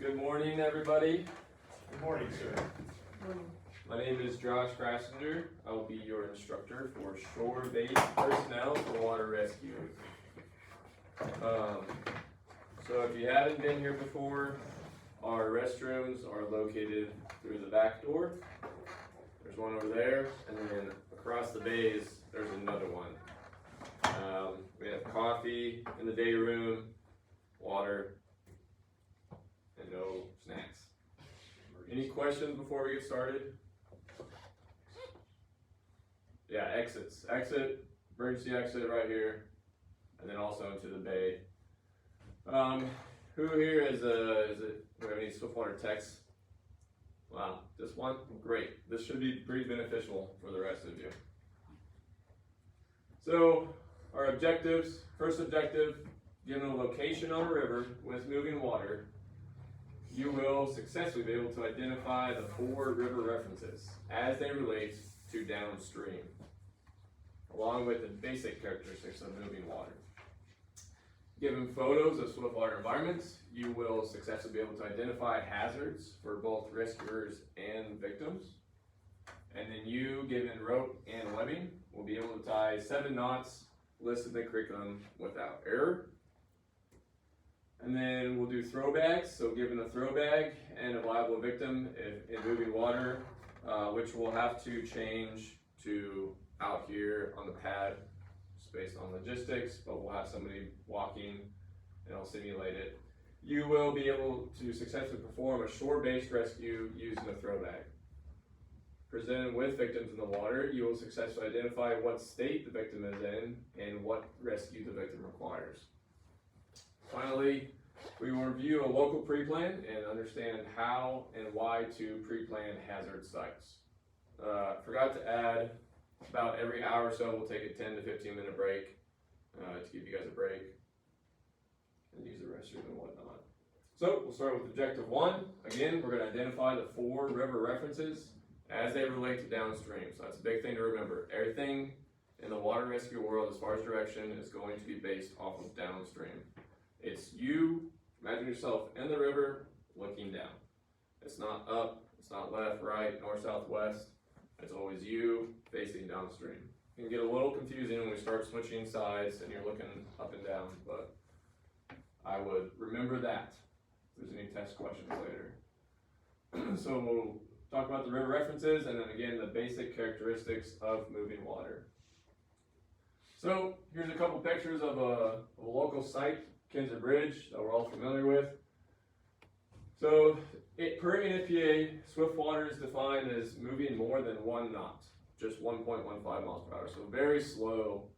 Good morning, everybody. Good morning, sir. My name is Grasinger. I will be your instructor for shore-based personnel for water rescue. So if you haven't been here before, our restrooms are located through the back door. There's one over there, and then across the bays, there's another one. We have coffee in the day room, water, and no snacks. Any questions before we get started? Yeah, exits. Exit, emergency exit right here, and then also into the bay. Who here is do we have any swiftwater techs? Wow, just one? Great. This should be pretty beneficial for the rest of you. So, our objectives. First objective, given a location on a river with moving water, you will successfully be able to identify the 4 river references as they relate to downstream, along with the basic characteristics of moving water. Given photos of swiftwater environments, you will successfully be able to identify hazards for both rescuers and victims. And then you, given rope and webbing, will be able to tie 7 knots listed in the curriculum without error. And then we'll do throw bags. So given a throw bag and a viable victim in moving water, which we'll have to change to out here on the pad, just based on logistics, but we'll have somebody walking and I'll simulate it. You will be able to successfully perform a shore-based rescue using a throw bag. Presented with victims in the water, you will successfully identify what state the victim is in and what rescue the victim requires. Finally, we will review a local pre-plan and understand how and why to pre-plan hazard sites. Forgot to add, about every hour or so we'll take a 10 to 15 minute break to give you guys a break and use the restroom and whatnot. So we'll start with objective 1. Again, we're going to identify the 4 river references as they relate to downstream. So that's a big thing to remember. Everything in the water rescue world as far as direction is going to be based off of downstream. It's you, imagine yourself in the river looking down. It's not up, it's not left, right, north, south, west. It's always you facing downstream. It can get a little confusing when we start switching sides and you're looking up and down, but I would remember that if there's any test questions later. So we'll talk about the river references and then again the basic characteristics of moving water. So here's a couple pictures of a local site, Kinser Bridge, that we're all familiar with. So per NFPA, swift water is defined as moving more than 1 knot, just 1.15 miles per hour. So very slow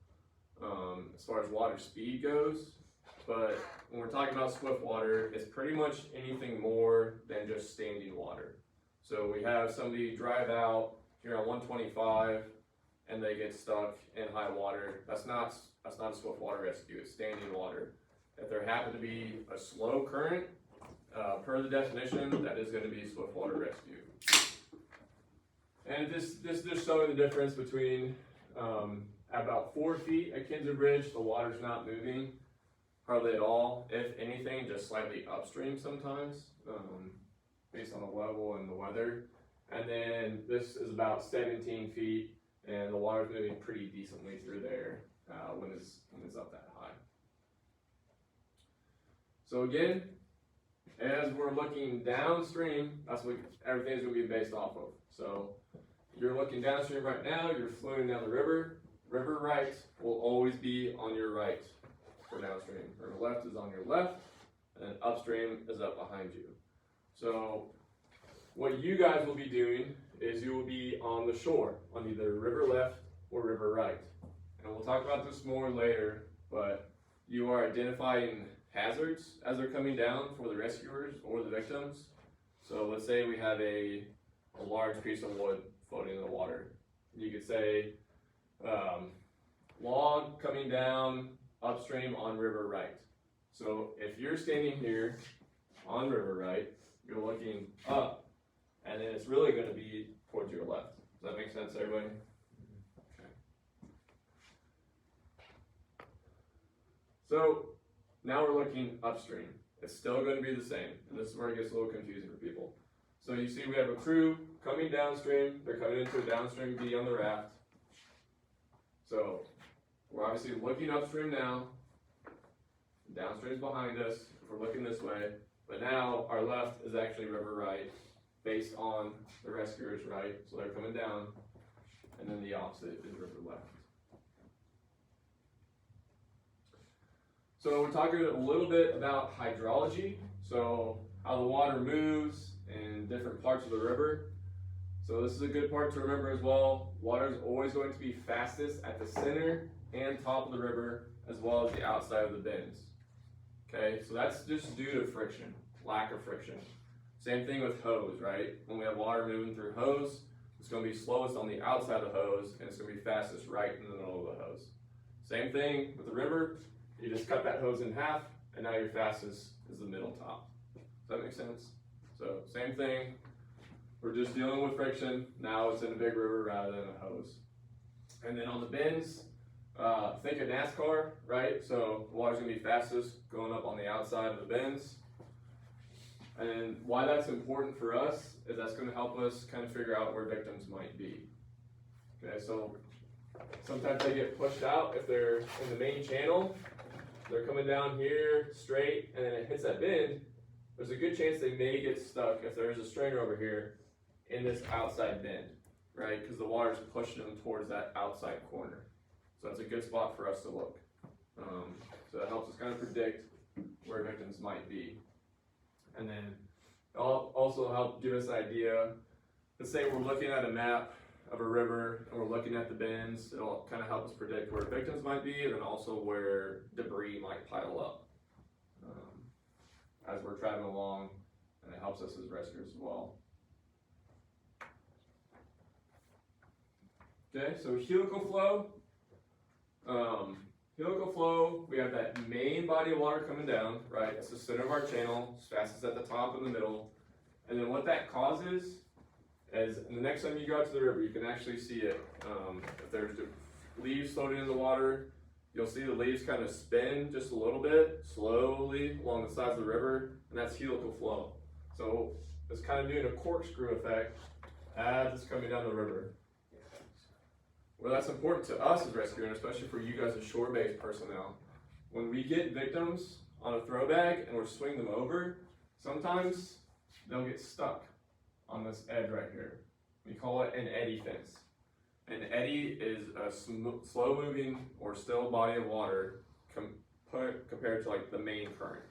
as far as water speed goes. But when we're talking about swift water, it's pretty much anything more than just standing water. So we have somebody drive out here on 125 and they get stuck in high water. That's not a swift water rescue, it's standing water. If there happen to be a slow current, per the definition, that is going to be swift water rescue. And this just showing the difference between at about 4 feet at Kinser Bridge, the water's not moving hardly at all. If anything, just slightly upstream sometimes, based on the level and the weather. And then this is about 17 feet, and the water's moving pretty decently through there when it's up that high. So again, as we're looking downstream, that's what everything's going to be based off of. So you're looking downstream right now, you're floating down the river. River right will always be on your right for downstream. River left is on your left, and upstream is up behind you. So what you guys will be doing is you will be on the shore, on either river left or river right. And we'll talk about this more later, but you are identifying hazards as they're coming down for the rescuers or the victims. So let's say we have a large piece of wood floating in the water. You could say log coming down upstream on river right. So if you're standing here on river right, you're looking up, and then it's really going to be towards your left. Does that make sense, everybody? Okay. So now we're looking upstream. It's still going to be the same, and this is where it gets a little confusing for people. So you see we have a crew coming downstream, they're coming into a downstream B on the raft. So we're obviously looking upstream now, downstream is behind us, if we're looking this way, but now our left is actually river right, based on the rescuers right, so they're coming down, and then the opposite is river left. So we're talking a little bit about hydrology, so how the water moves in different parts of the river. So this is a good part to remember as well. Water is always going to be fastest at the center and top of the river, as well as the outside of the bends. Okay, so that's just due to friction, lack of friction. Same thing with hose, right? When we have water moving through hose, it's going to be slowest on the outside of the hose, and it's going to be fastest right in the middle of the hose. Same thing with the river. You just cut that hose in half, and now your fastest is the middle top. Does that make sense? So same thing. We're just dealing with friction. Now it's in a big river rather than a hose. And then on the bends, think of NASCAR, right? So the water's gonna be fastest going up on the outside of the bends. And why that's important for us is that's gonna help us kind of figure out where victims might be. Okay, so sometimes they get pushed out if they're in the main channel. They're coming down here straight, and then it hits that bend. There's a good chance they may get stuck if there's a strainer over here in this outside bend, right? Because the water's pushing them towards that outside corner. So that's a good spot for us to look. So that helps us kind of predict where victims might be. And then it'll also help give us an idea. Let's say we're looking at a map of a river and we're looking at the bends. It'll kind of help us predict where victims might be, and then also where debris might pile up as we're traveling along, and it helps us as rescuers as well. Okay, so helical flow. Helical flow, we have that main body of water coming down, right? It's the center of our channel, it's fastest at the top and the middle. And then what that causes is, the next time you go out to the river, you can actually see it. If there's leaves floating in the water, you'll see the leaves kind of spin just a little bit, slowly along the sides of the river, and that's helical flow. So it's kind of doing a corkscrew effect as it's coming down the river. Well, that's important to us as rescuers, especially for you guys as shore-based personnel. When we get victims on a throw bag and we're swinging them over, sometimes they'll get stuck on this edge right here. We call it an eddy fence. An eddy is a slow-moving or still body of water compared to like the main current.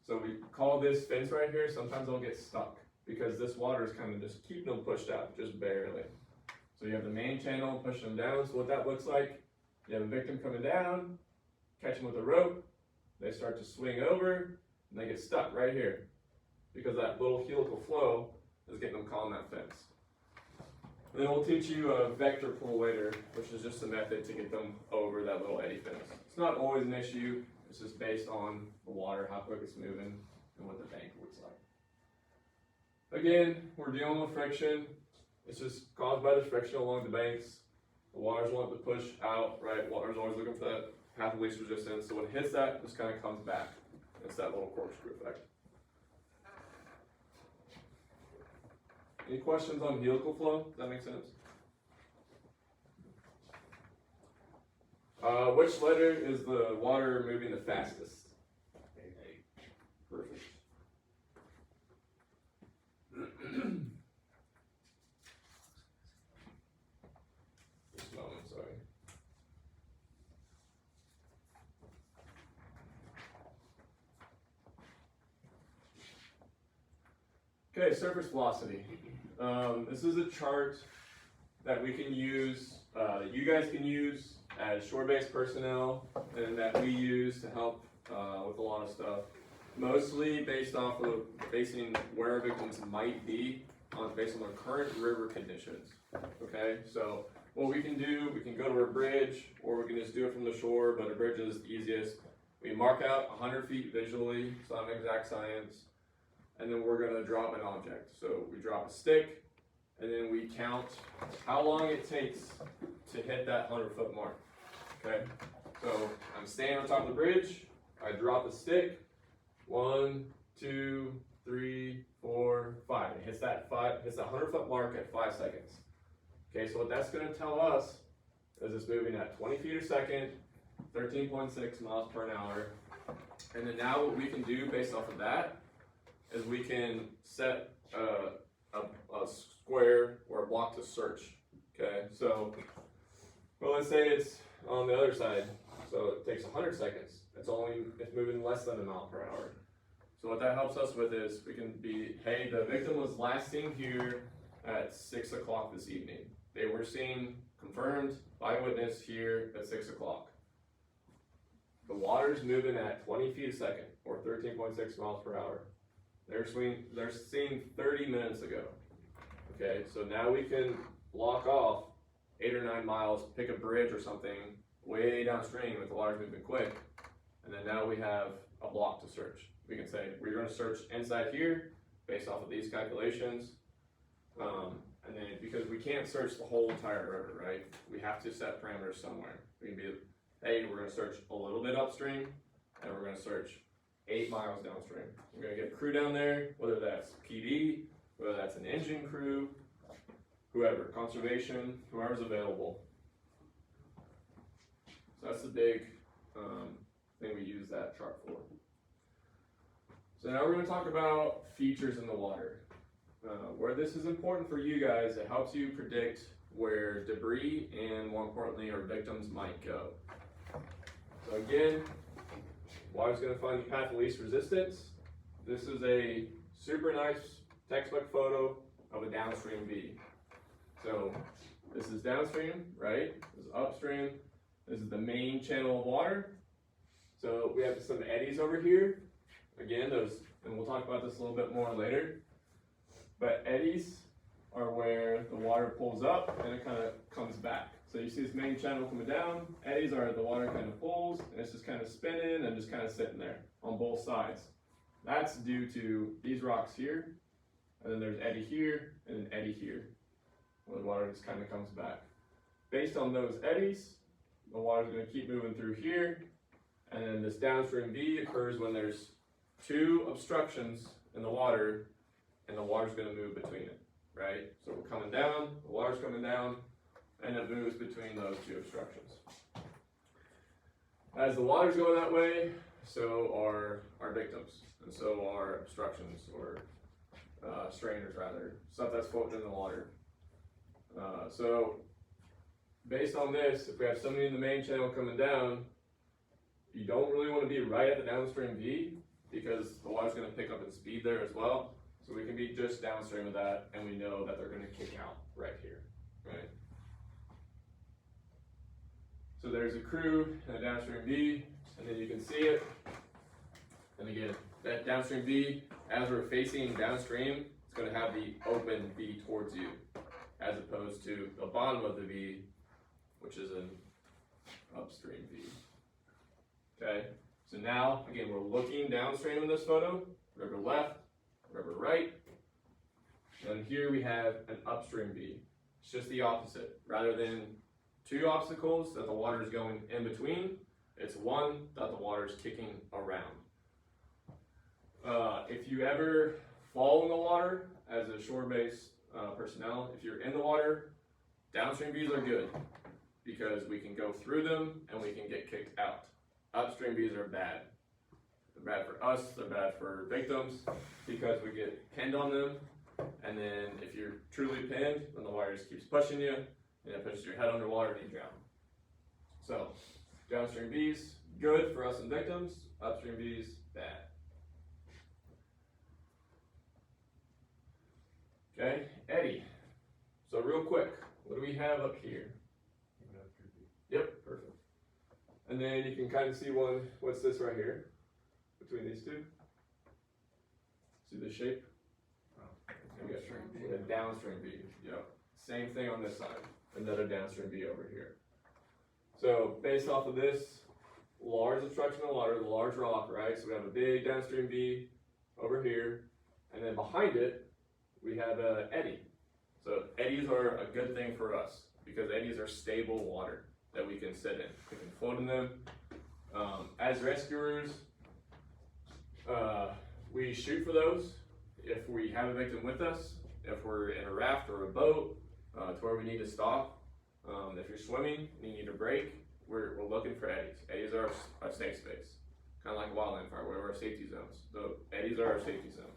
So we call this fence right here, sometimes they'll get stuck because this water is kind of just keeping them pushed out, just barely. So you have the main channel pushing them down. So what that looks like, you have a victim coming down, catch them with a rope, they start to swing over, and they get stuck right here because that little helical flow is getting them caught on that fence. And then we'll teach you a vector pull later, which is just a method to get them over that little eddy fence. It's not always an issue, it's just based on the water, how quick it's moving, and what the bank looks like. Again, we're dealing with friction. It's just caused by the friction along the banks. The water's wanting to push out, right? Water's always looking for that path of least resistance. So when it hits that, it just kind of comes back. It's that little corkscrew effect. Any questions on helical flow? Does that make sense? Which letter is the water moving the fastest? A. Perfect. Just a moment, sorry. Okay, surface velocity. This is a chart that we can use, you guys can use as shore-based personnel, and that we use to help with a lot of stuff. Mostly based off of basing where victims might be based on their current river conditions. Okay, so what we can do, we can go to a bridge, or we can just do it from the shore, but a bridge is the easiest. We mark out 100 feet visually, it's not an exact science, and then we're going to drop an object. So we drop a stick, and then we count how long it takes to hit that 100-foot mark. Okay, so I'm standing on top of the bridge, I drop a stick. 1, 2, 3, 4, 5. It hits that 100-foot mark at 5 seconds. Okay, so what that's going to tell us is it's moving at 20 feet a second, 13.6 miles per hour. And then now what we can do based off of that is we can set a square or a block to search. Okay, so well, let's say it's on the other side, so it takes 100 seconds. It's moving less than a mile per hour. So what that helps us with is we can be, hey, the victim was last seen here at 6 o'clock this evening. They were seen, confirmed by a witness here at 6 o'clock. The water's moving at 20 feet a second, or 13.6 miles per hour. They're seen 30 minutes ago. Okay, so now we can block off 8 or 9 miles, pick a bridge or something way downstream if the water's moving quick, and then now we have a block to search. We can say we're going to search inside here based off of these calculations, and then because we can't search the whole entire river, right? We have to set parameters somewhere. We can be, hey, we're going to search a little bit upstream, and we're going to search 8 miles downstream. We're going to get a crew down there, whether that's PD, whether that's an engine crew, whoever, conservation, whoever's available. So that's the big thing we use that chart for. So now we're going to talk about features in the water. Where this is important for you guys, it helps you predict where debris and, more importantly, our victims might go. So again, water's going to find the path of least resistance. This is a super nice textbook photo of a downstream V. So this is downstream, right? This is upstream. This is the main channel of water. So we have some eddies over here. Again, and we'll talk about this a little bit more later. But eddies are where the water pulls up and it kind of comes back. So you see this main channel coming down. Eddies are the water kind of pulls and it's just kind of spinning and just kind of sitting there on both sides. That's due to these rocks here, and then there's eddy here and an eddy here, where the water just kind of comes back. Based on those eddies, the water's going to keep moving through here, and then this downstream V occurs when there's 2 obstructions in the water, and the water's going to move between it, right? So we're coming down, the water's coming down, and it moves between those 2 obstructions. As the water's going that way, so are our victims, and so are obstructions, or strainers rather, stuff that's floating in the water. So based on this, if we have somebody in the main channel coming down, you don't really want to be right at the downstream V, because the water's going to pick up in speed there as well. So we can be just downstream of that, and we know that they're going to kick out right here, right? So there's a crew and a downstream V, and then you can see it. And again, that downstream V, as we're facing downstream, it's going to have the open V towards you, as opposed to the bottom of the V, which is an upstream V. Okay, so now, again, we're looking downstream in this photo, river left, river right, and here we have an upstream V. It's just the opposite. Rather than 2 obstacles that the water is going in between, it's 1 that the water is kicking around. If you ever fall in the water as a shore-based personnel, if you're in the water, downstream V's are good because we can go through them and we can get kicked out. Upstream V's are bad. They're bad for us, they're bad for victims because we get pinned on them, and then if you're truly pinned, then the water just keeps pushing you, and it pushes your head underwater and you drown. So, downstream V's, good for us and victims, upstream V's, bad. Okay, eddy. So real quick, what do we have up here? Yep, perfect. And then you can kind of see what's this right here, between these 2? See the shape? We got downstream V, yep. Same thing on this side, another downstream V over here. So based off of this large obstruction of water, the large rock, right? So we have a big downstream V over here, and then behind it, we have an eddy. So eddies are a good thing for us because eddies are stable water that we can sit in. We can float in them. As rescuers, We shoot for those if we have a victim with us, if we're in a raft or a boat, to where we need to stop. If you're swimming and you need a break, we're looking for eddies. Eddies are our safe space, kind of like a wildland fire, where our safety zones. The eddies are our safety zones.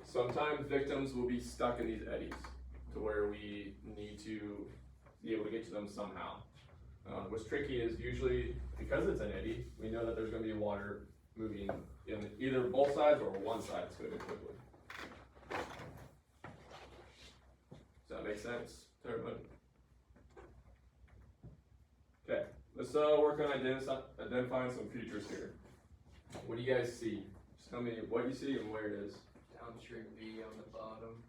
Sometimes victims will be stuck in these eddies to where we need to be able to get to them somehow. What's tricky is usually, because it's an eddy, we know that there's going to be water moving in either both sides or one side that's moving quickly. Does that make sense to everybody? Okay, let's work on identifying some features here. What do you guys see? Just tell me what you see and where it is. Downstream V on the bottom.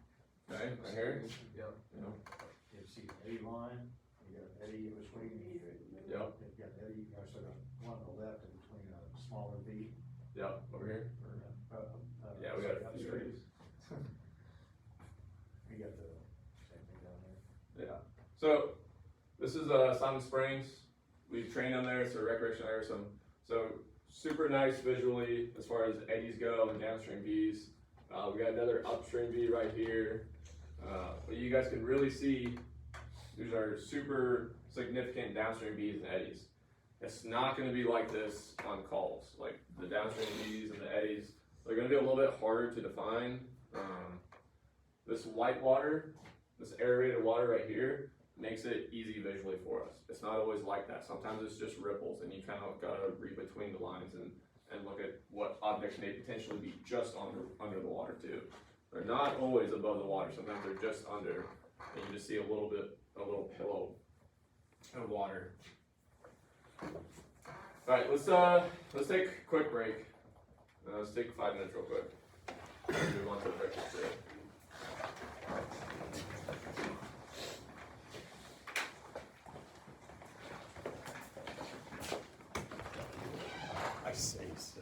Okay, right here? Yep. Yeah. You see the eddy line, you got eddy in between. Yep. You got eddy, you got one on the left in between a smaller V. Yep, over here. Yeah, we got a few trees. You got the same thing down there. Yeah. So this is Simon Springs. We've trained on there. It's a recreation area. So super nice visually as far as eddies go and downstream V's. We got another upstream V right here. But you guys can really see these are super significant downstream V's and eddies. It's not going to be like this on calls. Like the downstream V's and the eddies, they're going to be a little bit harder to define. This white water, this aerated water right here, makes it easy visually for us. It's not always like that. Sometimes it's just ripples, and you kind of got to read between the lines and look at what objects may potentially be just under the water too. They're not always above the water. Sometimes they're just under, and you just see a little pillow of water. All right, let's take a quick break. Let's take 5 minutes real quick. Move on to the breakfast today. I say so.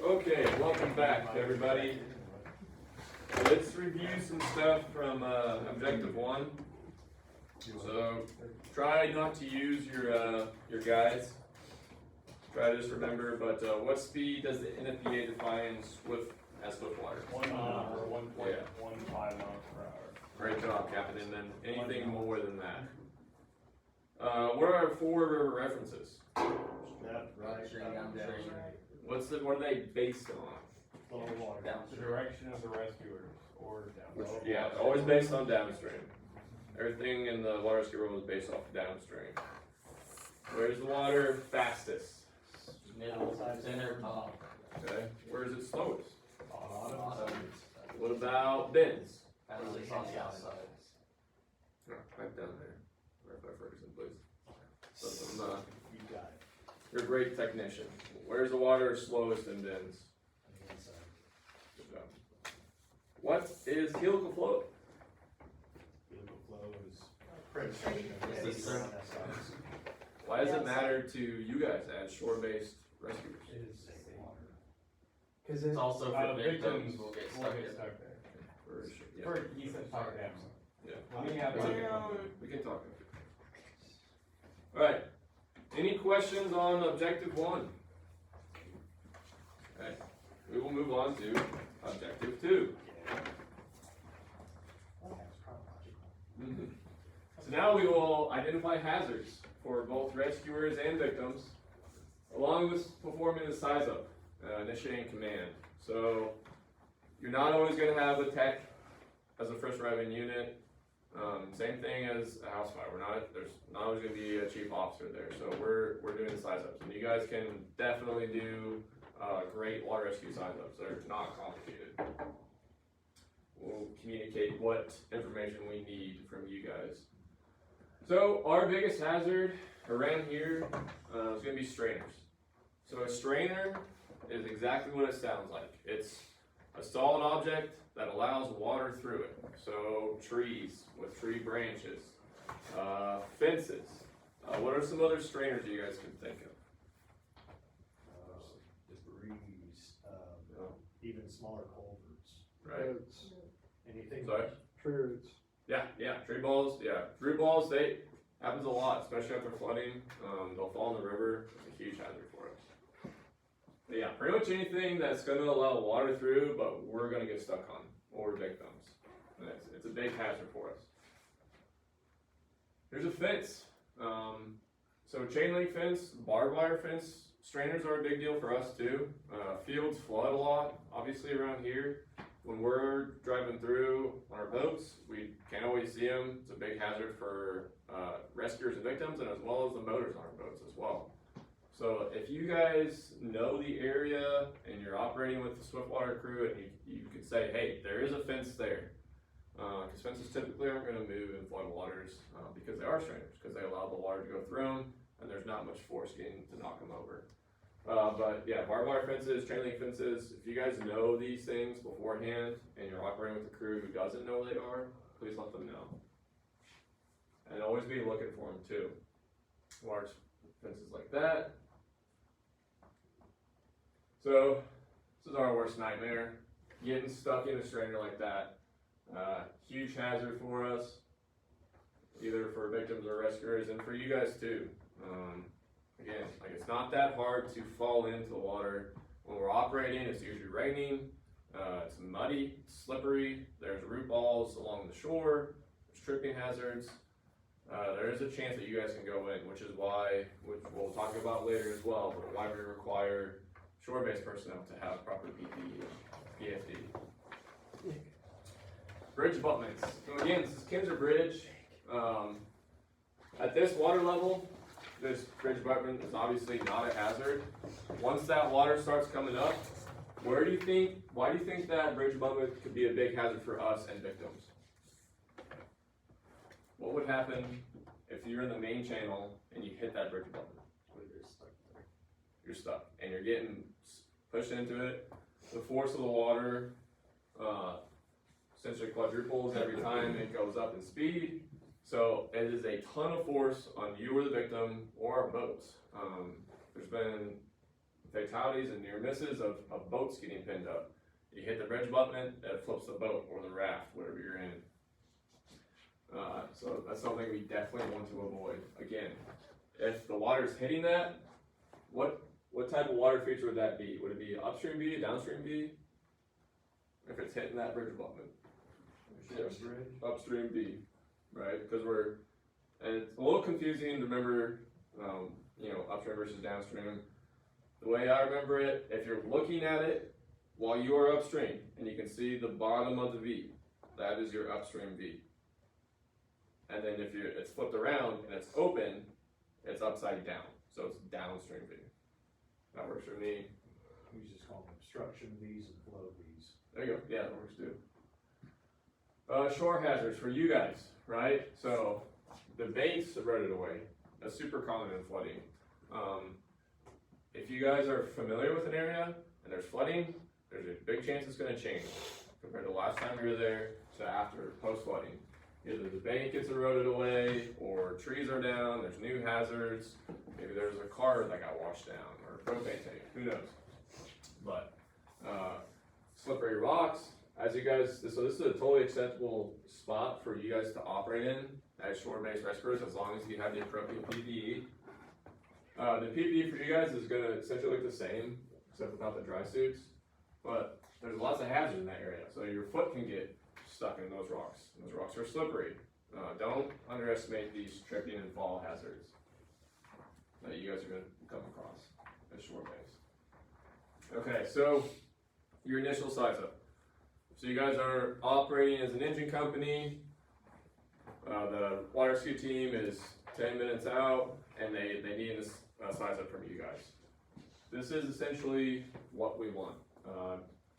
Okay, welcome back, everybody. Let's review some stuff from Objective 1. So, try not to use your guides. Try to just remember, but what speed does the NFPA define as swift water? 1 knot or 1.15 miles per hour. Great job, Captain. And then anything more than that. What are our 4 river references? Left, right, downstream. What are they based on? Flow of water. The direction of the rescuers or downstream. Yeah, always based on downstream. Everything in the water rescue world is based off downstream. Where's the water fastest? Middle, center, top. Okay. Where is it slowest? Bottom. What about bends? Fastest on the outside. Oh, right down there. Verify Ferguson, please. So You got it. you're a great technician. Where's the water slowest in bends? Good job. What is helical flow? Helical flow is pretty Yes, sir. Why does it matter to you guys as shore-based rescuers? It is safe water. Cause It's also for victims will will get get stuck in. stuck there. For sure. Yeah. Or he said talk down. Yeah. Let me have We can talk. Alright. Any questions on Objective 1? Okay. We will move on to Objective 2. So now we will identify hazards for both rescuers and victims, along with performing the size up, initiating command. So you're not always going to have a tech as a first arriving unit. Same thing as a house fire. There's not always going to be a chief officer there. So we're doing the size ups, and you guys can definitely do great water rescue size ups. They're not complicated. we'll communicate what information we need from you guys. So our biggest hazard around here is going to be strainers. So a strainer is exactly what it sounds like. It's a solid object that allows water through it. So trees with tree branches, fences. What are some other strainers you guys can think of? Debris, even smaller culverts, Right. anything. Sorry? True. Yeah, tree balls, root balls, they happens a lot, especially after flooding. They'll fall in the river. It's a huge hazard for us. But yeah, pretty much anything that's going to allow water through, but we're going to get stuck on, or victims. And it's a big hazard for us. There's a fence. So chain link fence, barbed wire fence, strainers are a big deal for us too. Fields flood a lot, obviously around here. When we're driving through on our boats, we can't always see them. It's a big hazard for rescuers and victims, and as well as the motors on our boats as well. So if you guys know the area and you're operating with the Swiftwater crew, and you can say, hey, there is a fence there. Because fences typically aren't going to move in flood waters because they are strainers, because they allow the water to go through them, and there's not much force getting to knock them over. But yeah, barbed wire fences, chain link fences, if you guys know these things beforehand and you're operating with a crew who doesn't know they are, please let them know. And always be looking for them too. Large fences like that. So, this is our worst nightmare. Getting stuck in a strainer like that. Huge hazard for us, either for victims or rescuers, and for you guys too. Again, like it's not that hard to fall into the water. When we're operating, it's usually raining, it's muddy, slippery, there's root balls along the shore, there's tripping hazards. There is a chance that you guys can go in, which is why, which we'll talk about later as well, but why we require shore-based personnel to have proper PPE, PFD. Bridge abutments. So again, this is Kinzer Bridge. At this water level, this bridge abutment is obviously not a hazard. Once that water starts coming up, why do you think that bridge abutment could be a big hazard for us and victims? What would happen if you're in the main channel and you hit that bridge abutment? You're stuck, and you're getting pushed into it. The force of the water essentially quadruples every time it goes up in speed. So it is a ton of force on you or the victim or our boats. There's been fatalities and near misses of boats getting pinned up. You hit the bridge abutment, it flips the boat or the raft, whatever you're in. So that's something we definitely want to avoid. Again, if the water's hitting that, what type of water feature would that be? Would it be upstream B, downstream B? If it's hitting that bridge abutment. Upstream B, right? Because and it's a little confusing to remember, upstream versus downstream. The way I remember it, if you're looking at it while you are upstream and you can see the bottom of the V, that is your upstream V. And then if it's flipped around and it's open, it's upside down. So it's downstream V. That works for me. We just call them obstruction V's and flow V's. There you go. Yeah, that works too. Shore hazards for you guys, right? So the baits eroded away. That's super common in flooding. If you guys are familiar with an area and there's flooding, there's a big chance it's going to change compared to last time you were there to after post-flooding. Either the bank gets eroded away, or trees are down, there's new hazards, maybe there's a car that got washed down, or a propane tank, who knows. But slippery rocks, as you guys, so this is a totally acceptable spot for you guys to operate in as shore-based rescuers, as long as you have the appropriate PPE. The PPE for you guys is going to essentially look the same, except without the dry suits. But there's lots of hazards in that area, so your foot can get stuck in those rocks. Those rocks are slippery. Don't underestimate these tripping and fall hazards that you guys are going to come across as shore-based. Okay, so your initial size up. So you guys are operating as an engine company. The water rescue team is 10 minutes out, and they need a size up from you guys. This is essentially what we want.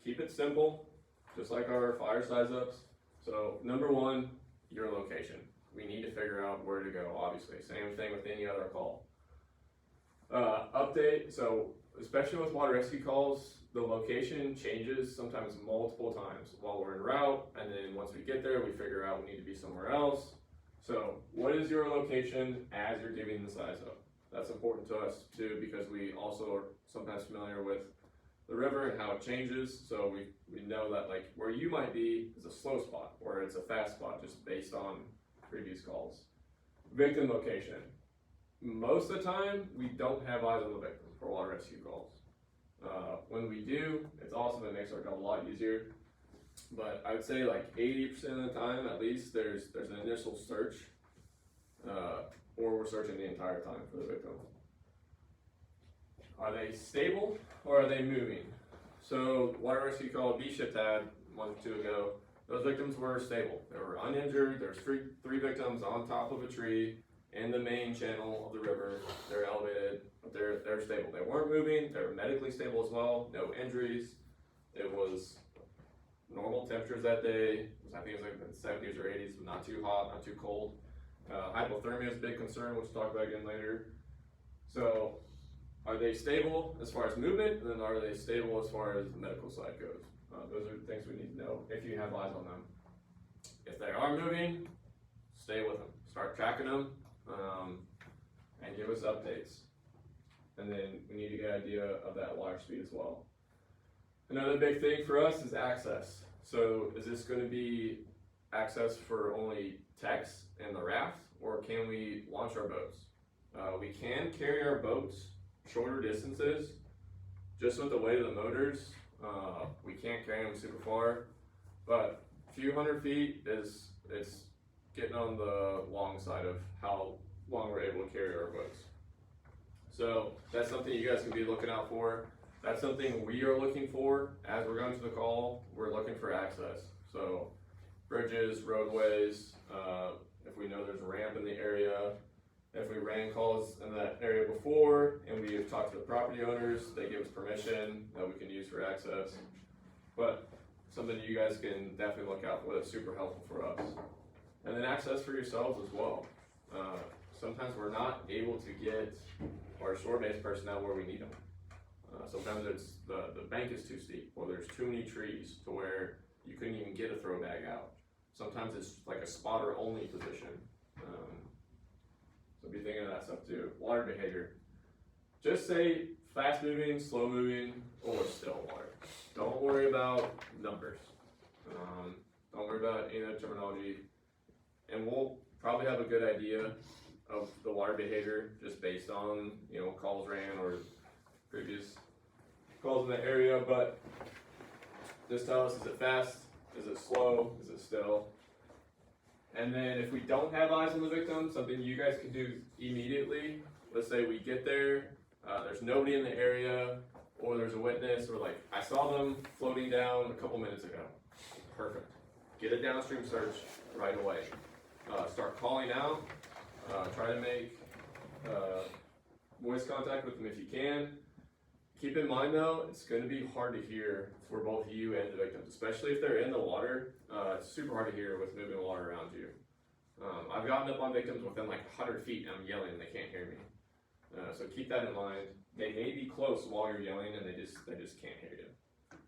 Keep it simple. just like our fire size ups. So number one, your location. We need to figure out where to go, obviously. Same thing with any other call. Update, so especially with water rescue calls, the location changes sometimes multiple times while we're en route, and then once we get there, we figure out we need to be somewhere else. So what is your location as you're giving the size up? That's important to us too, because we also are sometimes familiar with the river and how it changes. So we know that like where you might be is a slow spot or it's a fast spot just based on previous calls. Victim location. Most of the time, we don't have eyes on the victim for water rescue calls. When we do, it's awesome. It makes our job a lot easier. But I would say like 80% of the time, at least, there's an initial search, or we're searching the entire time for the victim. Are they stable or are they moving? So water rescue call B-Shift had 1 or 2 ago. Those victims were stable. They were uninjured. There's three victims on top of a tree in the main channel of the river. They're elevated, but they're stable. They weren't moving. They were medically stable as well. No injuries. It was normal temperatures that day. I think it was like in the 70s or 80s, but not too hot, not too cold. Hypothermia is a big concern, which we'll talk about again later. So, are they stable as far as movement, and then are they stable as far as the medical side goes? Those are the things we need to know if you have eyes on them. If they are moving, stay with them. Start tracking them, and give us updates. And then we need to get an idea of that water speed as well. Another big thing for us is access. So is this going to be access for only techs and the raft, or can we launch our boats? We can carry our boats shorter distances, just with the weight of the motors. We can't carry them super far, but a few hundred feet it's getting on the long side of how long we're able to carry our boats. So that's something you guys can be looking out for. That's something we are looking for as we're going to the call. We're looking for access. So bridges, roadways, if we know there's a ramp in the area, if we ran calls in that area before and we've talked to the property owners, they give us permission that we can use for access. But something you guys can definitely look out for that's super helpful for us. And then access for yourselves as well. Sometimes we're not able to get our shore-based personnel where we need them. Sometimes it's the bank is too steep, or there's too many trees to where you couldn't even get a throw bag out. Sometimes it's like a spotter only position. So be thinking of that stuff too. Water behavior. Just say fast moving, slow moving, or still water. Don't worry about numbers. Don't worry about any of that terminology. And we'll probably have a good idea of the water behavior just based on, calls ran or previous calls in the area, but just tell us, is it fast? Is it slow? Is it still? And then if we don't have eyes on the victim, something you guys can do immediately, let's say we get there, there's nobody in the area, or there's a witness, or like, I saw them floating down a couple minutes ago. Perfect. Get a downstream search right away. Start calling out, try to make voice contact with them if you can. Keep in mind though, it's going to be hard to hear for both you and the victims, especially if they're in the water. It's super hard to hear with moving water around you. I've gotten up on victims within like 100 feet and I'm yelling and they can't hear me. So keep that in mind. They may be close while you're yelling and they just can't hear you.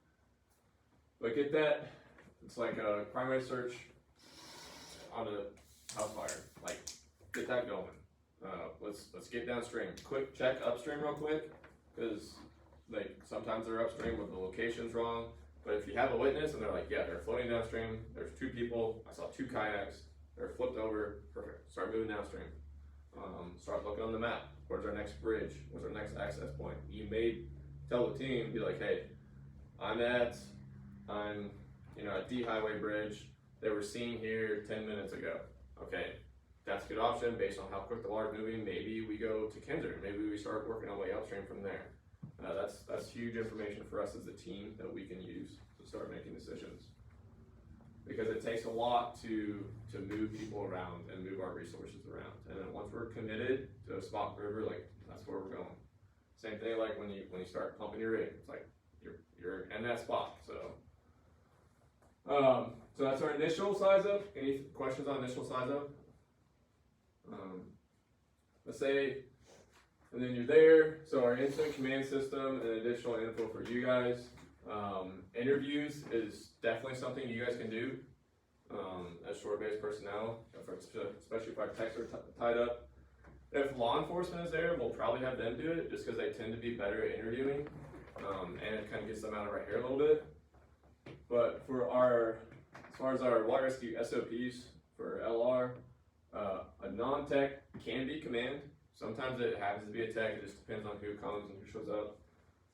But get that, it's like a primary search on a house fire. Like, get that going. Let's get downstream. Quick check upstream real quick, because like sometimes they're upstream but the location's wrong. But if you have a witness and they're like, yeah, they're floating downstream, there's 2 people, I saw 2 kayaks, they're flipped over, perfect. Start moving downstream. Start looking on the map. Where's our next bridge? Where's our next access point? You may tell the team, be like, hey, I'm at D Highway Bridge. They were seen here 10 minutes ago. Okay, that's a good option based on how quick the water's moving. Maybe we go to Kinzer. Maybe we start working our way upstream from there. That's huge information for us as a team that we can use to start making decisions. Because it takes a lot to move people around and move our resources around. And then once we're committed to a spot river, like that's where we're going. Same thing like when you start pumping your rig, it's like you're in that spot. So So that's our initial size up. Any questions on initial size up? Let's say, and then you're there. So our incident command system and additional info for you guys. Interviews is definitely something you guys can do as shore-based personnel, especially if our techs are tied up. If law enforcement is there, we'll probably have them do it just because they tend to be better at interviewing, and it kind of gets them out of our hair a little bit. But for as far as our water rescue SOPs for LR, a non-tech can be command. Sometimes it happens to be a tech, it just depends on who comes and who shows up.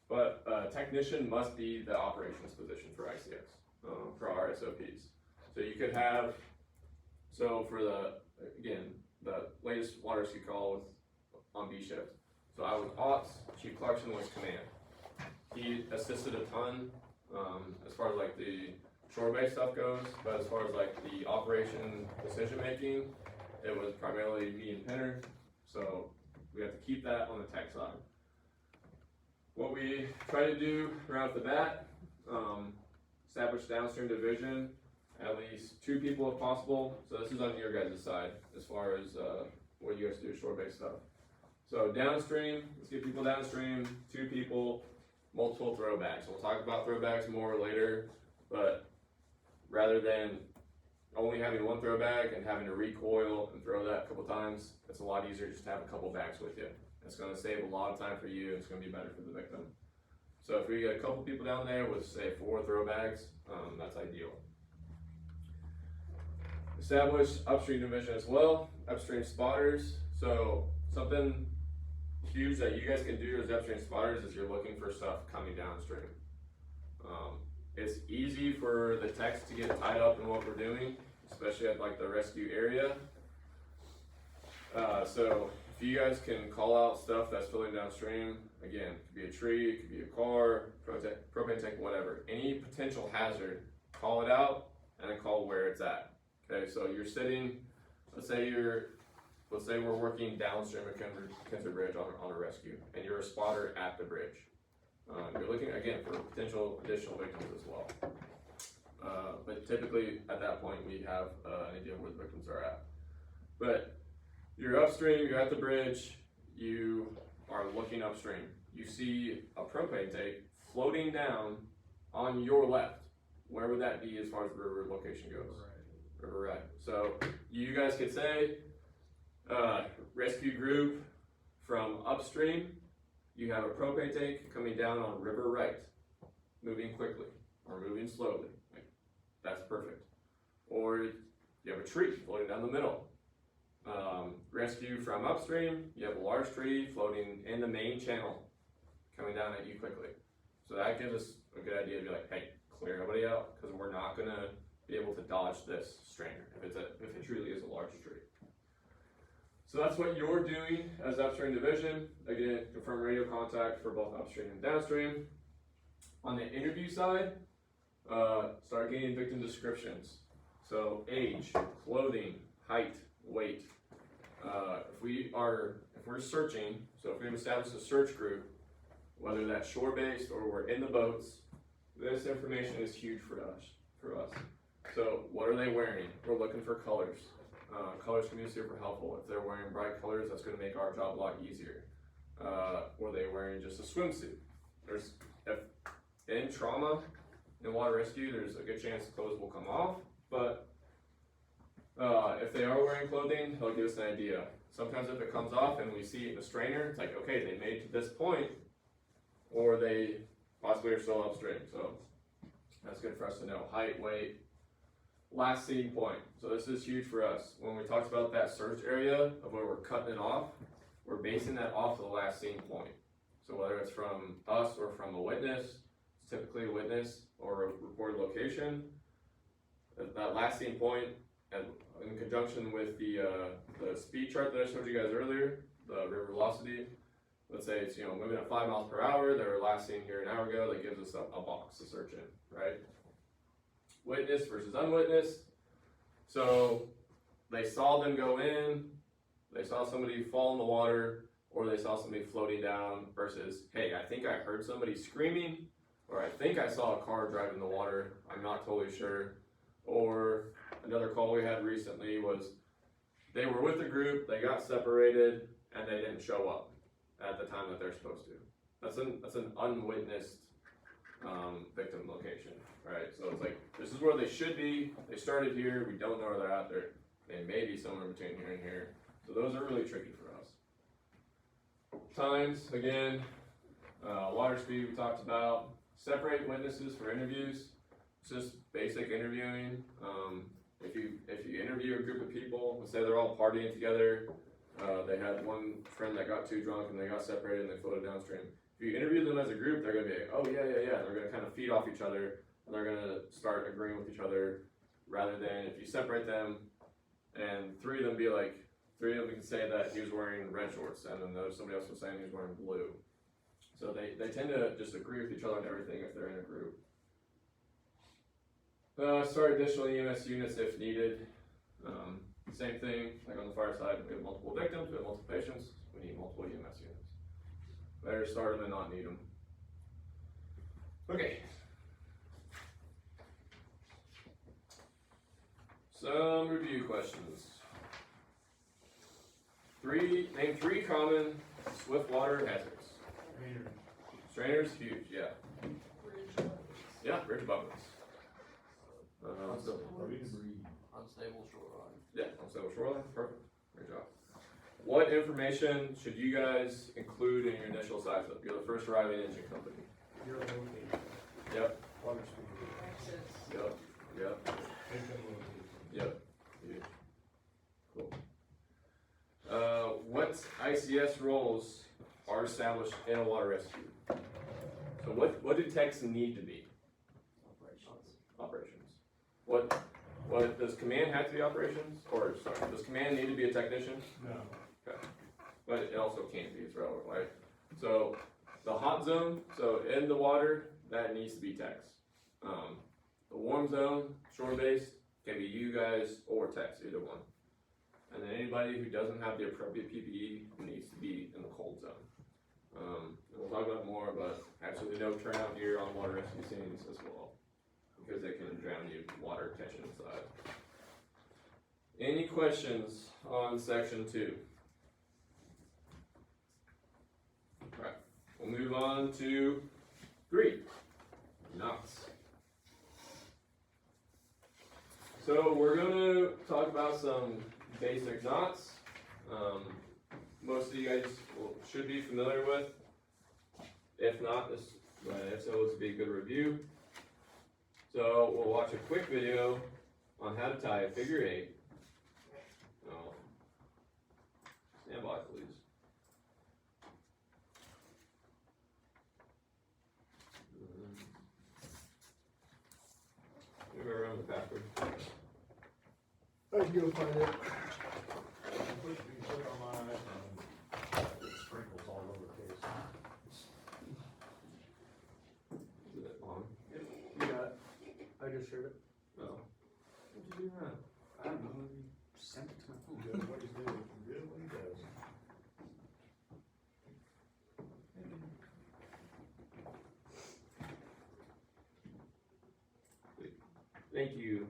But a technician must be the operations position for ICS, for our SOPs. So you could have, so for the latest water rescue call on B shift. So I was ops, Chief Clarkson was command. He assisted a ton, as far as like the shore-based stuff goes, but as far as like the operation decision-making, it was primarily me and Penner, so we have to keep that on the tech side. What we try to do right off the bat, establish downstream division, at least 2 people if possible. So this is on your guys' side as far as what you guys do, shore-based stuff. So downstream, let's get people downstream, 2 people, multiple throwbacks. We'll talk about throwbacks more later, but rather than only having 1 throwback and having to recoil and throw that a couple times, it's a lot easier just to have a couple backs with you. It's going to save a lot of time for you. It's going to be better for the victim. So if we get a couple people down there with say 4 throwbacks, that's ideal. Establish upstream division as well, upstream spotters. So something huge that you guys can do as upstream spotters is you're looking for stuff coming downstream. It's easy for the techs to get tied up in what we're doing, especially at like the rescue area. So if you guys can call out stuff that's floating downstream, again, it could be a tree, it could be a car, propane tank, whatever. Any potential hazard, call it out and then call where it's at. Okay, so you're sitting, let's say we're working downstream of Kinzer Bridge on a rescue, and you're a spotter at the bridge. You're looking, again, for potential additional victims as well. But typically, at that point, we have an idea where the victims are at. But you're upstream, you're at the bridge, you are looking upstream. You see a propane tank floating down on your left. Where would that be as far as river location goes? River right. So you guys could say, rescue group from upstream, you have a propane tank coming down on river right, moving quickly or moving slowly. Like, that's perfect. Or you have a tree floating down the middle. Rescue from upstream, you have a large tree floating in the main channel coming down at you quickly. So that gives us a good idea to be like, hey, clear everybody out, because we're not going to be able to dodge this strainer if it truly is a large tree. So that's what you're doing as upstream division. Again, confirm radio contact for both upstream and downstream. On the interview side, start getting victim descriptions. So age, clothing, height, weight. If we're searching, so if we've established a search group, whether that's shore-based or we're in the boats, this information is huge for us. So what are they wearing? We're looking for colors. Colors can be super helpful. If they're wearing bright colors, that's going to make our job a lot easier. Or they wearing just a swimsuit. In trauma, in water rescue, there's a good chance clothes will come off, but if they are wearing clothing, they'll give us an idea. Sometimes if it comes off and we see it in the strainer, it's like, okay, they made to this point, or they possibly are still upstream. So that's good for us to know. Height, weight, last seen point. So this is huge for us. When we talked about that search area of where we're cutting it off, we're basing that off of the last seen point. So whether it's from us or from a witness, it's typically a witness or a reported location, that last seen point, and in conjunction with the speed chart that I showed you guys earlier, the river velocity, let's say it's moving at 5 miles per hour, they were last seen here an hour ago, that gives us a box to search in, right? Witness versus unwitnessed. So they saw them go in, they saw somebody fall in the water, or they saw somebody floating down versus, hey, I think I heard somebody screaming, or I think I saw a car driving in the water, I'm not totally sure. Or another call we had recently was they were with a group, they got separated, and they didn't show up at the time that they're supposed to. That's an unwitnessed victim location, right? So it's like, this is where they should be, they started here, we don't know where they're at, they may be somewhere between here and here. So those are really tricky for us. Times, again, water speed we talked about. Separate witnesses for interviews. It's just basic interviewing. If you interview a group of people, let's say they're all partying together, they had one friend that got too drunk and they got separated and they floated downstream. If you interview them as a group, they're gonna be like, oh yeah. They're gonna kind of feed off each other and they're gonna start agreeing with each other, rather than if you separate them and three of them can say that he was wearing red shorts and then there's somebody else was saying he was wearing blue. So they tend to just agree with each other on everything if they're in a group. Start additional EMS units if needed. Same thing, like on the fire side, we have multiple victims, we have multiple patients, we need multiple EMS units. Better start them than not need them. Okay. Some review questions. Name three common swift water hazards. Strainers, huge, yeah. Yeah, bridge abutments. Unstable shoreline. Yeah, unstable shoreline, perfect, great job. What information should you guys include in your initial size up? You're the first arriving engine company. Your location, Yep, water speed. yep, huge. Cool. What ICS roles are established in a water rescue? So what do techs need to be? Operations. What does command have to be operations? Or sorry, does command need to be a technician? No. Okay. But it also can't be, it's relevant, right? So the hot zone, so in the water, that needs to be techs. The warm zone, shore-based, can be you guys or techs, either one. And then anybody who doesn't have the appropriate PPE needs to be in the cold zone. And we'll talk about more, but absolutely no turnout gear on water rescue scenes as well, because they can drown you, water catching inside. Any questions on section 2? Alright, we'll move on to 3, knots. So we're going to talk about some basic knots. Most of you guys should be familiar with. If not, if so, this would be a good review. So we'll watch a quick video on how to tie a figure 8. Stand by, please. Move around the password. I can go find it. Sprinkles all over the place. Is it on? You got it. I just shared it. No. What'd you do that? I don't know, he sent it to my phone. Good what he's doing, good what he does. Thank you.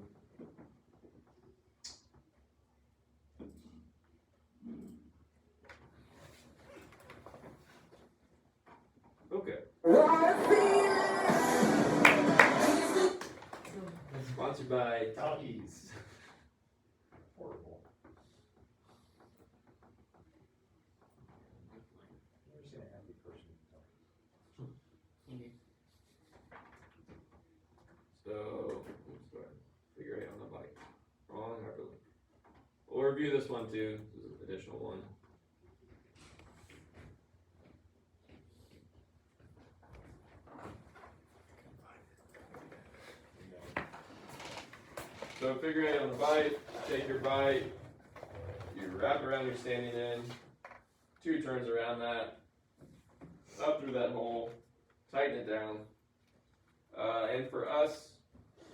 Okay. Sponsored by Doggies. Horrible. Never seen a happy person eat doggies. So, sorry, figure 8 on the bike. Wrong, hyperlink. We'll review this one too, this is an additional one. So figure 8 on the bite, take your bite, you wrap around your standing end, 2 turns around that, up through that hole, tighten it down. And for us,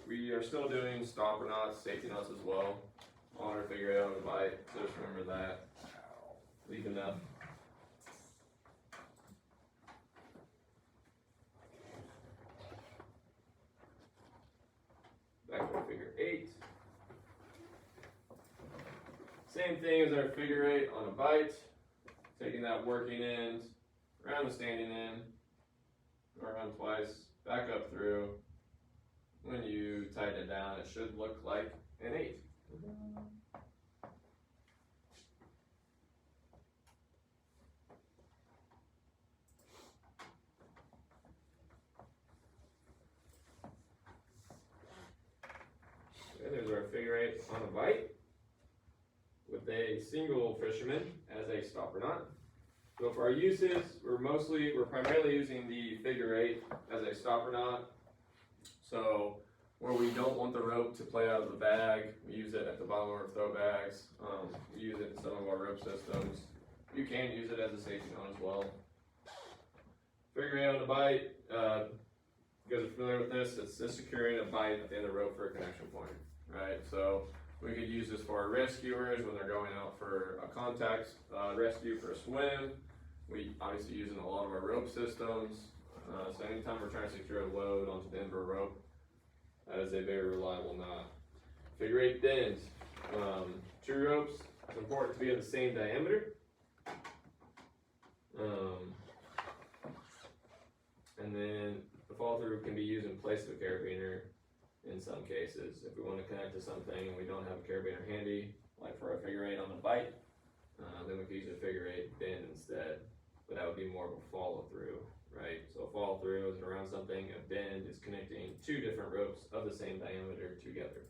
we are still doing stopper knots, safety knots as well on our figure 8 on the bite, so just remember that. Leave enough. Back to our figure 8. same thing as our figure eight on a bite, taking that working end around the standing end, around twice, back up through. When you tighten it down, it should look like an 8. Okay, there's our figure 8 on a bite with a single fisherman as a stopper knot. So for our uses, we're primarily using the figure 8 as a stopper knot. So where we don't want the rope to play out of the bag, we use it at the bottom of our throw bags. We use it in some of our rope systems. You can use it as a safety knot as well. Figure 8 on the bite, you guys are familiar with this, it's just securing a bite at the end of the rope for a connection point, right? So we could use this for our rescuers when they're going out for a contact rescue for a swim. We obviously use it in a lot of our rope systems. So anytime we're trying to secure a load onto the end of a rope, that is a very reliable knot. Figure 8 bend. True ropes, it's important to be of the same diameter. And then the follow through can be used in place of a carabiner in some cases. If we want to connect to something and we don't have a carabiner handy, like for a figure 8 on the bite, then we could use a figure 8 bend instead. But that would be more of a follow through, right? So a follow through is around something, a bend is connecting 2 different ropes of the same diameter together.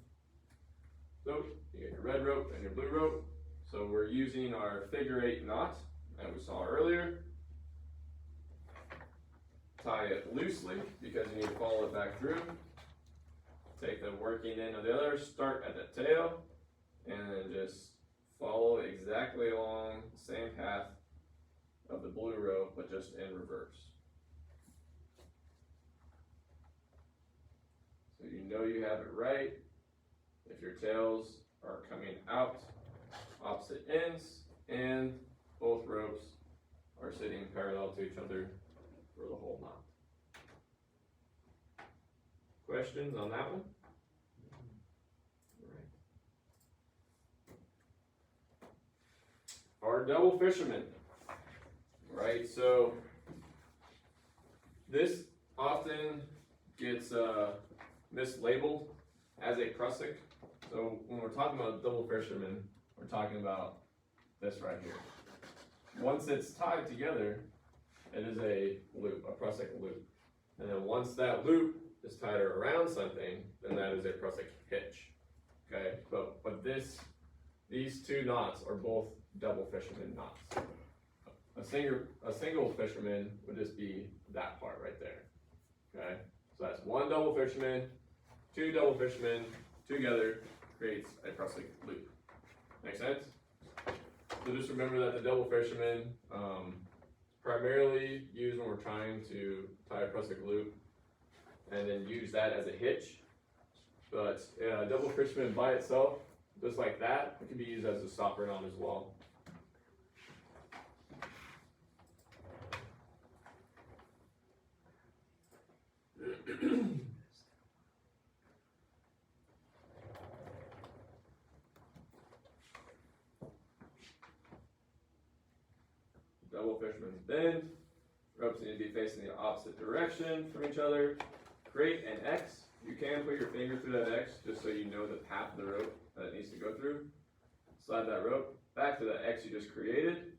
So you get your red rope and your blue rope. So we're using our figure 8 knot that we saw earlier. Tie it loosely because you need to follow it back through. Take the working end of the other, start at the tail, and then just follow exactly along the same path of the blue rope, but just in reverse. So you know you have it right if your tails are coming out opposite ends and both ropes are sitting parallel to each other for the whole knot. Questions on that one? All right. Our double fisherman, right? So this often gets mislabeled as a prusik. So when we're talking about double fisherman, we're talking about this right here. Once it's tied together, it is a loop, a prusik loop. And then once that loop is tied around something, then that is a prusik hitch. Okay, but these 2 knots are both double fisherman knots. A single fisherman would just be that part right there. Okay, so that's 1 double fisherman, 2 double fishermen together creates a prusik loop. Make sense? So just remember that the double fisherman primarily used when we're trying to tie a prusik loop, and then use that as a hitch. But double fisherman by itself, just like that, it can be used as a stopper knot as well. Double fisherman's bend. Ropes need to be facing the opposite direction from each other. Create an X. You can put your finger through that X just so you know the path of the rope that it needs to go through. Slide that rope back to the X you just created.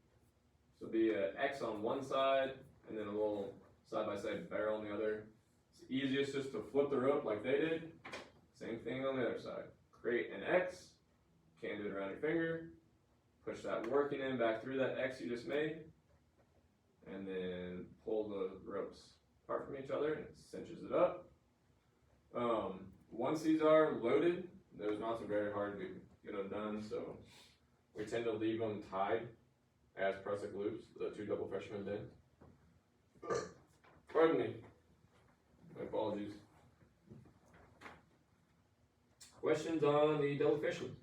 So be an X on one side and then a little side-by-side barrel on the other. It's easiest just to flip the rope like they did. Same thing on the other side. Create an X. Can do it around your finger. Push that working end back through that X you just made. And then pull the ropes apart from each other and it cinches it up. Once these are loaded, those knots are very hard to get undone, so we tend to leave them tied as prusik loops, the 2 double fisherman bend. Pardon me. My apologies. Questions on the double fisherman?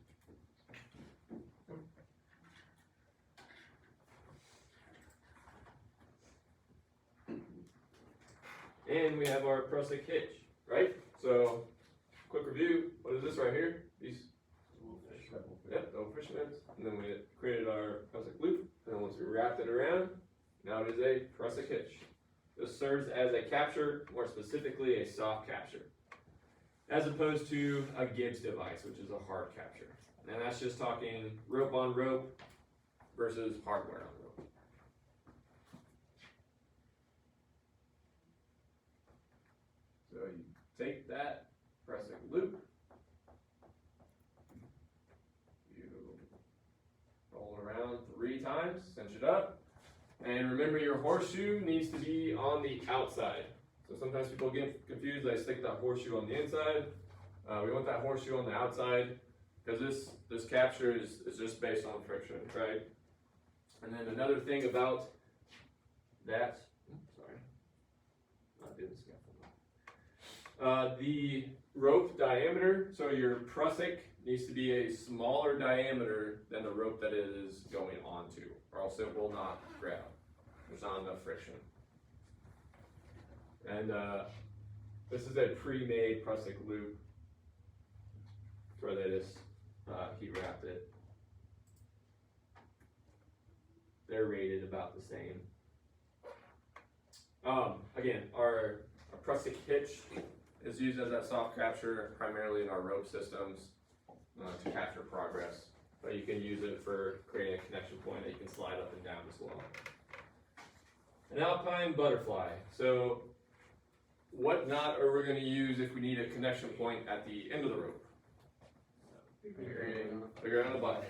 And we have our prusik hitch, right? So, quick review. What is this right here? These double fishermen. and then we created our prusik loop, and then once we wrapped it around, now it is a prusik hitch. This serves as a capture, more specifically a soft capture, as opposed to a Gibbs device, which is a hard capture. And that's just talking rope on rope versus hardware on rope. So you take that prusik loop, you roll it around 3 times, cinch it up, and remember your horseshoe needs to be on the outside. So sometimes people get confused, they stick that horseshoe on the inside. We want that horseshoe on the outside because this capture is just based on friction, right? And then another thing about that, sorry, not doing scaffolding. The rope diameter, so your prusik needs to be a smaller diameter than the rope that it is going onto, or else it will not grab. There's not enough friction. And this is a pre-made prusik loop where they just heat wrapped it. They're rated about the same. Again, our prusik hitch is used as that soft capture primarily in our rope systems to capture progress, but you can use it for creating a connection point that you can slide up and down as well. An alpine butterfly. So what knot are we going to use if we need a connection point at the end of the rope? Figure out a button.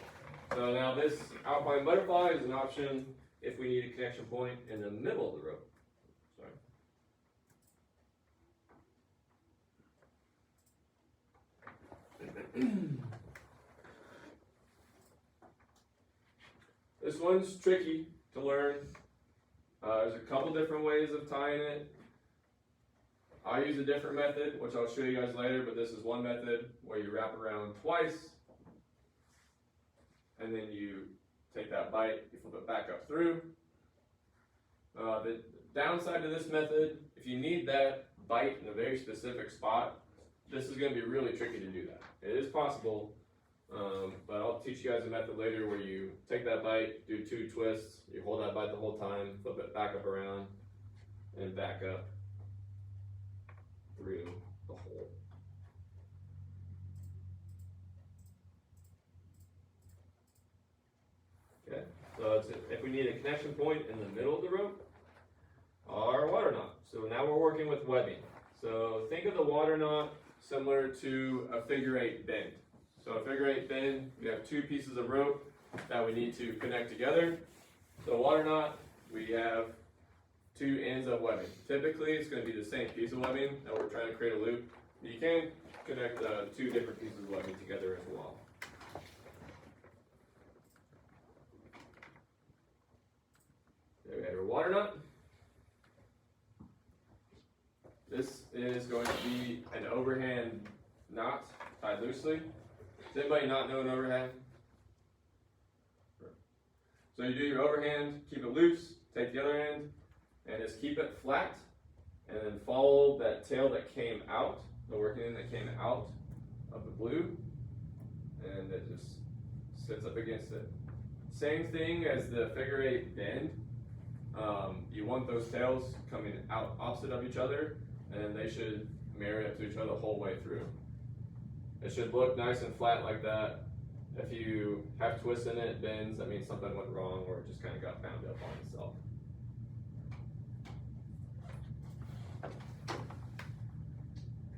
So now this alpine butterfly is an option if we need a connection point in the middle of the rope. Sorry. This one's tricky to learn. There's a couple different ways of tying it. I use a different method, which I'll show you guys later, but this is one method where you wrap around twice, and then you take that bite, you flip it back up through. The downside to this method, if you need that bite in a very specific spot, this is going to be really tricky to do that. It is possible, but I'll teach you guys a method later where you take that bite, do 2 twists, you hold that bite the whole time, flip it back up around, and back up through the hole. Okay, so if we need a connection point in the middle of the rope, our water knot. So now we're working with webbing. So think of the water knot similar to a figure 8 bend. So a figure 8 bend, we have 2 pieces of rope that we need to connect together. So water knot, we have 2 ends of webbing. Typically, it's going to be the same piece of webbing that we're trying to create a loop. You can connect 2 different pieces of webbing together as well. There we have your water knot. This is going to be an overhand knot tied loosely. Does anybody not know an overhand? So you do your overhand, keep it loose, take the other end, and just keep it flat, and then follow that tail that came out, the working end that came out of the blue, and it just sits up against it. Same thing as the figure 8 bend. You want those tails coming out opposite of each other, and they should marry up to each other the whole way through. It should look nice and flat like that. If you have twists in it, bends, that means something went wrong or it just kind of got bound up on itself.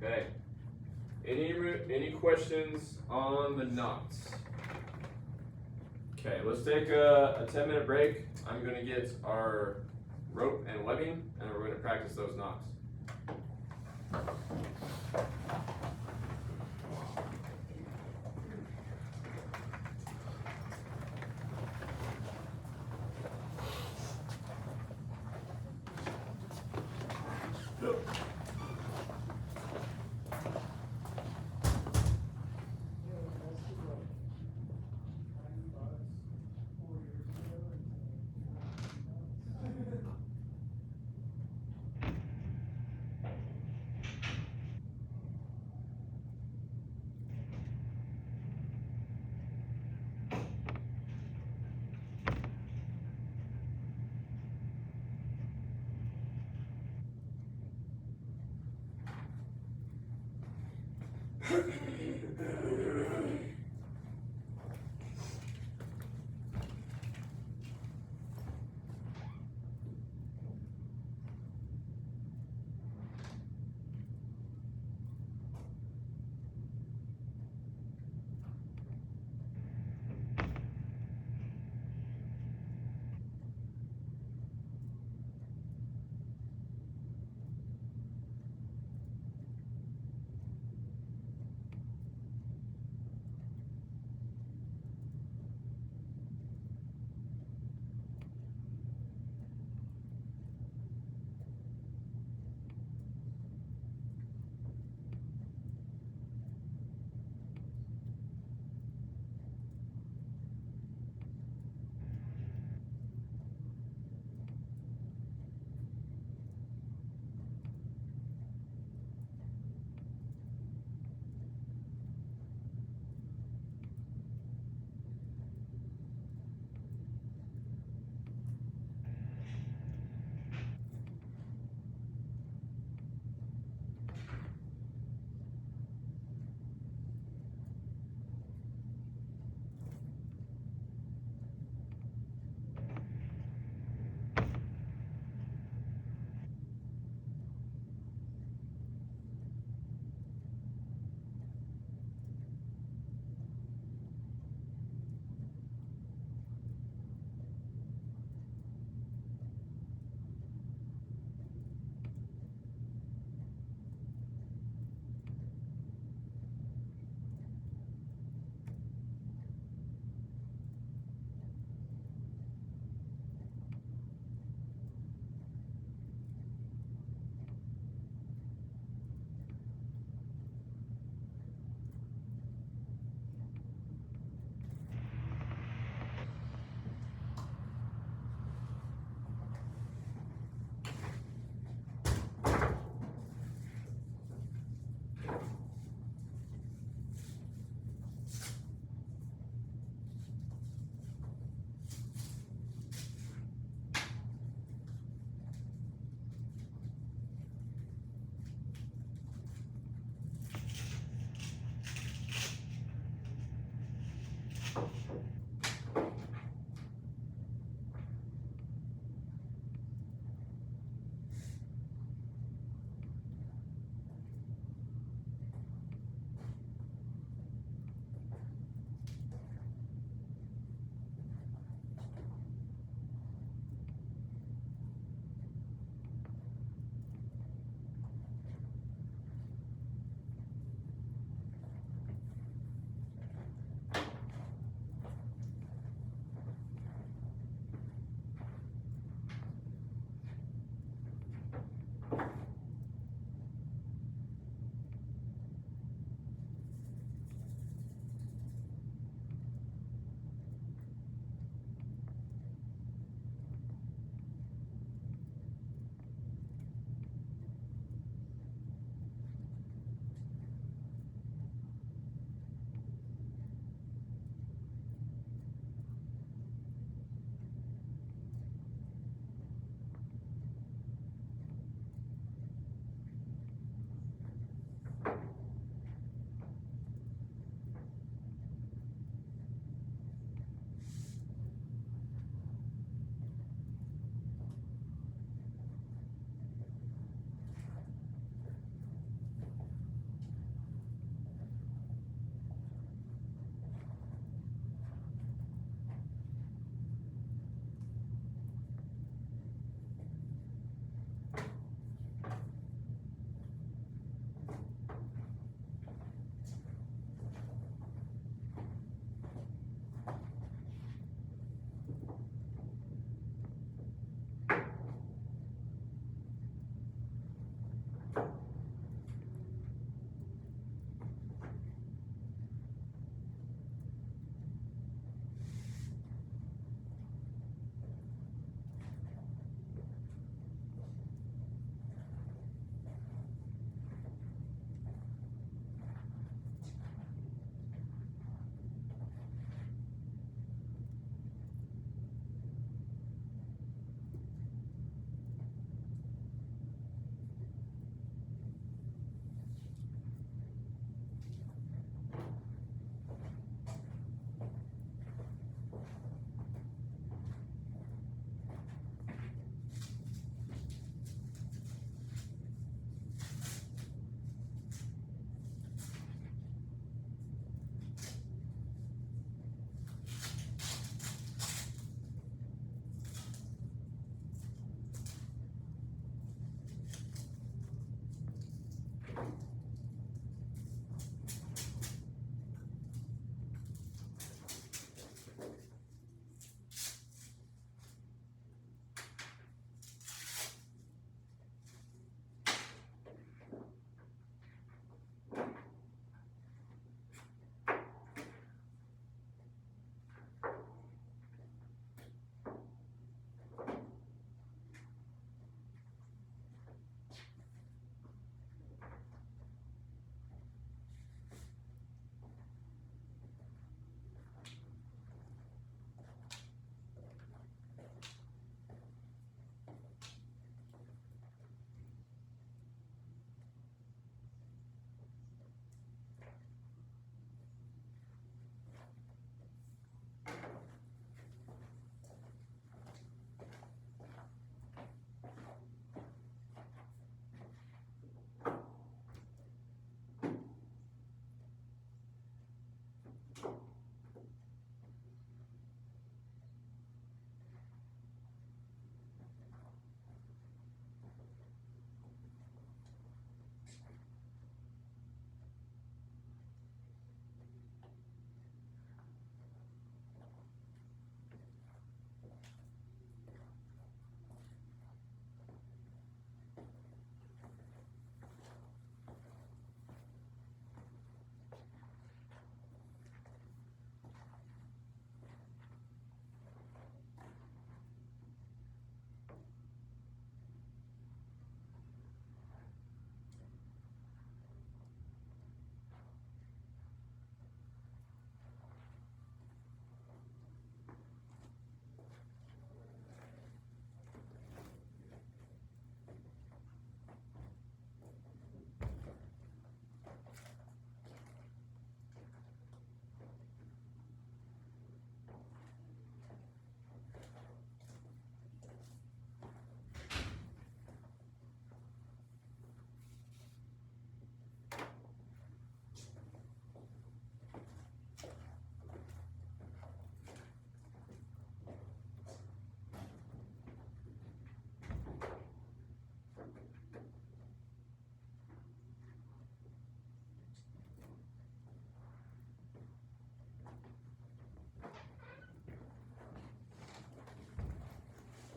Okay. Any questions on the knots? Okay, let's take a 10-minute break. I'm going to get our rope and webbing, and we're going to practice those knots.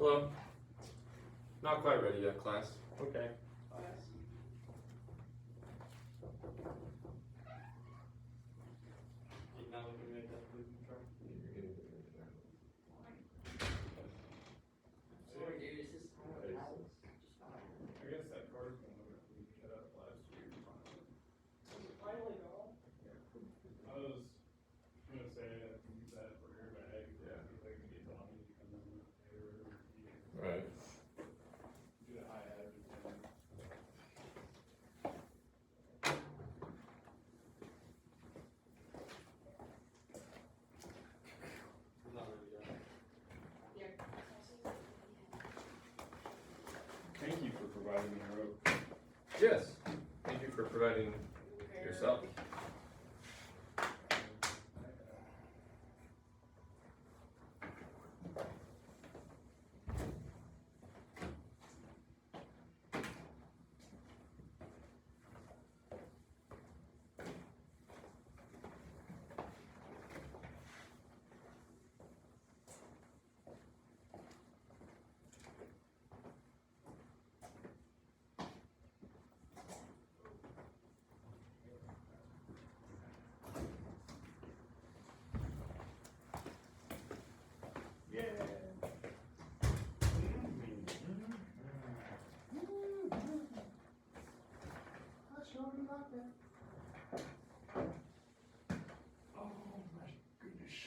Hello. Not quite ready yet, class. Okay. Now we can make that blue chart. I guess that card's one that we cut up last year. Finally gone. I was gonna say that use that for your bag. Yeah. If I can get on you, come in with it or whatever. Right. Do the high average. Not really done. Thank you for providing me a rope. Yes. Thank you for providing yourself. Yeah. I sure do like that. Oh my goodness.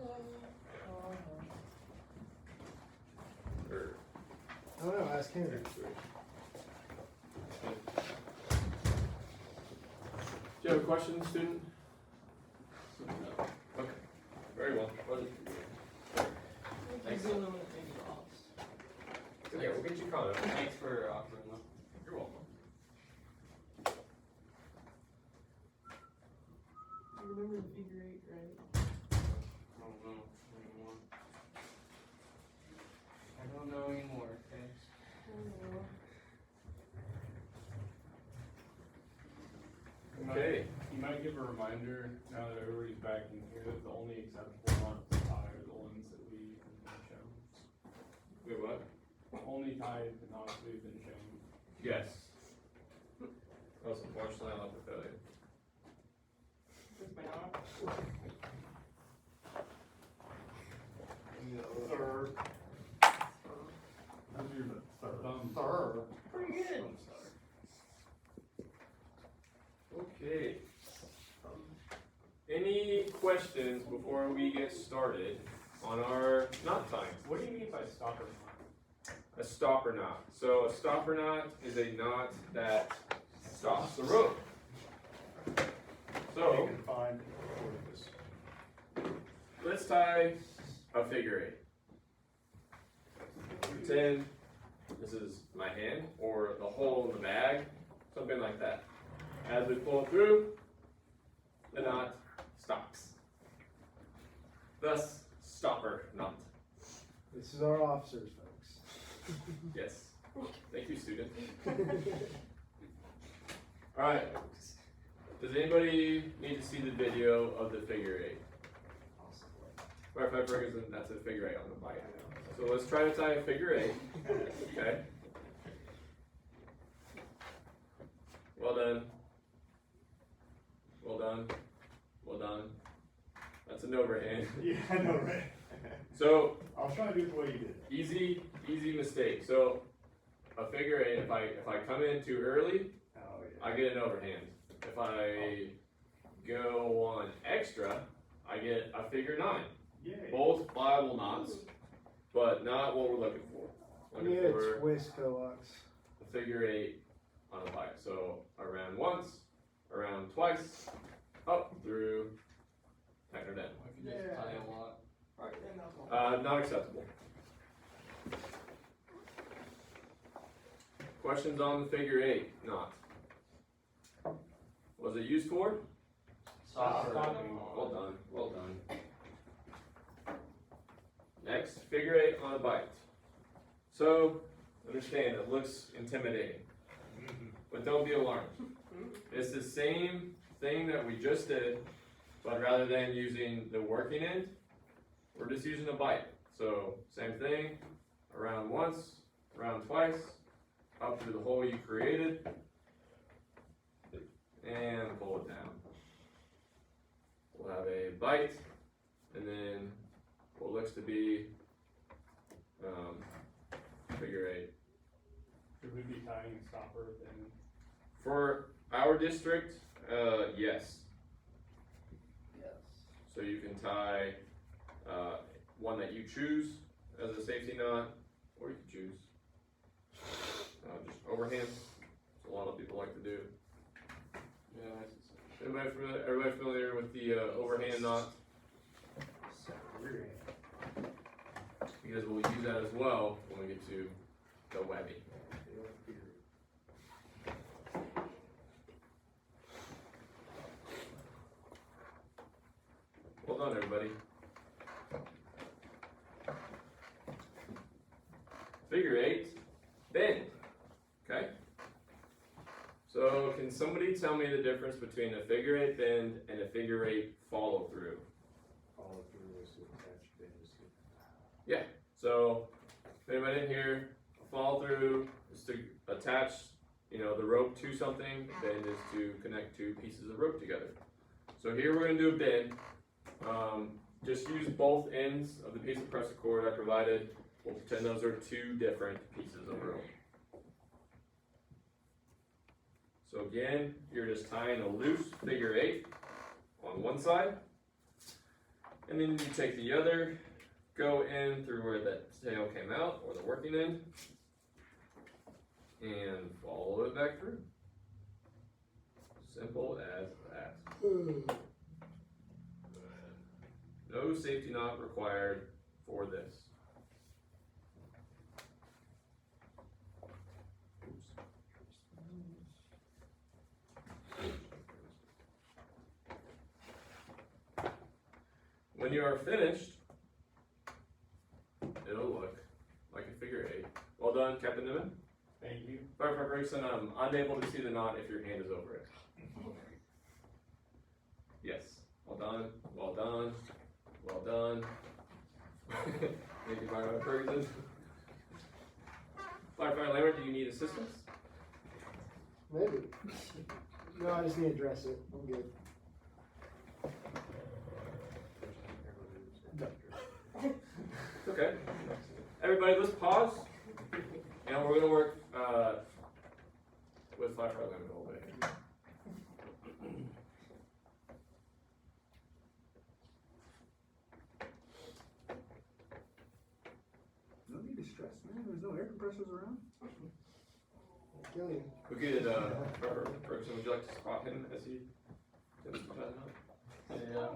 Oh. Or I don't know, ask Henry. Do you have a question, student? Okay. Very well. Thanks. Yeah, we'll get you caught up. Thanks for offering them. You're welcome. You remember the figure 8, right? I don't know anymore. I don't know anymore, okay? I don't know. Okay. You might give a reminder, now that everybody's back in here, that the only acceptable amounts of tie are the ones that we have been shown. Wait, what? Only tie amounts we've been shown. Yes. Well, unfortunately, I'll have to fail you. With my arm. Third. Third. Pretty good. Okay. Any questions before we get started on our knot tying? What do you mean by stopper knot? A stopper knot. So a stopper knot is a knot that stops the rope. So You can find this. let's tie a figure 8. Pretend this is my hand or the hole in the bag, something like that. As we pull through, the knot stops. Thus, stopper knot. This is our officers, folks. Yes. Thank you, student. Alright. Does anybody need to see the video of the figure 8? Matter of fact, Ferguson, that's a figure 8 on the bike. So let's try to tie a figure 8. Okay. Well done. Well done. Well done. That's an overhand. Yeah, I know, right? So I'll try to do it the way you did it. easy mistake. So a figure 8, if I come in too early, Oh, yeah. I get an overhand. If I go on extra, I get a figure 9. Yay. both pliable knots, but not what we're looking for. Looking Yeah, for twist coax. a figure 8 on a bite. So around once, around twice, up through, tighten her down. If you just tie a lot. Right, and that's all. Not acceptable. Questions on the figure 8 knot? Was it used for? Stopper. Well done, well done. Next, figure 8 on a bite. So, understand, it looks intimidating, but don't be alarmed. It's the same thing that we just did, but rather than using the working end, we're just using a bite. So, same thing, around once, around twice, up through the hole you created, and pull it down. We'll have a bite, and then what looks to be figure 8. Should we be tying a stopper then? For our district, yes. Yes. So you can tie one that you choose as a safety knot, or you can choose just overhand. That's a lot of people like to do. Yeah, I see. Everybody familiar with the overhand knot? Because we'll use that as well when we get to the webbing. Well done, everybody. Figure 8, bend. Okay? So, can somebody tell me the difference between a figure 8 bend and a figure 8 follow through? Follow through is to attach bend. Yeah. So, if anybody in here, a follow through is to attach, the rope to something. Bend is to connect two pieces of rope together. So here we're going to do a bend. Just use both ends of the piece of pressure cord I provided. We'll pretend those are two different pieces of rope. So again, you're just tying a loose figure 8 on one side, and then you take the other, go in through where that tail came out, or the working end, and follow it back through. Simple as that. No safety knot required for this. When you are finished, it'll look like a figure 8. Well done, Captain Niven. Thank you. Firefighter Gregson, I'm unable to see the knot if your hand is over it. Yes. Well done. Well done. Well done. Thank you, Firefighter Ferguson. Firefighter Lambert, do you need assistance? Maybe. No, I just need to dress it. I'm good. Okay. Everybody, let's pause. And we're going to work with Firefighter Lambert all day. No need to stress, man. There's no air compressors around. Kill you. We could, Ferguson, would you like to spot him as he does the knot? Yeah.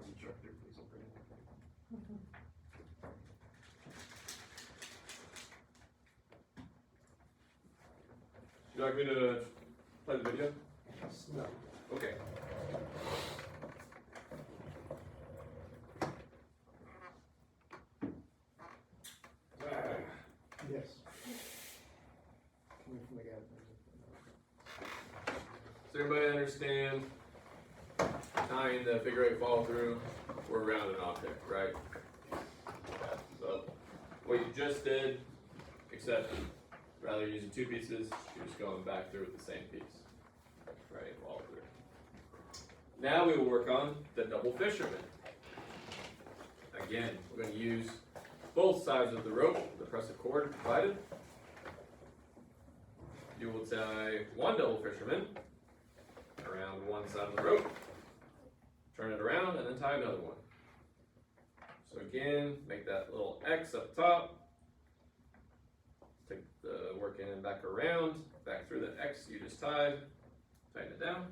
Instructor, please open it. Would you like me to play the video? No. Okay. Yes. Coming from the guy. Does everybody understand tying the figure 8 follow through? We're around an object, right? So, what you just did, except rather than using two pieces, you're just going back through with the same piece. Right, follow through. Now we will work on the double fisherman. Again, we're going to use both sides of the rope, the press of cord provided. You will tie one double fisherman around one side of the rope, turn it around, and then tie another one. So again, make that little X up top, take the work in and back around, back through the X you just tied, tighten it down,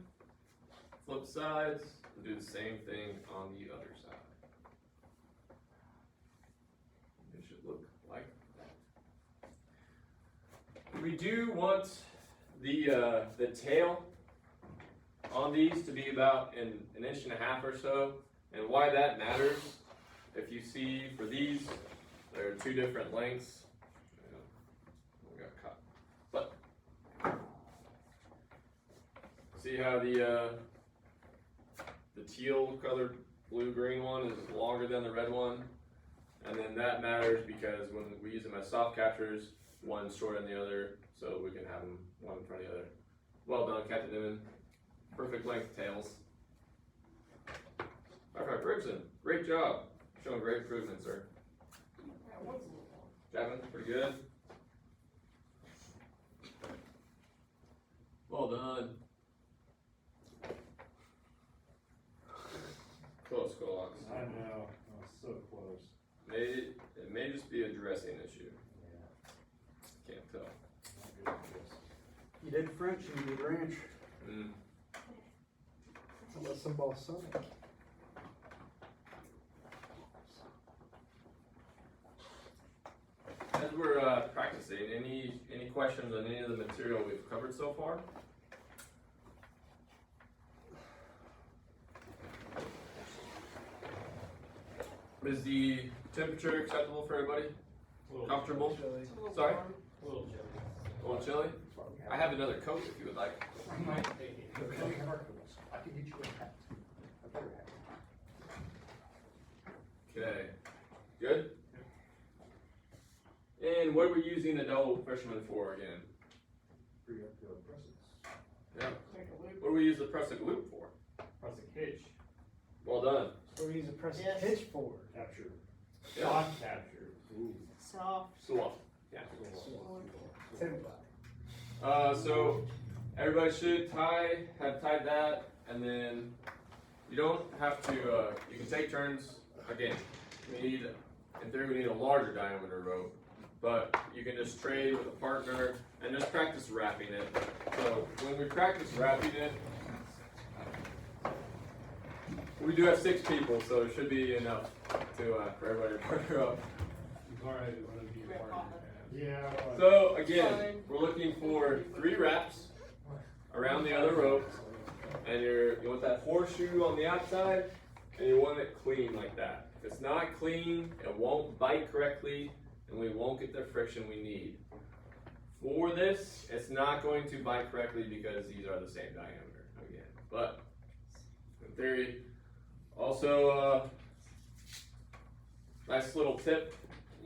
flip sides, and do the same thing on the other side. It should look like that. We do want the tail on these to be about an inch and a half or so, and why that matters, if you see for these, there are two different lengths. We got caught. But see how the teal colored blue-green one is longer than the red one, and then that matters because when we use them as soft captures, one's shorter than the other, so we can have them one in front of the other. Well done, Captain Newman. Perfect length tails. Firefighter Ferguson, great job. Showing great improvement, sir. That one's a little long. Chapman, pretty good. Well done. Close, Colox. I know, so close. It may just be a dressing issue. Can't tell. Not good at this. You did French and you did ranch. Mm. Unless some balsamic. As we're practicing, any questions on any of the material we've covered so far? Is the temperature acceptable for everybody? Comfortable? Chili. It's a little Sorry? warm. A little chilly. A little chilly? I have another coat if you would like. I might take it. Okay, we have our coats. I can get you a hat. A better hat. Okay. Good? And what are we using the double fisherman for again? Free up the presents. Yeah. Make a loop. What do we use the pressing loop for? Press a hitch. Well done. So we use a press Yes. pitch for. Capture. Yeah. Soft capture. Ooh. Soft. Swap. Yeah. So everybody should have tied that, and then you don't have to, you can take turns. Again, in theory, we need a larger diameter rope, but you can just trade with a partner and just practice wrapping it. So when we practice wrapping it, we do have 6 people, so it should be enough for everybody to partner up. It's alright, it's gonna be a partner. Yeah. So again, we're looking for 3 wraps around the other rope, and you want that horseshoe on the outside, and you want it clean like that. If it's not clean, it won't bite correctly, and we won't get the friction we need. For this, it's not going to bite correctly because these are the same diameter again. But in theory, also nice little tip.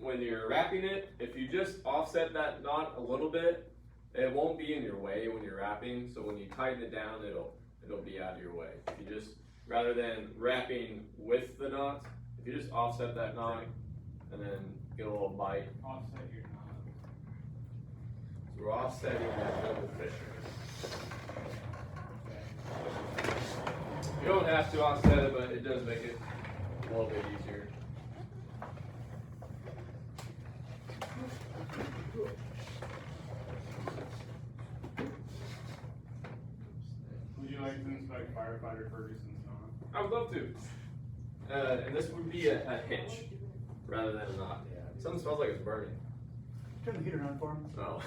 When you're wrapping it, if you just offset that knot a little bit, it won't be in your way when you're wrapping. So when you tighten it down, it'll be out of your way. If you just, rather than wrapping with the knot, if you just offset that knot and then get a little bite. Offset your knot. So we're offsetting that double fisher. You don't have to offset it, but it does make it a little bit easier. Would you like to inspect firefighter Ferguson's knot? I would love to. And this would be a hitch rather than a knot. Something smells like it's burning. Turn the heater on for him. No.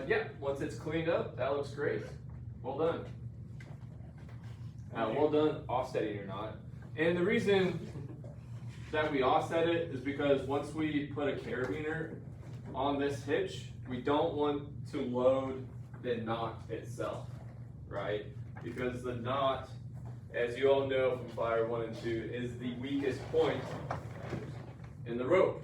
Yeah, once it's cleaned up, that looks great. Well done. Well done offsetting your knot. And the reason that we offset it is because once we put a carabiner on this hitch, we don't want to load the knot itself, right? Because the knot, as you all know from Fire 1 and 2, is the weakest point in the rope.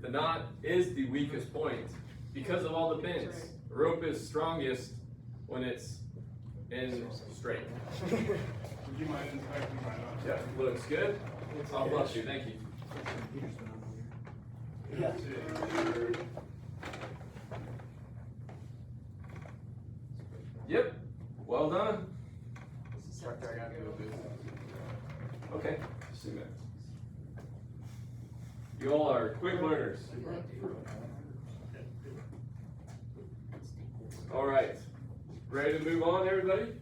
The knot is the weakest point because of all the bends. The rope is strongest when it's in straight. Would you mind inspecting my knot? Yeah, looks good. Oh, bless you, thank you. Yeah. Yep, well done. Instructor, I gotta do a business. Okay, just a minute. You all are quick learners. All right, ready to move on, everybody?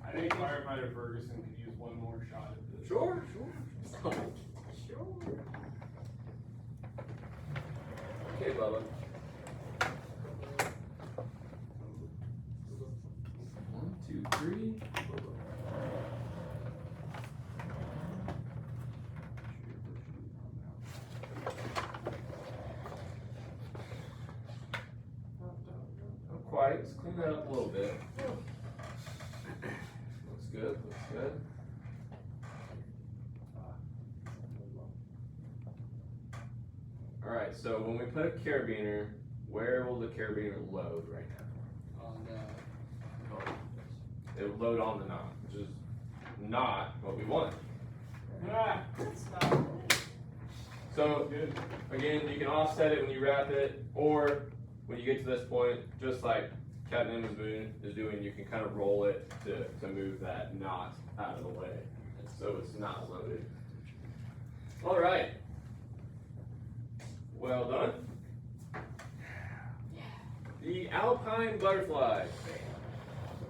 I think firefighter Ferguson could use one more shot at this. Sure. Okay, Bubba. 1, 2, 3. Not quite. Let's clean that up a little bit. Looks good. Looks good. All right. So when we put a carabiner, where will the carabiner load right now? On the. It will load on the knob, which is not what we want. Ah, That's not. So good. again, you can offset it when you wrap it, or when you get to this point, just like Captain Emma's Moon is doing, you can kind of roll it to move that knot out of the way, so it's not loaded. All right. Well done. The Alpine Butterfly.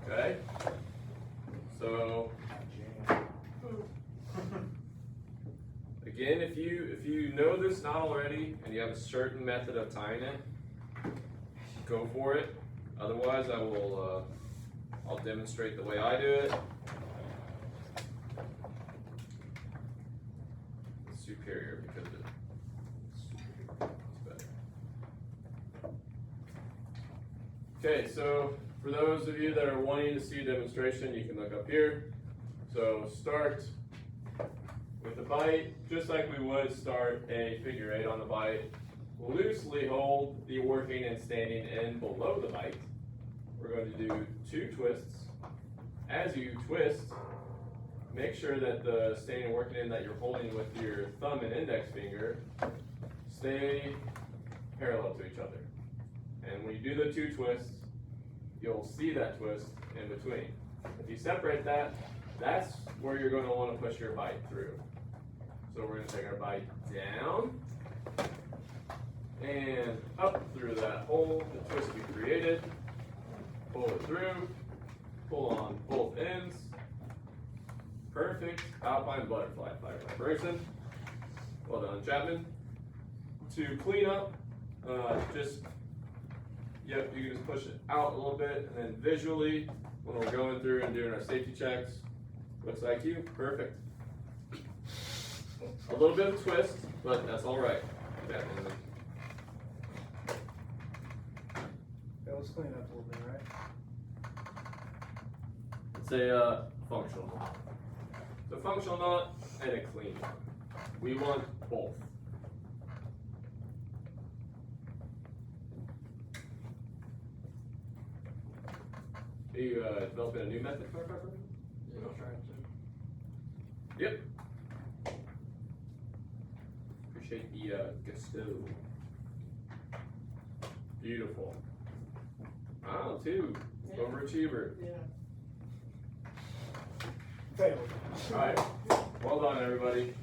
Okay. So again, if you know this knot already and you have a certain method of tying it, go for it. Otherwise, I'll demonstrate the way I do it. It's superior because it's better. Okay, so for those of you that are wanting to see a demonstration, you can look up here. So start with the bite, just like we would start a figure 8 on the bite. Loosely hold the working and standing end below the bite. We're going to do 2 twists. As you twist, make sure that the standing and working end that you're holding with your thumb and index finger stay parallel to each other. And when you do the 2 twists, you'll see that twist in between. If you separate that, that's where you're going to want to push your bite through. So we're going to take our bite down and up through that hole, the twist we created. Pull it through, pull on both ends. Perfect Alpine Butterfly firefighter person. Well done, Chapman. To clean up, you can just push it out a little bit, and then visually, when we're going through and doing our safety checks, looks like you, perfect. A little bit of a twist, but that's all right. That was cleaned up a little bit, right? It's a functional knot. It's a functional knot and a clean knot. We want both. Are you developing a new method for firefighter? Yeah, trying to. Yep. Appreciate the gusto. Beautiful. Wow, 2. Yeah. Overachiever. Yeah. Failed. Alright. Well done, everybody.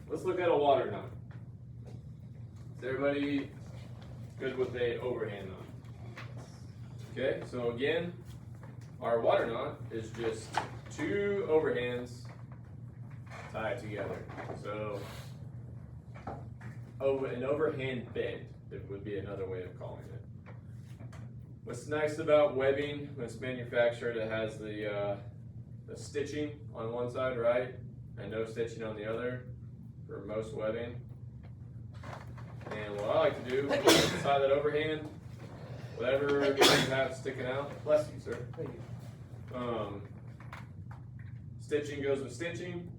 Let's look at a water knot. Is everybody good with a overhand knot? Okay, so again, our water knot is just 2 overhands tied together. So, an overhand bend, it would be another way of calling it. What's nice about webbing, when it's manufactured, it has the stitching on one side, right? And no stitching on the other for most webbing. And what I like to do is tie that overhand, whatever you have sticking out. Bless you, sir. Thank you. Stitching goes with stitching,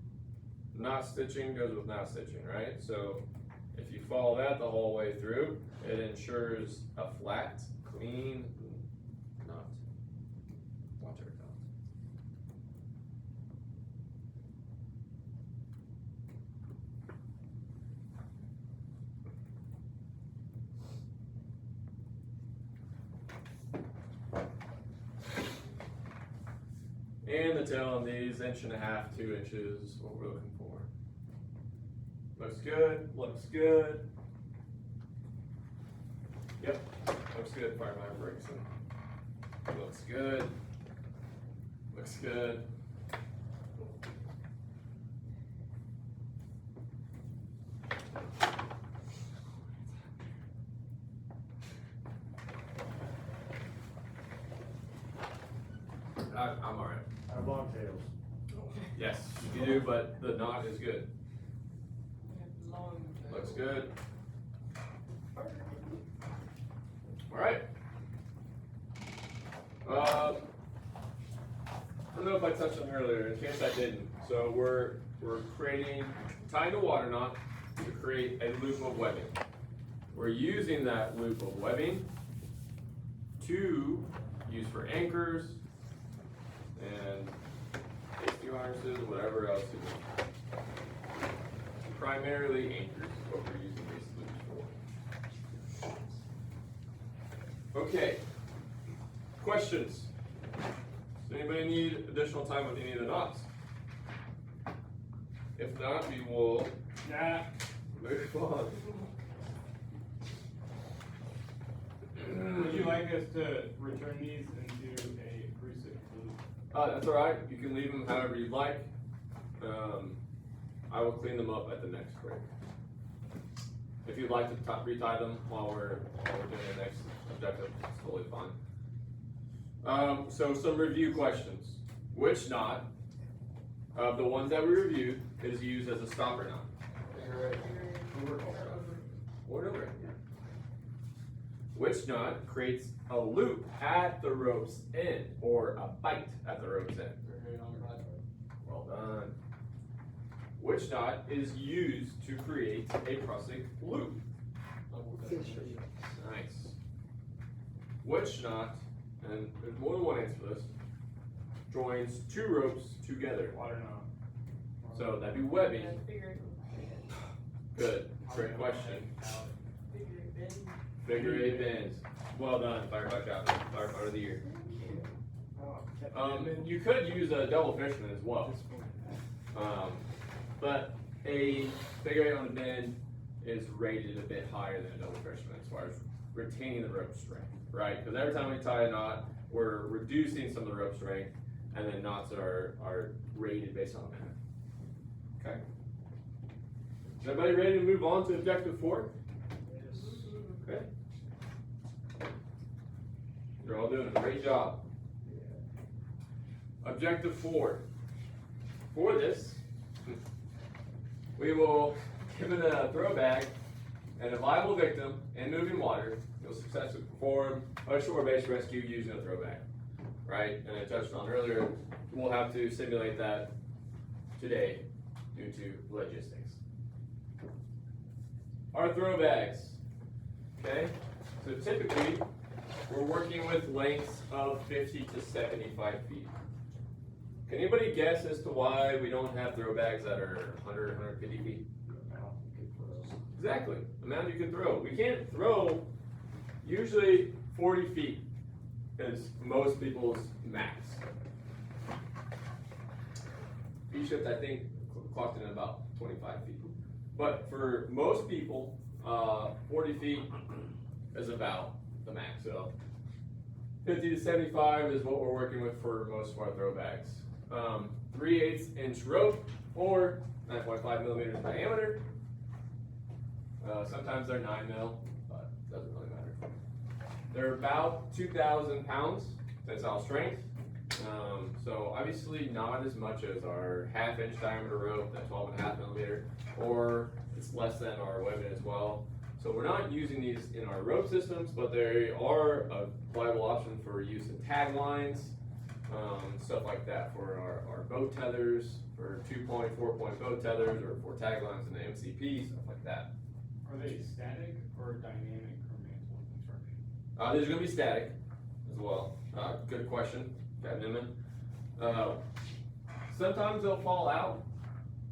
not stitching goes with not stitching, right? So if you follow that the whole way through, it ensures a flat, clean knot. Watch our knot. And the tail on these, 1.5 to 2 inches, what we're looking for. Looks good, looks good. Yep, looks good, Fireman Brigson. Looks good. Looks good. I'm alright. I have long tails. Yes, you do, but the knot is good. Looks good. Alright. I don't know if I touched on it earlier, in case I didn't. So we're tying a water knot to create a loop of webbing. We're using that loop of webbing to use for anchors and safety harnesses, whatever else you need. Primarily anchors is what we're using these loops for. Okay. Questions? Does anybody need additional time with any of the knots? If not, we will move on. Would you like us to return these into a precinct loop? That's alright, you can leave them however you'd like. I will clean them up at the next break. If you'd like to retie them while we're doing the next objective, it's totally fine. So some review questions. Which knot of the ones that we reviewed is used as a stopper knot? Or over. Which knot creates a loop at the rope's end, or a bite at the rope's end? Well done. Which knot is used to create a prussic loop? Nice. Which knot, and there's more than one answer for this, joins two ropes together? Water knot. So that'd be webbing. Good. Great question. Figure 8 bends. Well done, firefighter captain, firefighter of the year. You could use a double fisherman as well. But a figure 8 on a bend is rated a bit higher than a double fisherman as far as retaining the rope strength, right? Because every time we tie a knot, we're reducing some of the rope strength, and then knots are rated based on that. Okay. Is everybody ready to move on to objective 4? Okay. You're all doing a great job. Objective 4. For this, we will, given a throw bag and a viable victim in moving water, you'll successfully perform a shore-based rescue using a throw bag. Right? And I touched on earlier, we'll have to simulate that today due to logistics. Our throw bags. Okay? So typically, we're working with lengths of 50 to 75 feet. Can anybody guess as to why we don't have throw bags that are 100, 150 feet? Exactly, the amount you can throw. We can't throw usually 40 feet is most people's max. B-shift, I think, clocked in at about 25 feet. But for most people, 40 feet is about the max. So 50 to 75 is what we're working with for most of our throw bags. 3/8 inch rope or 9.5 millimeters diameter. Sometimes they're 9 mil, but it doesn't really matter. They're about 2,000 pounds tensile strength. So obviously not as much as our 1/2 inch diameter rope, that 12.5 millimeter, or it's less than our webbing as well. So we're not using these in our rope systems, but they are a viable option for use in tag lines, stuff like that for our boat tethers, for 2-point, 4-point boat tethers, or for tag lines in the MCP, stuff like that. Are they static or dynamic or mantle construction? These are going to be static as well. Good question, Captain Inman. Sometimes they'll fall out,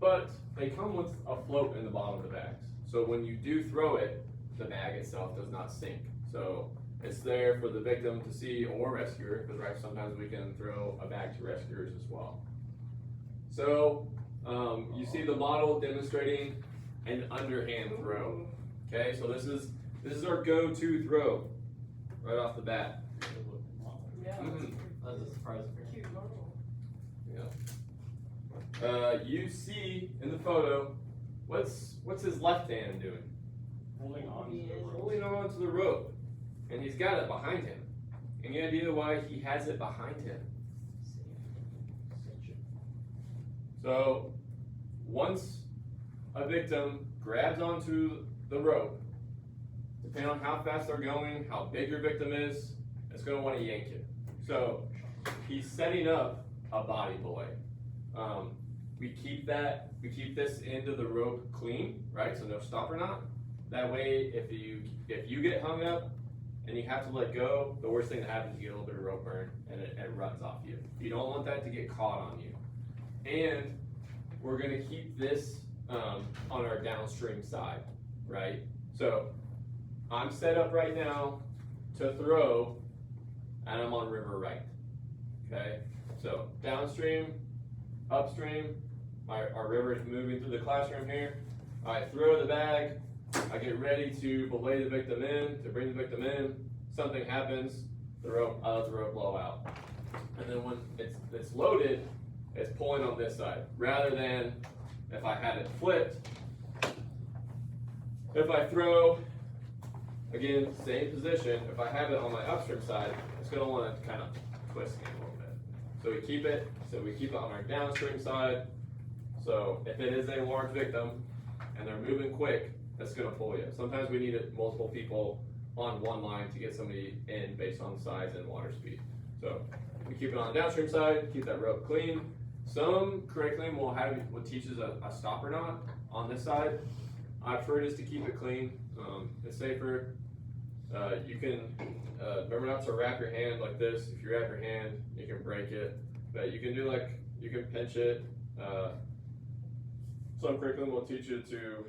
but they come with a float in the bottom of the bags. So when you do throw it, the bag itself does not sink. So It's there for the victim to see or rescuer, because right, sometimes we can throw a bag to rescuers as well. So you see the model demonstrating an underhand throw. Okay, so this is our go-to throw right off the bat. Yeah. Mhm. That's a surprise for me. Cute model. You see in the photo, what's his left hand doing? Holding on to the rope. Holding on to the rope, and he's got it behind him. Any idea why he has it behind him? So once a victim grabs onto the rope, depending on how fast they're going, how big your victim is, it's going to want to yank it. So he's setting up a body boy. We keep this end of the rope clean, right? So no stopper knot. That way, if you get hung up and you have to let go, the worst thing that happens is you get a little bit of rope burn and it runs off you. You don't want that to get caught on you. And we're gonna keep this on our downstream side, right? So I'm set up right now to throw, and I'm on river right. Okay, so downstream, upstream, our river is moving through the classroom here. I throw the bag, I get ready to belay the victim in, to bring the victim in. Something happens, I let the rope blow out. And then when it's loaded, it's pulling on this side. Rather than if I had it flipped, if I throw, again, same position, if I have it on my upstream side, it's gonna wanna kind of twist me a little bit. So we keep it on our downstream side. So if it is a large victim and they're moving quick, that's gonna pull you. Sometimes we need multiple people on one line to get somebody in based on size and water speed. So we keep it on the downstream side, keep that rope clean. Some curriculum will teaches a stopper knot on this side. I prefer just to keep it clean. It's safer. You can remember not to wrap your hand like this. If you wrap your hand, you can break it. But you can you can pinch it. Some curriculum will teach you to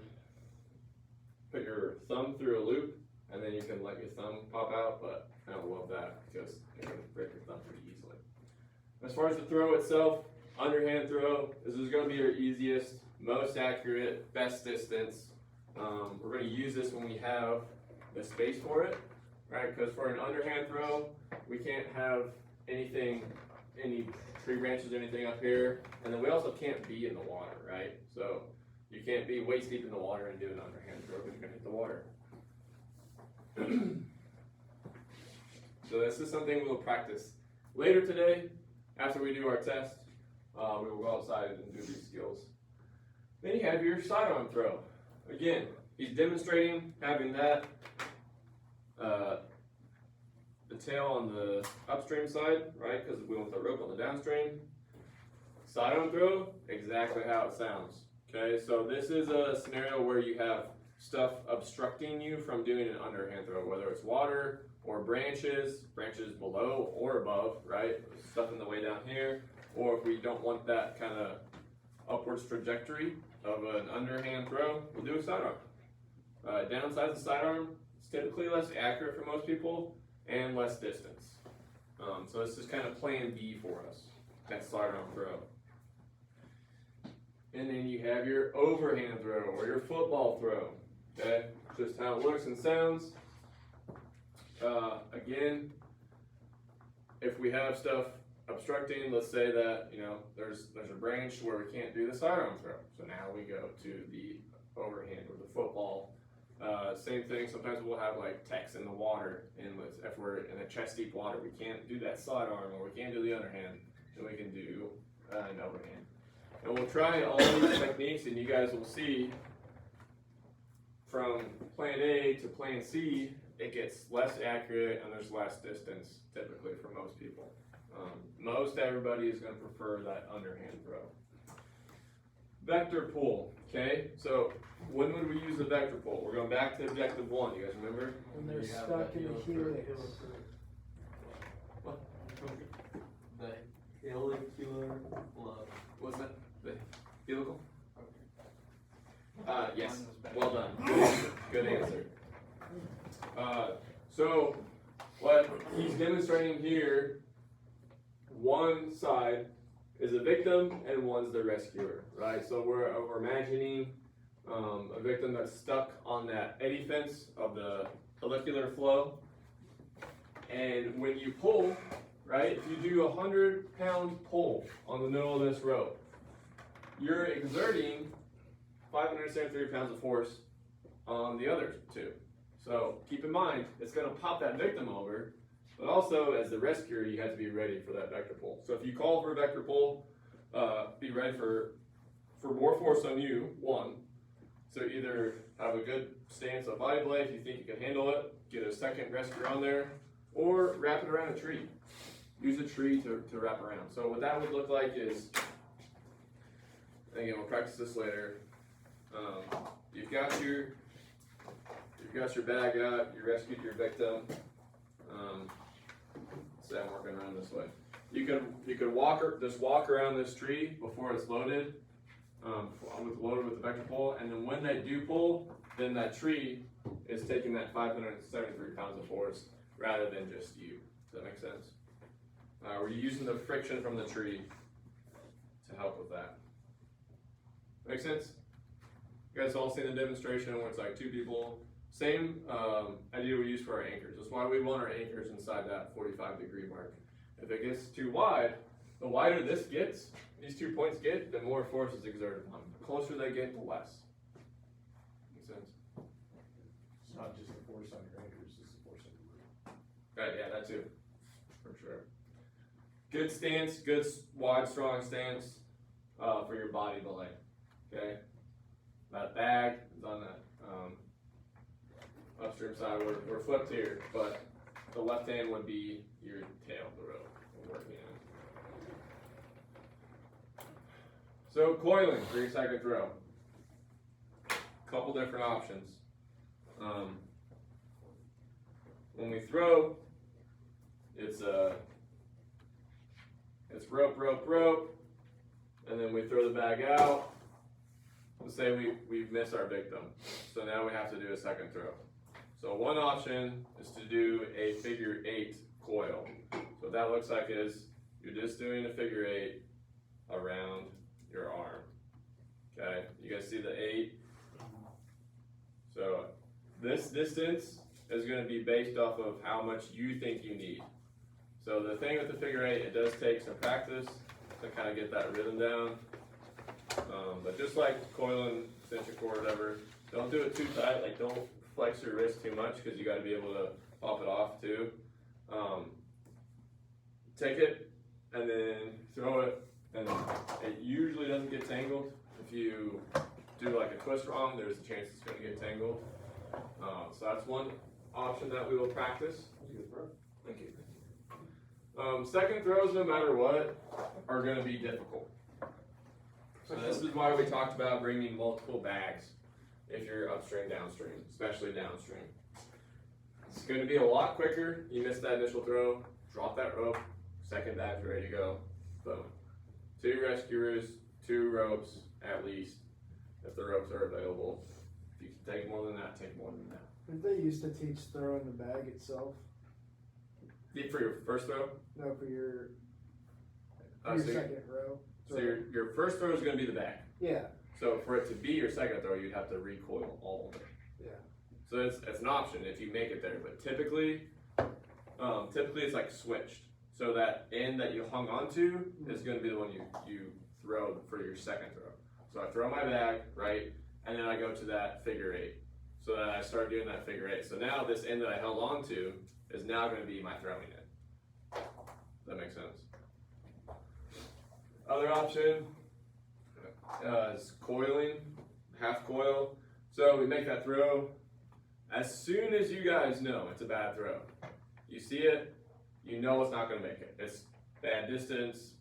put your thumb through a loop, and then you can let your thumb pop out, but I don't love that because it can break your thumb pretty easily. As far as the throw itself, underhand throw, this is going to be your easiest, most accurate, best distance. We're going to use this when we have the space for it, right? Because for an underhand throw, we can't have any tree branches or anything up here, and then we also can't be in the water, right? So you can't be waist deep in the water and do an underhand throw because you're going to hit the water. So this is something we'll practice later today. After we do our test, we will go outside and do these skills. Then you have your sidearm throw. Again, he's demonstrating having that the tail on the upstream side, right? Because we want the rope on the downstream. Sidearm throw, exactly how it sounds. Okay, so this is a scenario where you have stuff obstructing you from doing an underhand throw, whether it's water or branches below or above, right? Stuff in the way down here, or if we don't want that kind of upwards trajectory of an underhand throw, we'll do a sidearm. Downside of the sidearm, it's typically less accurate for most people and less distance. So this is kind of plan B for us, that sidearm throw. And then you have your overhand throw or your football throw. Okay, just how it looks and sounds. Again, if we have stuff obstructing, let's say that there's a branch where we can't do the sidearm throw. So now we go to the overhand or the football. Same thing. Sometimes we'll have like text in the water, and if we're in a chest deep water, we can't do that sidearm or we can't do the underhand, then we can do an overhand. And we'll try all these techniques, and you guys will see from plan A to plan C, it gets less accurate and there's less distance typically for most people. Most everybody is going to prefer that underhand throw. Vector pull, okay? So when would we use the vector pull? We're going back to objective 1, you guys remember? When they're You have stuck that in the helical helix. What? The helicular glove. What's that? The helical? Yes. Mine was better. Well done. Good answer. So what he's demonstrating here, one side is a victim and one's the rescuer, right? So we're imagining a victim that's stuck on that eddy fence of the follicular flow. And when you pull, right, if you do a 100-pound pull on the middle of this rope, you're exerting 573 pounds of force on the other two. So keep in mind, it's going to pop that victim over, but also as the rescuer, you have to be ready for that vector pull. So if you call for a vector pull, be ready for more force on you, one. So either have a good stance of body blade if you think you can handle it, get a second rescuer on there, or wrap it around a tree. Use a tree to wrap around. So what that would look like is, again, we'll practice this later. You've got your bag up, you rescued your victim. Say I'm working around this way. You could just walk around this tree before it's loaded, loaded with the vector pull, and then when they do pull, then that tree is taking that 573 pounds of force rather than just you. Does that make sense? We're using the friction from the tree to help with that. Make sense? You guys all seen the demonstration where it's like two people. Same idea we use for our anchors. That's why we want our anchors inside that 45-degree mark. If it gets too wide, the wider this gets, these 2 points get, the more force is exerted on them. The closer they get, the less. Make sense? It's not just the force on your anchors, it's the force on your rope. Right, yeah, that too, for sure. Good stance, good wide, strong stance for your body belay. Okay, that bag is on that upstream side. We're flipped here, but the left hand would be your tail of the rope we're working on. So coiling for your second throw. Couple different options. When we throw, it's rope, rope, rope, and then we throw the bag out. Let's say we miss our victim, so now we have to do a second throw. So one option is to do a figure 8 coil. So what that looks like is you're just doing a figure 8 around your arm. Okay, you guys see the 8? So this distance is going to be based off of how much you think you need. So the thing with the figure 8, it does take some practice to kind of get that rhythm down. But just like coiling, extension cord, whatever, don't do it too tight. Like don't flex your wrist too much because you got to be able to pop it off too. Take it and then throw it, and it usually doesn't get tangled. If you do like a twist wrong, there's a chance it's going to get tangled. So that's one option that we will practice. Thank you. Second throws, no matter what, are going to be difficult. So this is why we talked about bringing multiple bags if you're upstream, downstream, especially downstream. It's going to be a lot quicker. You miss that initial throw, drop that rope, second bag's ready to go. Boom. 2 rescuers, 2 ropes at least, if the ropes are available. If you can take more than that, take more than that. Did they used to teach throwing the bag itself? For your first throw? No, for your So second row. So your first throw is going to be the bag. Yeah. So for it to be your second throw, you'd have to recoil all of it. Yeah. So it's an option if you make it there, but typically it's like switched. So that end that you hung onto is going to be the one you throw for your second throw. So I throw my bag, right, and then I go to that figure 8. So that I start doing that figure 8. So now this end that I held onto is now going to be my throwing end. Does that make sense? Other option is coiling, half coil. So we make that throw. As soon as you guys know it's a bad throw, you see it, you know it's not going to make it. It's bad distance,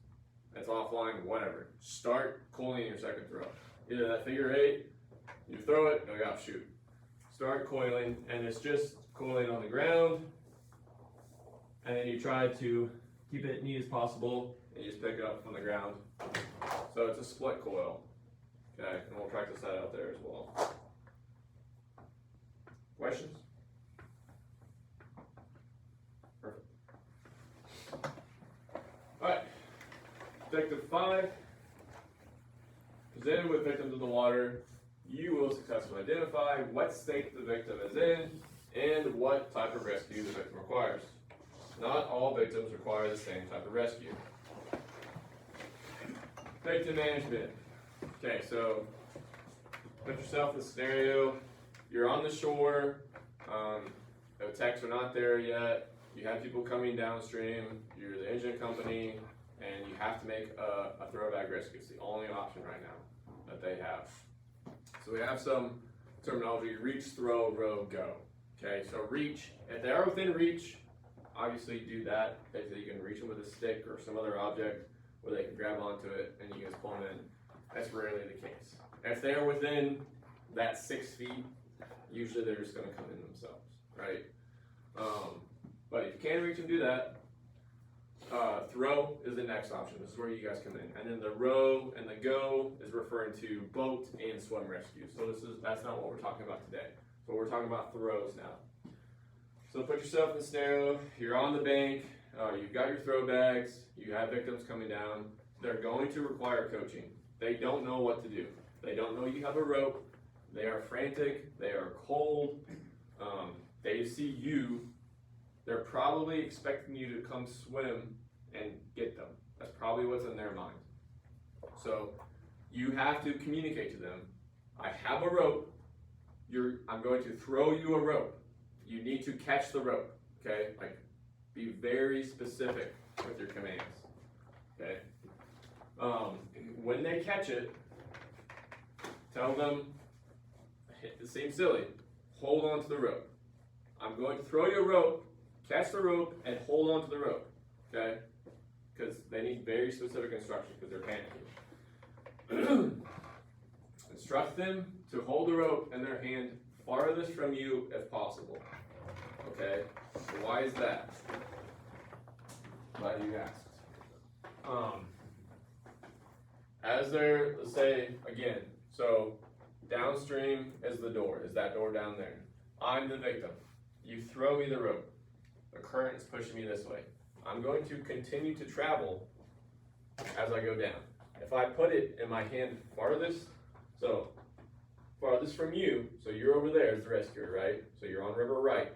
it's offline, whatever. Start coiling your second throw. Either that figure 8, you throw it, go out, shoot. Start coiling, and it's just coiling on the ground, and then you try to keep it neat as possible, and you just pick it up from the ground. So it's a split coil. Okay, and we'll practice that out there as well. Questions? Objective 5, presented with victims in the water, you will successfully identify what state the victim is in and what type of rescue the victim requires. Not all victims require the same type of rescue. Victim management. Okay, so put yourself in the scenario, you're on the shore, the techs are not there yet, you have people coming downstream, you're the engine company, and you have to make a throwback rescue. It's the only option right now that they have. So we have some terminology: reach, throw, row, go. Okay, so reach, if they are within reach, obviously do that. Basically, you can reach them with a stick or some other object where they can grab onto it and you can just pull them in. That's rarely the case. If they are within that 6 feet, usually they're just going to come in themselves, right? But if you can reach them, do that. Throw is the next option. This is where you guys come in. And then the row and the go is referring to boat and swim rescue. So that's not what we're talking about today. So we're talking about throws now. So put yourself in the scenario, you're on the bank, you've got your throw bags, you have victims coming down. They're going to require coaching. They don't know what to do. They don't know you have a rope. They are frantic, they are cold, they see you. They're probably expecting you to come swim and get them. That's probably what's in their mind. So you have to communicate to them, I have a rope, I'm going to throw you a rope. You need to catch the rope, okay? Like, be very specific with your commands, okay? When they catch it, tell them, it seems silly, hold on to the rope. I'm going to throw you a rope, catch the rope, and hold on to the rope, okay? Because they need very specific instructions because they're panicking. Instruct them to hold the rope in their hand farthest from you if possible, okay? So why is that? Glad you asked. As they're, let's say, again, so downstream is the door, is that door down there. I'm the victim. You throw me the rope. The current is pushing me this way. I'm going to continue to travel as I go down. If I put it in my hand farthest from you, so you're over there as the rescuer, right? So you're on river right.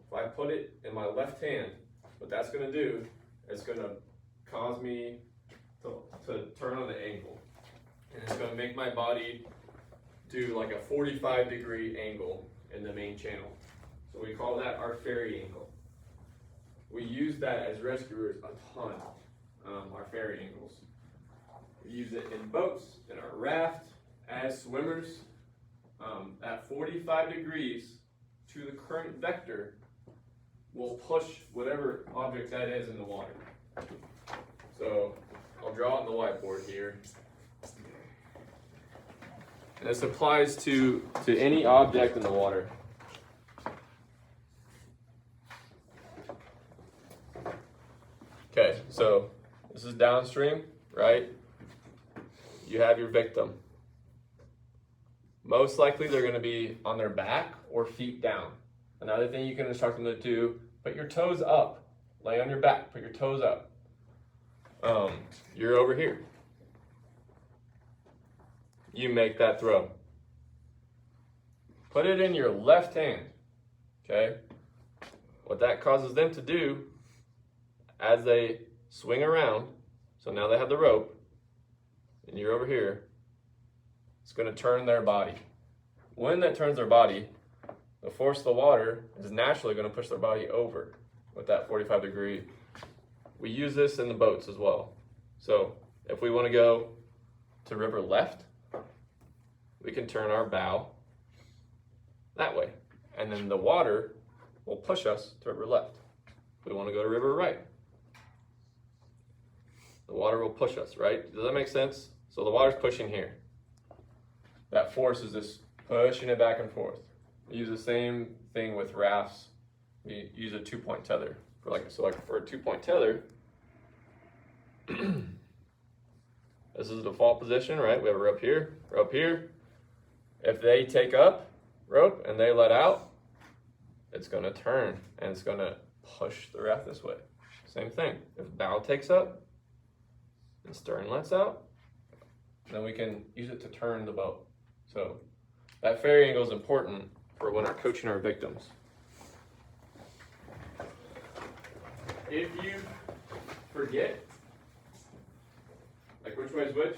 If I put it in my left hand, what that's going to do is going to cause me to turn on the angle. And it's going to make my body do like a 45-degree angle in the main channel. So we call that our ferry angle. We use that as rescuers a ton, our ferry angles. We use it in boats, in our raft, as swimmers. At 45 degrees to the current vector will push whatever object that is in the water. So I'll draw it on the whiteboard here. And this applies to any object in the water. Okay, so this is downstream, right? You have your victim. Most likely they're going to be on their back or feet down. Another thing you can instruct them to do, put your toes up. Lay on your back, put your toes up. You're over here. You make that throw. Put it in your left hand, okay? What that causes them to do as they swing around, so now they have the rope, and you're over here, it's going to turn their body. When that turns their body, the force of the water is naturally going to push their body over with that 45-degree. We use this in the boats as well. So if we want to go to river left, we can turn our bow that way. And then the water will push us to river left. If we want to go to river right, the water will push us, right? Does that make sense? So the water's pushing here. That force is just pushing it back and forth. We use the same thing with rafts. We use a 2-point tether. For a 2-point tether, this is the default position, right? We have a rope here, rope here. If they take up rope and they let out, it's going to turn and it's going to push the raft this way. Same thing. If bow takes up, and stern lets out, then we can use it to turn the boat. So that ferry angle is important for when we're coaching our victims. If you forget, like which way is which,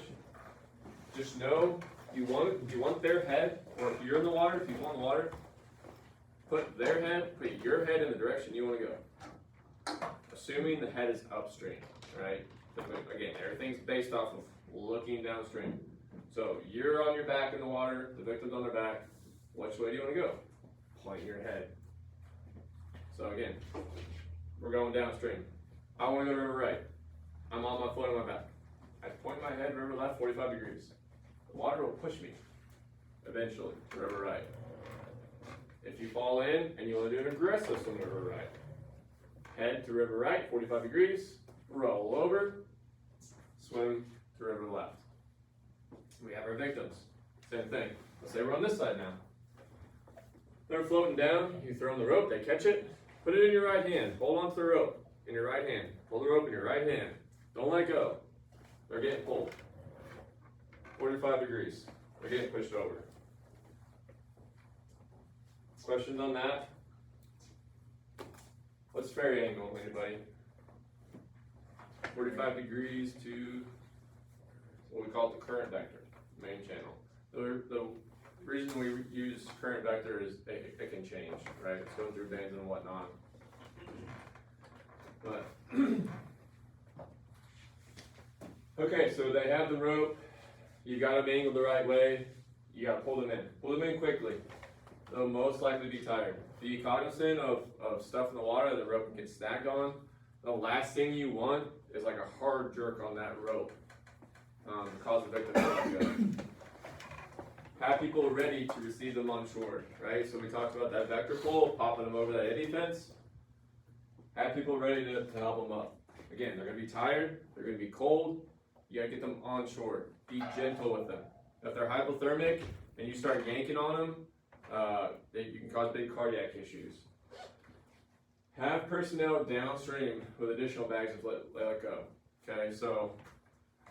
just know you want their head, or if you're in the water, if you want the water, put their head, put your head in the direction you want to go. Assuming the head is upstream, right? Again, everything's based off of looking downstream. So you're on your back in the water, the victim's on their back. Which way do you want to go? Point your head. So again, we're going downstream. I want to go river right. I'm on my foot on my back. I point my head river left, 45 degrees. The water will push me eventually to river right. If you fall in and you want to do an aggressive swim to river right, head to river right, 45 degrees, roll over, swim to river left. We have our victims. Same thing. Let's say we're on this side now. They're floating down, you throw them the rope, they catch it, put it in your right hand, hold on to the rope in your right hand, hold the rope in your right hand, don't let go. They're getting pulled. 45 degrees, they're getting pushed over. Questions on that? What's ferry angle, anybody? 45 degrees to what we call the current vector, main channel. The reason we use current vector is it can change, right? It's going through bands and whatnot. But okay, so they have the rope. You got them angled the right way. You got to pull them in. Pull them in quickly. They'll most likely be tired. Be cognizant of stuff in the water that the rope can get snagged on. The last thing you want is like a hard jerk on that rope to cause the victim to let go. Have people ready to receive them on shore, right? So we talked about that vector pull, popping them over that eddy fence. Have people ready to help them up. Again, they're going to be tired, they're going to be cold. You got to get them on shore. Be gentle with them. If they're hypothermic and you start yanking on them, you can cause big cardiac issues. Have personnel downstream with additional bags of let go. Okay, so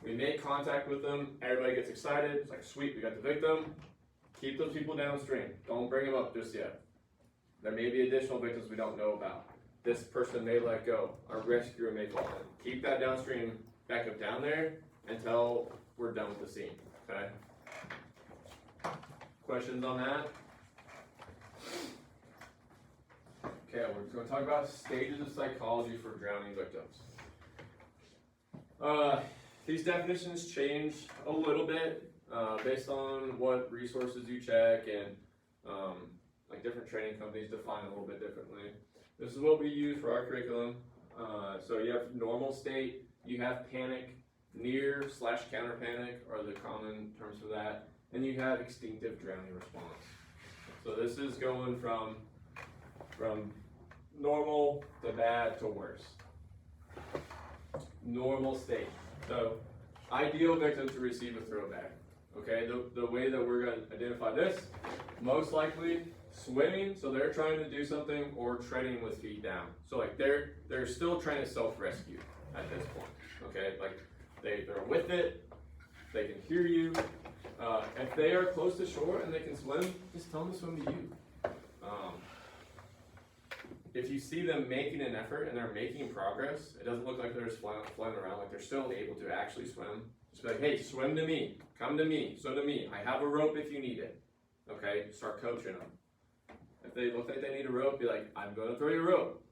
we make contact with them, everybody gets excited, it's like, sweet, we got the victim. Keep those people downstream. Don't bring them up just yet. There may be additional victims we don't know about. This person may let go. Our rescuer may fall in. Keep that downstream back up down there until we're done with the scene, okay? Questions on that? Okay, we're going to talk about stages of psychology for drowning victims. These definitions change a little bit based on what resources you check, and like different training companies define it a little bit differently. This is what we use for our curriculum. So you have normal state, you have panic, near/counter panic are the common terms for that, and you have extinctive drowning response. So this is going from normal to bad to worse. Normal state. So ideal victim to receive a throw bag. Okay, the way that we're going to identify this, most likely swimming, so they're trying to do something, or treading with feet down. So like they're still trying to self-rescue at this point. Okay, like they're with it, they can hear you. If they are close to shore and they can swim, just tell them to swim to you. If you see them making an effort and they're making progress, it doesn't look like they're just flying around, like they're still able to actually swim. Just be like, hey, swim to me, come to me, swim to me. I have a rope if you need it. Okay, start coaching them. If they look like they need a rope, be like, I'm going to throw you a rope.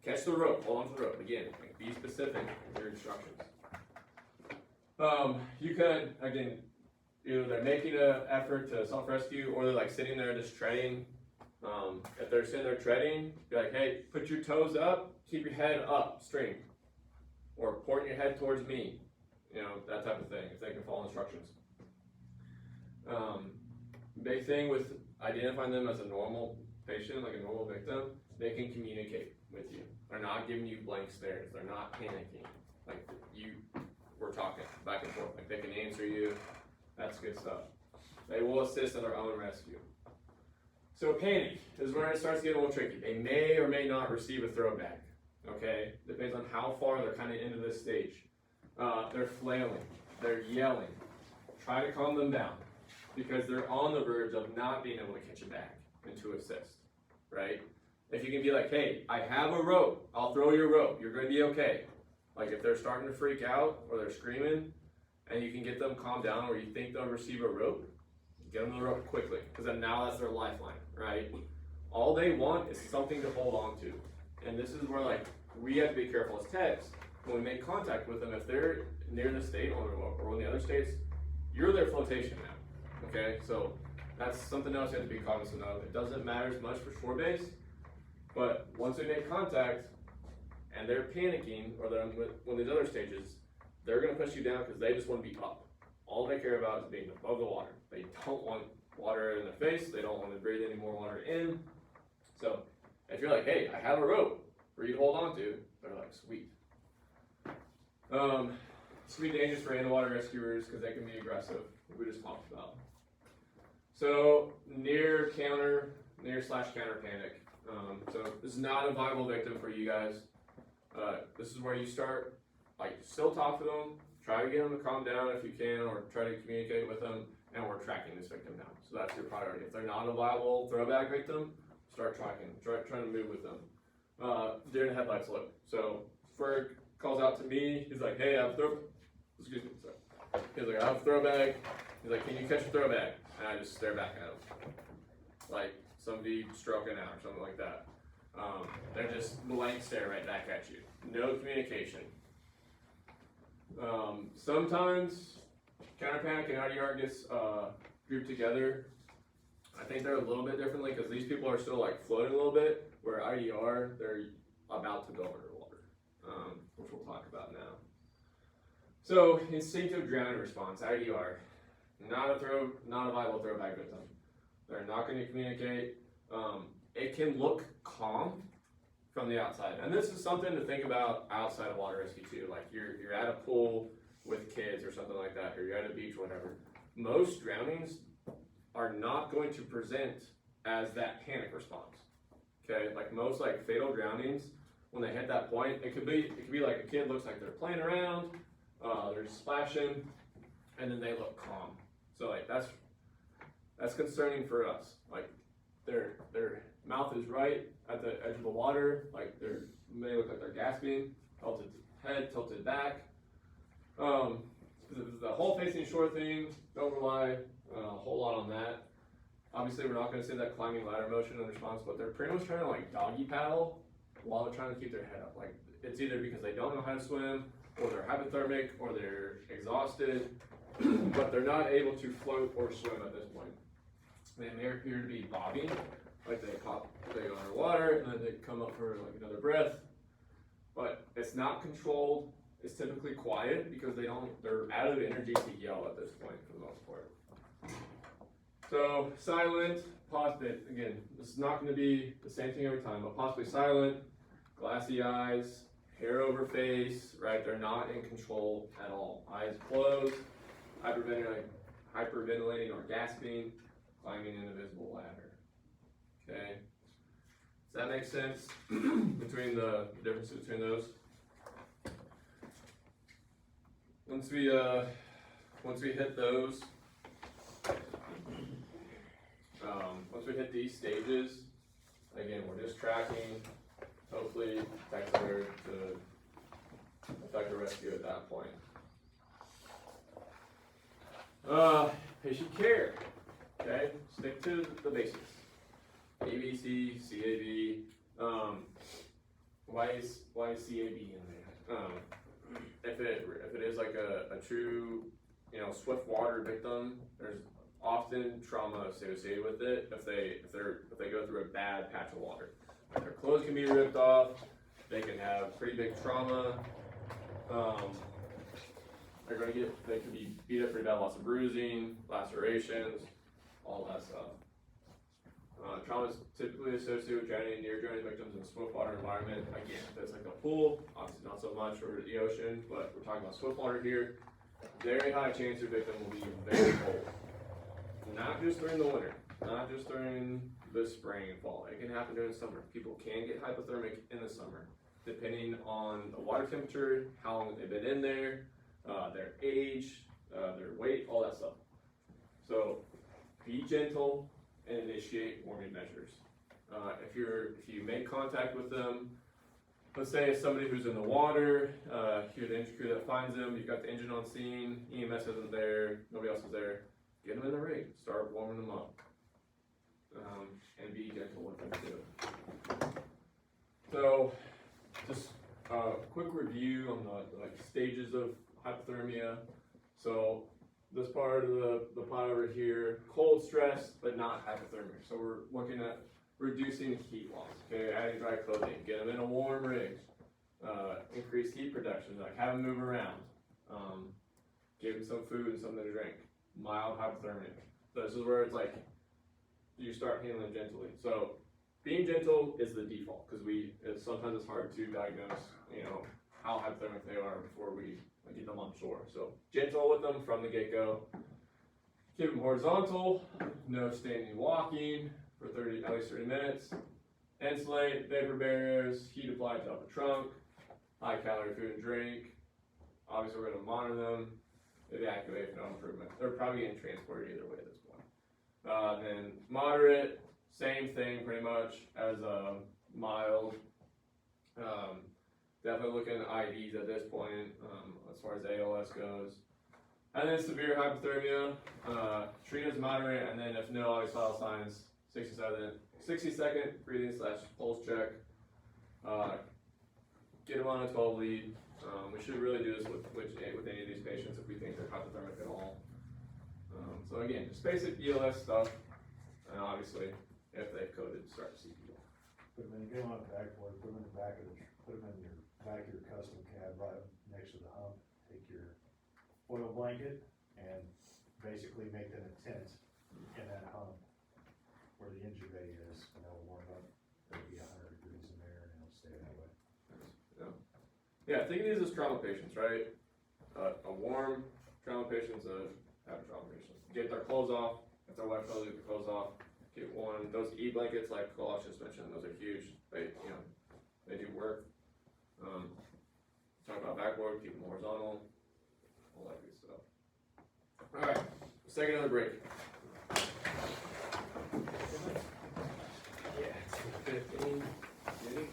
Catch the rope, hold on to the rope. Again, like, be specific with your instructions. You could, again, either they're making an effort to self-rescue, or they're like sitting there just treading. If they're sitting there treading, be like, hey, put your toes up, keep your head upstream, or point your head towards me, you know, that type of thing, if they can follow instructions. Big thing with identifying them as a normal patient, like a normal victim, they can communicate with you. They're not giving you blank stares, they're not panicking, like we're talking back and forth, like they can answer you, that's good stuff. They will assist in their own rescue. So panic is where it starts to get a little tricky. They may or may not receive a throw bag, okay? Depends on how far they're kind of into this stage. They're flailing, they're yelling. Try to calm them down because they're on the verge of not being able to catch it back and to assist, right? If you can be like, hey, I have a rope, I'll throw you a rope, you're gonna be okay. Like if they're starting to freak out or they're screaming and you can get them calmed down or you think they'll receive a rope, get them the rope quickly because then now that's their lifeline, right? All they want is something to hold on to. And this is where like we have to be careful as techs when we make contact with them. If they're near the state or in the other states, you're their flotation now, okay? So that's something else you have to be cognizant of. It doesn't matter as much for shore base, but once we make contact and they're panicking or they're on one of these other stages, they're gonna push you down because they just wanna be up. All they care about is being above the water. They don't want water in their face. They don't want to breathe any more water in. So if you're like, hey, I have a rope for you to hold on to, they're like, sweet. This can be dangerous for underwater rescuers because they can be aggressive, we just talked about. So near counter panic. So this is not a viable victim for you guys. This is where you start, like, still talk to them, try to get them to calm down if you can, or try to communicate with them, and we're tracking this victim down. So that's your priority. If they're not a viable throwback victim, start tracking, trying to move with them. Deer in the headlights look. So Ferg calls out to me, he's like, hey, I have excuse me, sorry. He's like, I have a throwback. He's like, can you catch a throwback? And I just stare back at him. Like somebody stroking out or something like that. They're just blank stare right back at you. No communication. Sometimes counter panic and IDR gets grouped together. I think they're a little bit differently because these people are still like floating a little bit, where IDR, they're about to go underwater, which we'll talk about now. So instinctive drowning response, IDR, not a viable throwback victim. They're not going to communicate. It can look calm from the outside, and this is something to think about outside of water rescue too. Like you're at a pool with kids or something like that, or you're at a beach or whatever. Most drownings are not going to present as that panic response. Okay, like most like fatal drownings, when they hit that point, it could be like a kid looks like they're playing around, they're just splashing, and then they look calm. So like that's concerning for us. Like their mouth is right at the edge of the water, like they may look like they're gasping, tilted head, tilted back. The whole facing shore thing, don't rely a whole lot on that. Obviously, we're not going to say that climbing ladder motion in response, but they're pretty much trying to like doggy paddle while they're trying to keep their head up. Like it's either because they don't know how to swim, or they're hypothermic, or they're exhausted, but they're not able to float or swim at this point. They may appear to be bobbing, like they go underwater and then they come up for like another breath, but it's not controlled. It's typically quiet because they're out of energy to yell at this point for the most part. So silent, possibly, again, this is not going to be the same thing every time, but possibly silent, glassy eyes, hair over face, right? They're not in control at all. Eyes closed, hyperventilating or gasping, climbing an invisible ladder. Okay, does that make sense between the difference between those? Once we hit those, once we hit these stages, again, we're just tracking, hopefully Texter to effect a rescue at that point. Patient care, okay? Stick to the basics. ABC, CAB. Why is CAB in there? If it is like a true, swift water victim, there's often trauma associated with it. If they go through a bad patch of water, like their clothes can be ripped off, they can have pretty big trauma. They could be beat up pretty bad, lots of bruising, lacerations, all that stuff. Trauma is typically associated with drowning and near drowning victims in a swift water environment. Again, if it's like a pool, obviously not so much, or the ocean, but we're talking about swift water here. Very high chance your victim will be very cold. Not just during the winter, not just during the spring and fall. It can happen during summer. People can get hypothermic in the summer, depending on the water temperature, how long they've been in there, their age, their weight, all that stuff. So be gentle and initiate warming measures. If you make contact with them, let's say it's somebody who's in the water, you're the engine crew that finds them, you've got the engine on scene, EMS isn't there, nobody else is there, get them in the rig, start warming them up. And be gentle with them too. So, just a quick review on the stages of hypothermia. So, this part of the pie over here, cold stress, but not hypothermia. So we're looking at reducing heat loss, okay, adding dry clothing, get them in a warm rig, increase heat production, like have them move around, give them some food and something to drink, mild hypothermia. So this is where it's like, you start handling gently. So being gentle is the default, because sometimes it's hard to diagnose, how hypothermic they are before we get them on shore. So gentle with them from the get-go. Keep them horizontal, no standing walking for at least 30 minutes. Insulate, vapor barriers, heat applied to upper trunk, high calorie food and drink. Obviously we're gonna monitor them, evacuate if no improvement. They're probably getting transported either way at this point. Then moderate, same thing pretty much as a mild. Definitely looking at IVs at this point, as far as ALS goes. And then severe hypothermia, treat as moderate, and then if no obvious vital signs, 60-second breathing / pulse check. Get them on a 12 lead. We should really do this with any of these patients if we think they're hypothermic at all. So again, just basic ELS stuff, and obviously, if they've coded, start CPR. Put them in, get them on the backboard, put them in the back of put them in your back of your custom cab right next to the hump. Take your oil blanket and basically make them a tent in that hump where the engine bay is, and it'll warm up. It'll be 100 degrees in there, and it'll stay that way. Yeah, think of these as trauma patients, right? A warm trauma patient's a happy trauma patient. Get their clothes off. If they're wet clothes, get their clothes off. Get warm. Those E-blankets, like Cole just mentioned, those are huge. They do work. Talk about backboard, keep them horizontal, all that good stuff. All right, let's take another break. Yeah, it's 15 minutes.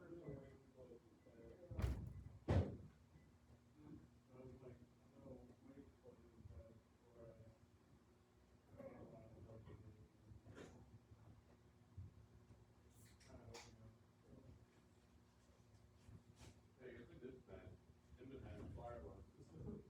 Hey, if it is bad, Emmett had a fire alarm system.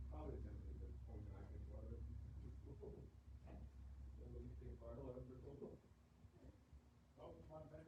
Probably something that's going back and forth. What do you think fire alarms are total? Oh, it's not bad.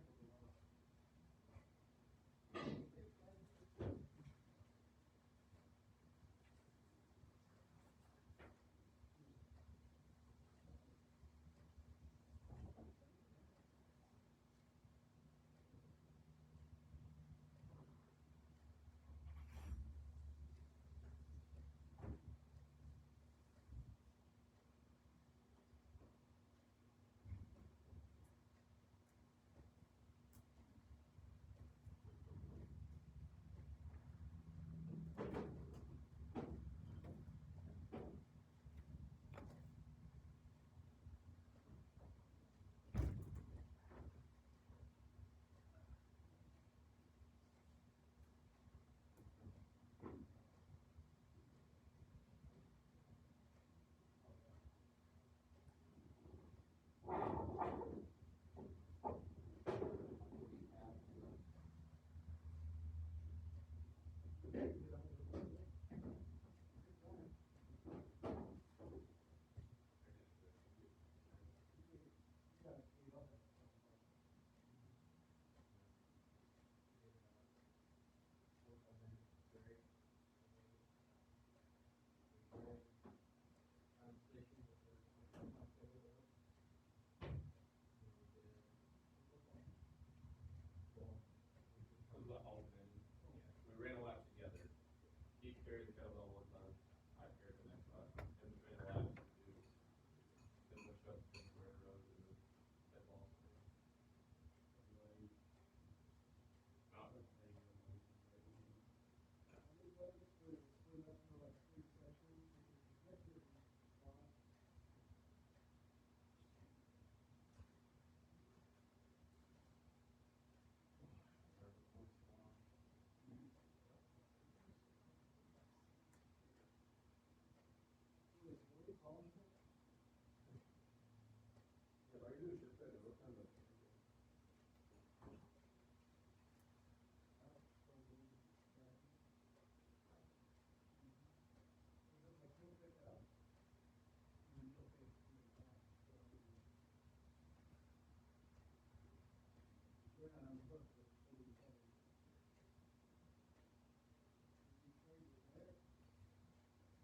It was like all men. We ran a lap together. He carried the kettlebell one time, I carried the next time, and we ran a lap to do 10 push-ups, 10 square rows, and then that ball. Not a thing. Yeah, I do should say, what kind of?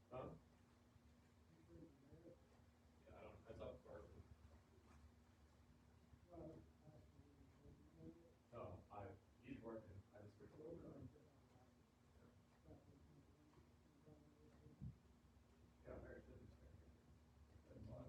Huh? Yeah, I don't, that's up for. No, he's working, I just switched over. Yeah, Mary said it's there. That's why.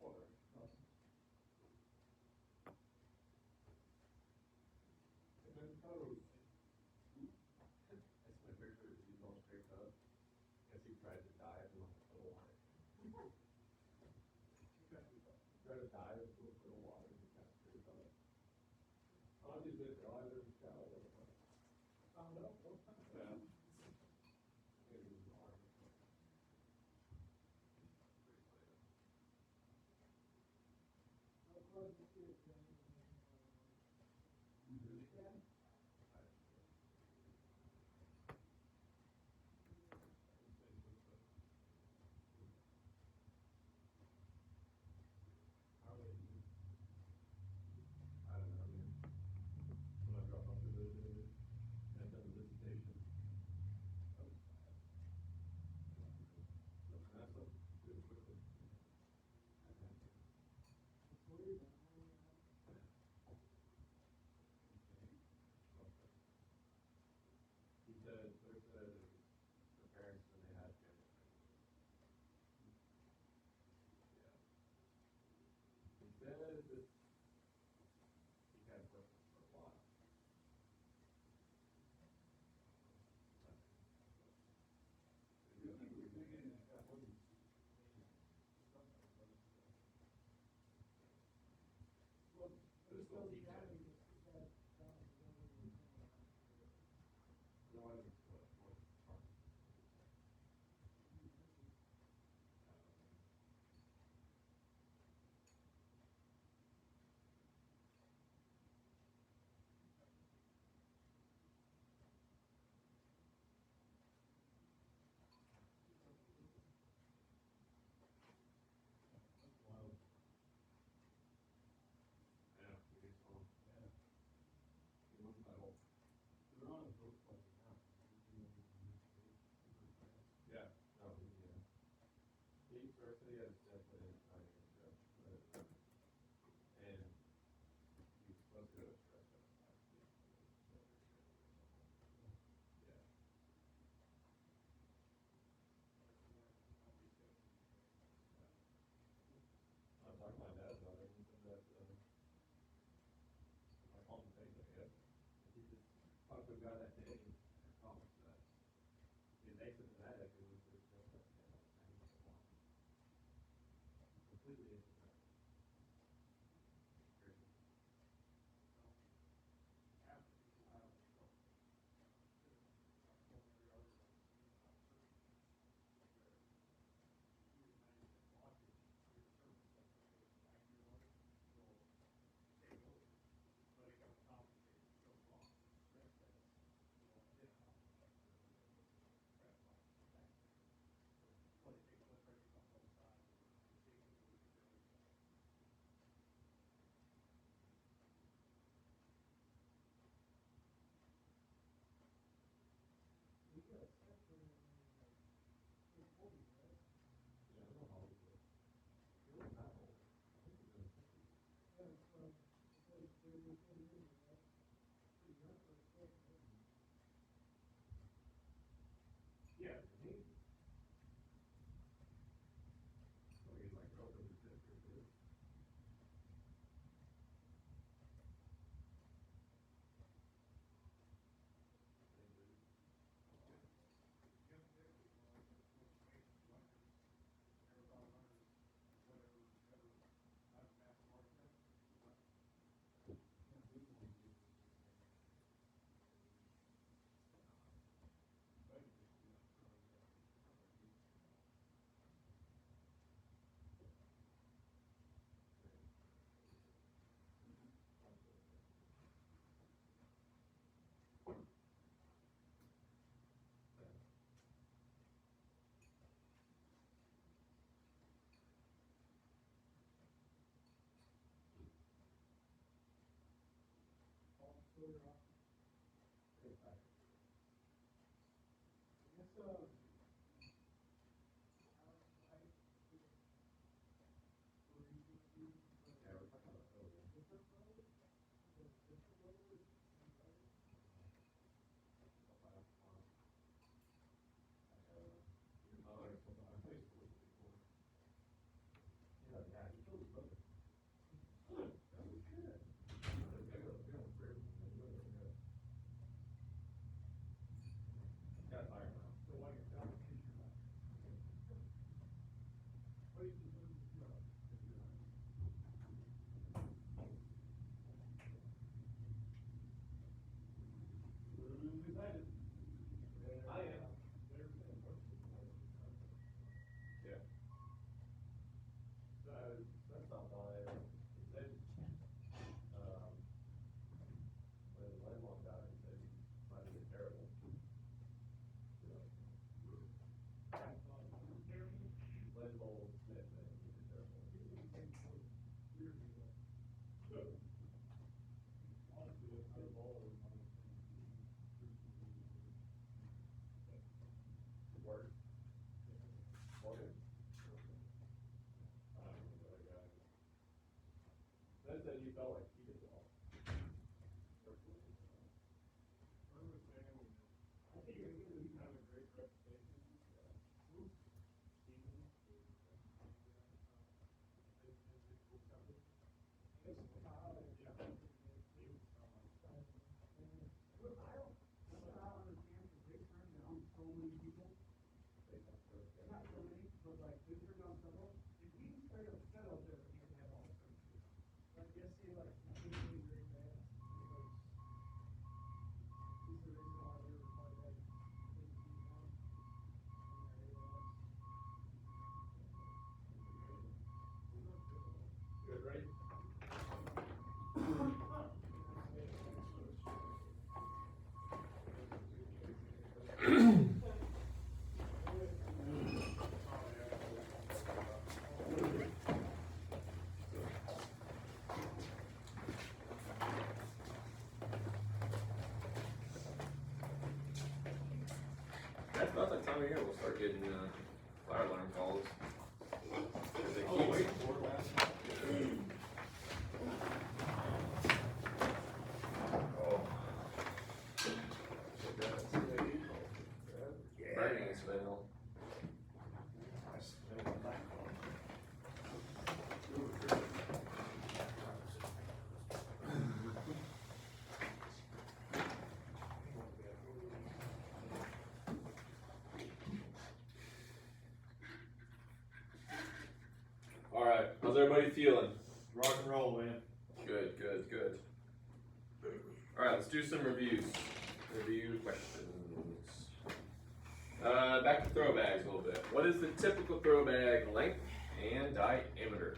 Or, no. And then toes. That's my picture, he's all straight up. Guess he tried to dive in a little water. Tried to dive in a little water, he got straight up. I just did it, I didn't shallow. Found out, yeah. It was hard. I don't know, man. When I dropped off the visitor, and done the visitation. That was bad. That's up really quickly. little deep down, end. you just put that down, you know, where you're going. No, I think it's what part? Yeah, it gets long. It wasn't that old. They're on those places now. Yeah, no, yeah. He first said he had a step put in 9 years ago, and he was supposed to go to stress test last week. Yeah. I was talking to my dad about it, and he said that, I called him Facebook yesterday. He just talked to a guy that day, and promised that the asymptomatic is just stress test, and he's fine. Completely asymptomatic. Crazy. But it got complicated so long, stress test, what it takes blood pressure on both sides, and see if we can really. We got a step for, like, 40, right? Yeah, I don't know how old he is. He wasn't that old. I think he was in his 50s. Yeah, so, it's like 30 or 40 years ago, right? Pretty young for a step, right? Yeah, he. Well, he's like relatively fit for his age. So you're off. I guess, Alex, I, or you can do, Yeah, we're talking about earlier. different road, different road, same road. Your mother was on Facebook before. Yeah, yeah, he killed his brother. That was good. Got fired now. So while you're down, kiss your mouth. What do you do? We're excited. I am. Yeah. So, that stopped by, he said, when his landlord died, he said he might be terrible. You know. Landlord Smith, man, he did terrible. Work. Morgan? I don't know the other guy. That said he felt like he did well. I think you have a great reputation. Look, I don't understand, because they turned down so many people, They got first guy. not so many, but like, they turned down several. If we straight up said out there that we could have all services, like, yes, say like, time of year we'll start getting fire alarm calls. They Oh, keep- wait for it, man. Oh. Burning smell. That's the middle of the night. Alright, how's everybody feeling? Rock and roll, man. Good, good, good. Alright, let's do some reviews. Review questions. Back to throw bags a little bit. What is the typical throw bag length and diameter?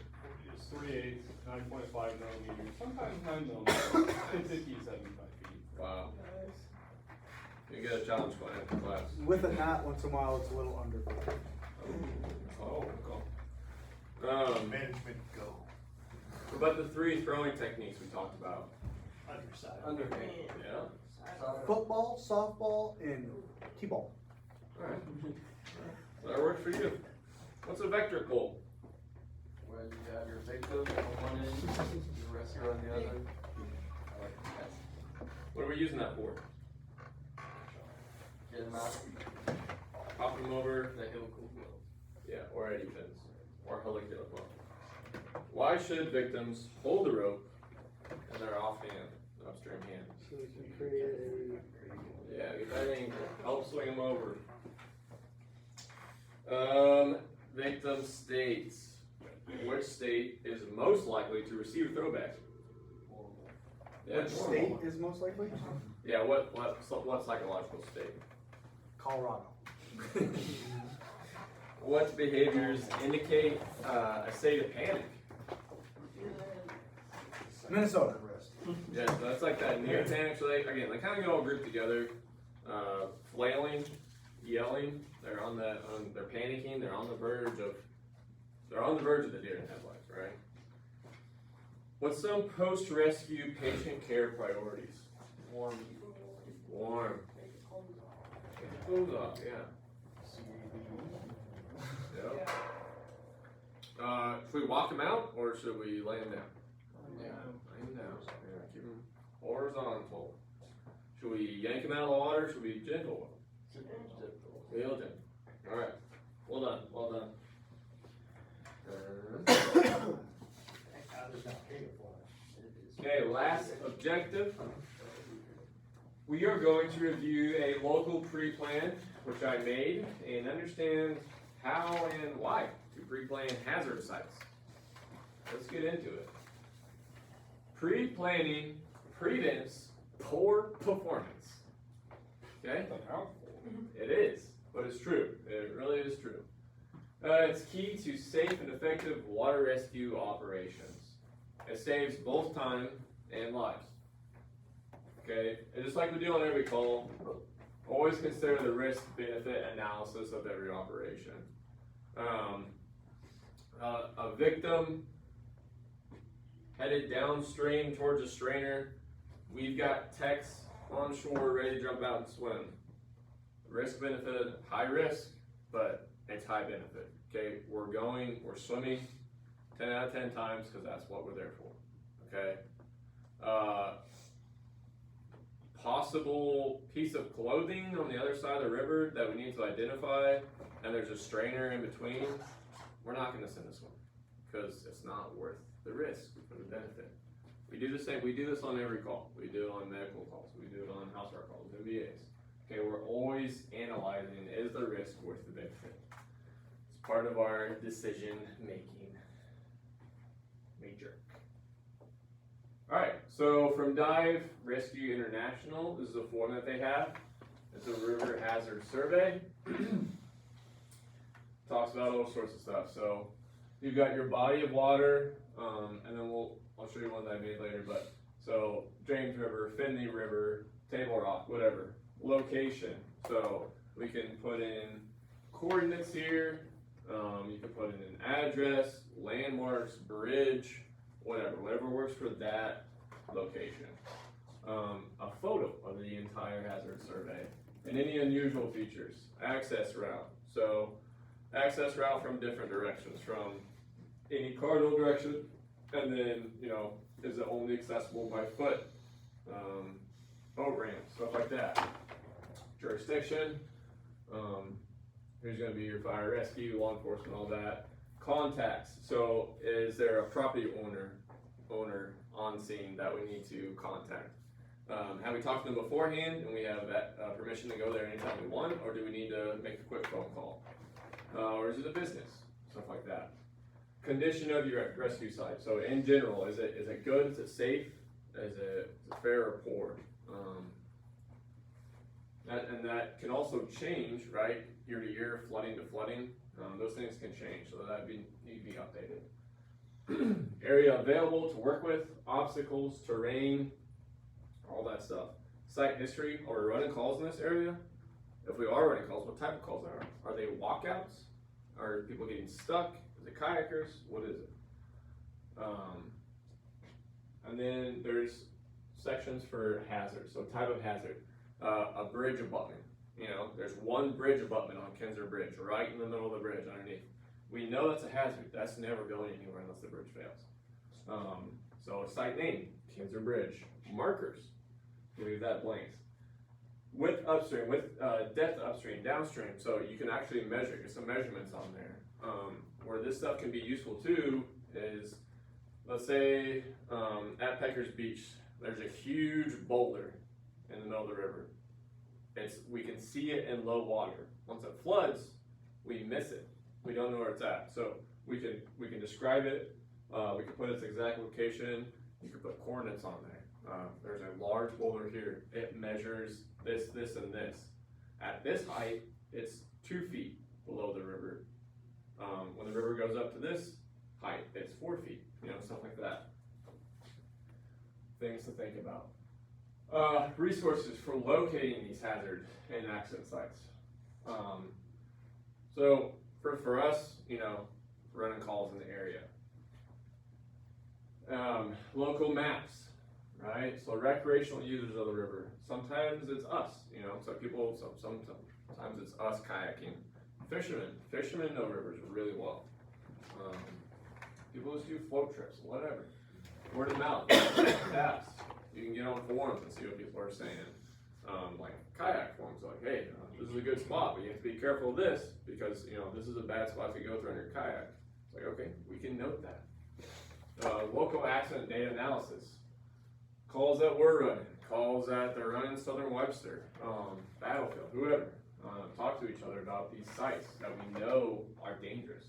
It's 3/8, 9.5 millimeters, sometimes 9 millimeters, 50, 75 feet. Wow. You get a challenge going after class. With a knot, once in a while, it's a little under. Oh, cool. Management go. What about the three throwing techniques we talked about? Underside. Underhand. Yeah? Football, softball, and t-ball. Alright. So that works for you. What's a vector pull? When you have your victim on one end, the rescuer on the other. I like that. What are we using that for? Get them out, Pop them over, the helical wheel. yeah, or eddy pins, or helical well. Why should victims hold the rope in their offhand, upstream hand? So we can create a... Yeah, get that angle, help swing them over. Victim states. Which state is most likely to receive a throwback? Yeah, Which state is most likely? yeah, what psychological state? Colorado. What behaviors indicate a state of panic? Minnesota. Yeah, so that's like that near panic. So they kind of get all grouped together, flailing, yelling. They're they're panicking. They're on the verge of the deer in headlights, right? What's some post-rescue patient care priorities? Warm. Take the clothes off, yeah. Yep. Should we walk them out or should we lay them down? Lay them down. Yeah, keep them horizontal. Should we yank them out of the water? Should we gentle? Real gentle. All right. Well done. Well done. Okay, last objective. We are going to review a local pre-plan, which I made, and understand how and why to pre-plan hazard sites. Let's get into it. Pre-planning prevents poor performance. Okay? It is, but it's true. It really is true. It's key to safe and effective water rescue operations. It saves both time and lives. Okay? And just like we do on every call, always consider the risk-benefit analysis of every operation. A victim headed downstream towards a strainer, we've got techs on shore ready to jump out and swim. Risk benefit, high risk, but it's high benefit. Okay, we're swimming 10 out of 10 times because that's what we're there for. Okay. Possible piece of clothing on the other side of the river that we need to identify, and there's a strainer in between. We're not going to send this one because it's not worth the risk for the benefit. We do the same. We do this on every call. We do it on medical calls. We do it on house fire calls, MVAs. Okay, we're always analyzing, is the risk worth the benefit? It's part of our decision making. Major. Alright, so from Dive Rescue International, this is a form that they have. It's a river hazard survey. Talks about all sorts of stuff. So you've got your body of water, and then I'll show you one that I made later, but so James River, Finley River, Table Rock, whatever. Location. So we can put in coordinates here. You can put in an address, landmarks, bridge, whatever works for that location. A photo of the entire hazard survey. And any unusual features. Access route. So, access route from different directions, from any cardinal direction, and then, you know, is it only accessible by foot? Boat ramps, stuff like that. Jurisdiction, who's gonna be your fire rescue, law enforcement, all that. Contacts, so is there a property owner on scene that we need to contact? Have we talked to them beforehand and we have that permission to go there anytime we want, or do we need to make a quick phone call? Or is it a business? Stuff like that. Condition of your rescue site. So in general, is it good? Is it safe? Is it fair or poor? And that can also change, right? Year to year, flooding to flooding. Those things can change, so that need to be updated. Area available to work with, obstacles, terrain, all that stuff. Site history. Are we running calls in this area? If we are running calls, what type of calls are? Are they walkouts? Are people getting stuck? Is it kayakers? What is it? And then there's sections for hazards. So type of hazard. A bridge abutment. You know, there's one bridge abutment on Kinzer Bridge, right in the middle of the bridge underneath. We know that's a hazard. That's never going anywhere unless the bridge fails. So site name, Kinzer Bridge. Markers, leave that blank. Width upstream, depth upstream, downstream. So you can actually measure, get some measurements on there. Where this stuff can be useful too is, let's say at Pecker's Beach, there's a huge boulder in the middle of the river. We can see it in low water. Once it floods, we miss it. We don't know where it's at. So we can describe it. We can put its exact location. You can put coordinates on there. There's a large boulder here. It measures this, this, and this. At this height, it's 2 feet below the river. When the river goes up to this height, it's 4 feet. You know, stuff like that. Things to think about. Resources for locating these hazard and accident sites. So for us, you know, running calls in the area. Local maps, right? So recreational users of the river. Sometimes it's us, you know, sometimes it's us kayaking. Fishermen know rivers really well. People just do float trips, whatever. Word of mouth, taps. You can get on forums and see what people are saying. Like kayak forums, like, hey, this is a good spot, but you have to be careful of this because, you know, this is a bad spot to go through on your kayak. It's like, okay, we can note that. Local accident data analysis. Calls that we're running, calls that they're running Southern Webster, Battlefield, whoever. Talk to each other about these sites that we know are dangerous.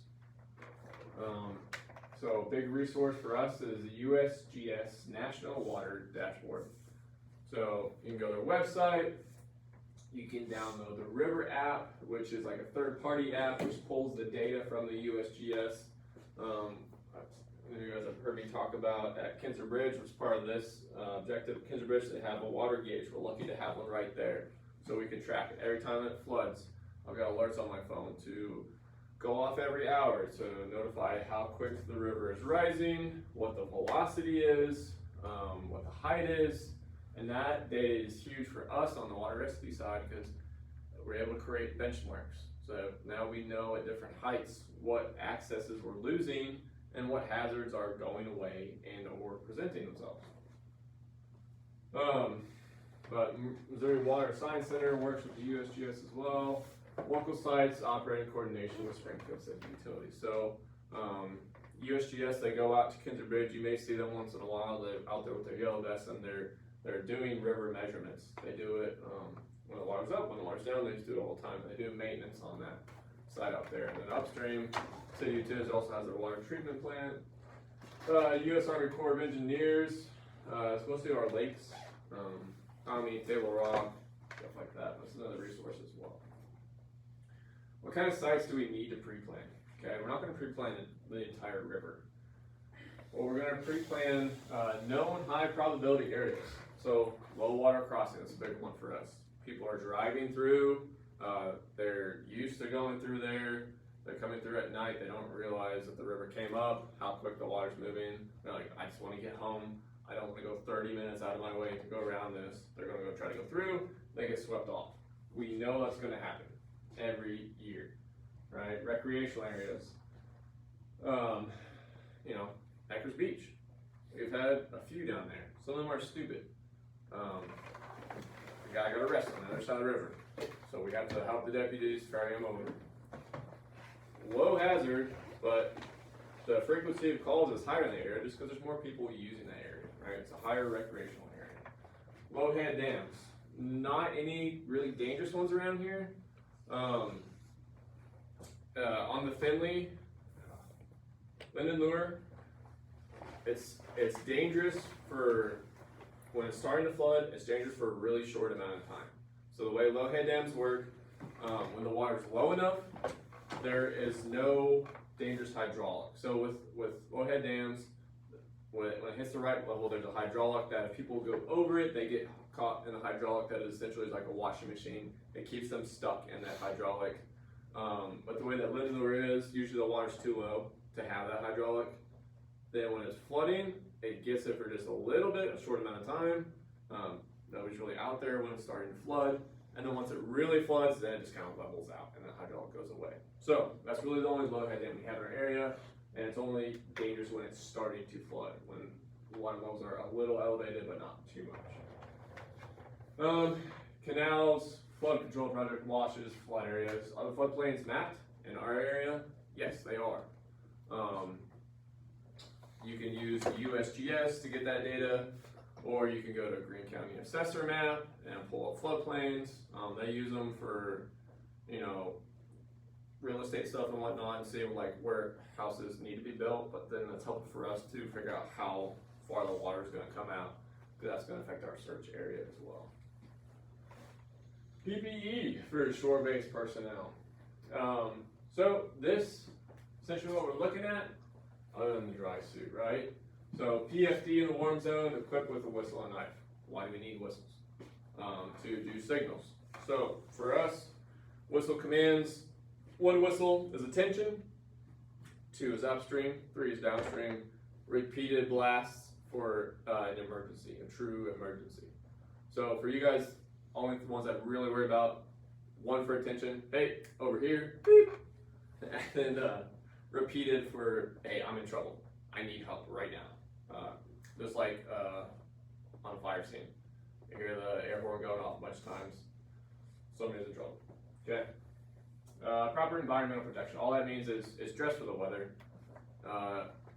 So a big resource for us is the USGS National Water Dashboard. So you can go to their website, you can download the River app, which is like a third-party app which pulls the data from the USGS. You guys have heard me talk about at Kinzer Bridge, which is part of this objective of Kinzer Bridge, they have a water gauge. We're lucky to have one right there. So we can track it. Every time it floods, I've got alerts on my phone to go off every hour to notify how quick the river is rising, what the velocity is, what the height is, and that data is huge for us on the water rescue side because we're able to create benchmarks. So now we know at different heights what accesses we're losing and what hazards are going away and or presenting themselves. But Missouri Water Science Center works with the USGS as well. Local sites operate in coordination with Springfield City Utilities. So USGS, they go out to Kinzer Bridge. You may see them once in a while. They're out there with their yellow vests and they're doing river measurements. They do it when the water's up, when the water's down. They just do it all the time. They do maintenance on that site out there. And then upstream, City Utilities also has their water treatment plant. U.S. Army Corps of Engineers, it's mostly our lakes, Table Rock, stuff like that. That's another resource as well. What kind of sites do we need to pre-plan? Okay, we're not going to pre-plan the entire river. Well, we're going to pre-plan known high probability areas. So low water crossing, that's a big one for us. People are driving through, they're used to going through there, they're coming through at night, they don't realize that the river came up, how quick the water's moving. They're like, I just want to get home. I don't want to go 30 minutes out of my way to go around this. They're going to go try to go through, they get swept off. we know that's gonna happen every year, right? Recreational areas. You know, Becker's Beach. We've had a few down there. Some of them are stupid. The guy got arrested on the other side of the river. So we have to help the deputies ferry him over. Low hazard, but the frequency of calls is higher in the area just because there's more people using that area, right? It's a higher recreational area. Low head dams. Not any really dangerous ones around here. On the Finley, Linden Lure, it's dangerous for when it's starting to flood. It's dangerous for a really short amount of time. So the way low head dams work, when the water's low enough, there is no dangerous hydraulic. So with low head dams, when it hits the right level, there's a hydraulic that if people go over it, they get caught in a hydraulic that is essentially like a washing machine. It keeps them stuck in that hydraulic. But the way that Linden Lure is, usually the water's too low to have that hydraulic. Then when it's flooding, it gets it for just a little bit, a short amount of time. Nobody's really out there when it's starting to flood. And then once it really floods, then it just kind of levels out and the hydraulic goes away. So that's really the only low head dam we have in our area. And it's only dangerous when it's starting to flood, when water levels are a little elevated, but not too much. Canals, flood control project, washes, flood areas. Are the floodplains mapped in our area? Yes, they are. You can use USGS to get that data, or you can go to Greene County Assessor Map and pull up floodplains. They use them for, you know, real estate stuff and whatnot, and see like where houses need to be built. But then it's helpful for us to figure out how far the water is going to come out, because that's going to affect our search area as well. PPE for shore-based personnel. So this, essentially what we're looking at, other than the dry suit, right? So PFD in the warm zone, equipped with a whistle and knife. Why do we need whistles? To do signals. So for us, whistle commands, 1 whistle is attention, 2 is upstream, 3 is downstream, repeated blasts for an emergency, a true emergency. So for you guys, only the ones that really worry about, 1 for attention, hey, over here, beep, and then repeated for, hey, I'm in trouble, I need help right now. Just like on a fire scene, you hear the air horn going off a bunch of times, somebody's in trouble, okay? Proper environmental protection, all that means is dress for the weather.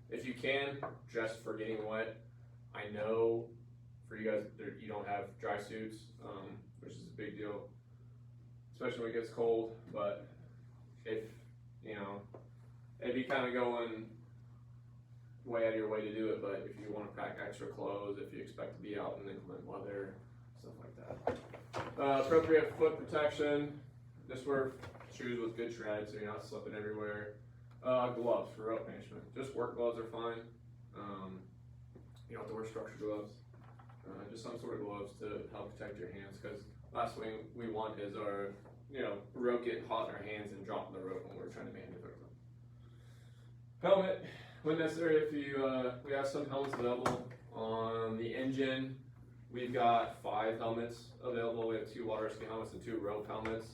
If you can, dress for getting wet. I know for you guys, you don't have dry suits, which is a big deal, especially when it gets cold, but if you kind of going way out of your way to do it, but if you want to pack extra clothes, if you expect to be out in inclement weather, stuff like that. Appropriate foot protection, just wear shoes with good tread so you're not slipping everywhere. Gloves for rope management, just work gloves are fine. You don't have to wear structure gloves, just some sort of gloves to help protect your hands, because last thing we want is our rope getting hot in our hands and dropping the rope when we're trying to maneuver them. Helmet, when necessary, if you, we have some helmets available on the engine. We've got 5 helmets available. We have 2 water rescue helmets and 2 rope helmets.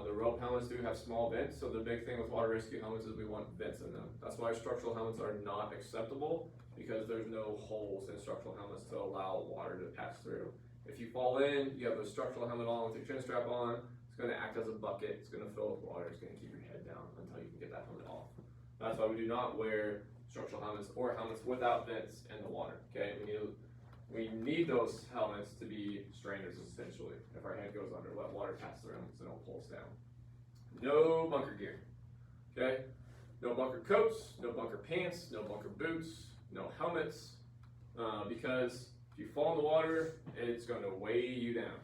The rope helmets do have small vents, so the big thing with water rescue helmets is we want vents in them. That's why structural helmets are not acceptable, because there's no holes in structural helmets to allow water to pass through. If you fall in, you have a structural helmet on with your chin strap on, it's going to act as a bucket, it's going to fill with water, it's going to keep your head down until you can get that helmet off. That's why we do not wear structural helmets or helmets without vents in the water, okay? We need those helmets to be strainers, essentially. If our head goes under, let water pass through them so they don't pull us down. No bunker gear, okay? No bunker coats, no bunker pants, no bunker boots, no helmets, because if you fall in the water, it's going to weigh you down,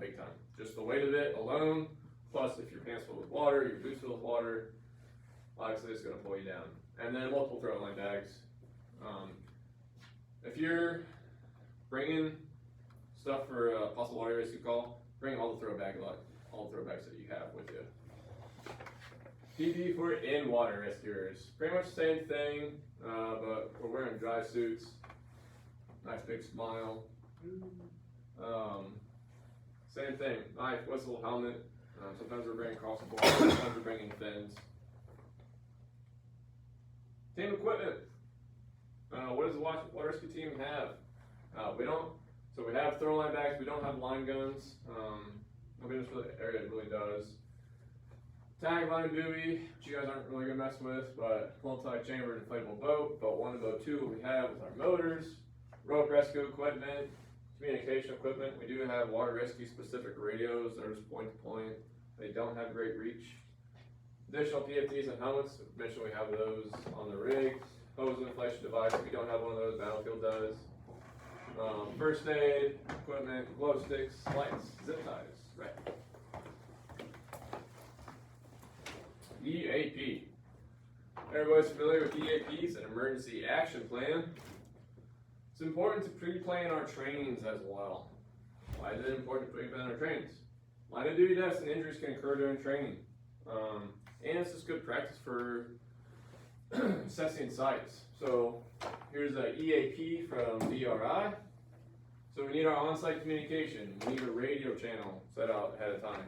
big time. Just the weight of it alone, plus if your pants full with water, your boots full with water, obviously it's going to pull you down. And then multiple throw line bags. If you're bringing stuff for a possible water rescue call, bring all the throw bags that you have with you. PPE for in-water rescuers. Pretty much the same thing, but we're wearing dry suits. Nice big smile. same thing, knife, whistle, helmet. Sometimes we're bringing cross board, sometimes we're bringing fins. Team equipment. What does the water rescue team have? We have throw line bags, we don't have line guns. Nobody in this area really does. Tag line buoy, which you guys aren't really gonna mess with, but multi-chambered inflatable boat. Boat 1 and boat 2, what we have is our motors, rope rescue equipment, communication equipment. We do have water rescue specific radios that are just point to point. They don't have great reach. Additional PFDs and helmets, mentioned we have those on the rig. Hose inflation device, we don't have one of those, Battlefield does. First aid, equipment, glow sticks, lights, zip ties, right. EAP. Everybody's familiar with EAPs, an emergency action plan. It's important to pre-plan our trainings as well. Why is it important to pre-plan our trainings? Line of duty deaths and injuries can occur during training. And it's just good practice for assessing sites. So here's an EAP from DRI. So we need our on-site communication. We need a radio channel set out ahead of time.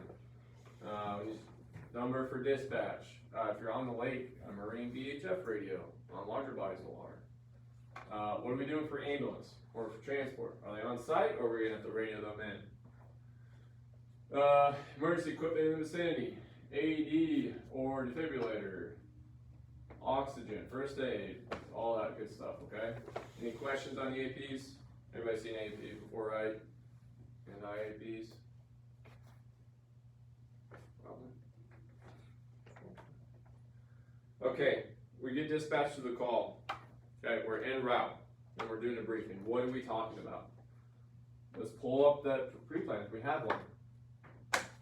We need number for dispatch. If you're on the lake, a marine VHF radio on larger bodies of water. What are we doing for ambulance or for transport? Are they on site or are we gonna have to radio them in? Emergency equipment in the vicinity. AED or defibrillator, oxygen, first aid, all that good stuff, okay? Any questions on EAPs? Everybody seen EAPs before, right? And IAPs? Probably. Okay, we get dispatched to the call. Okay, we're en route and we're doing a briefing. What are we talking about? Let's pull up that pre-plan if we have one.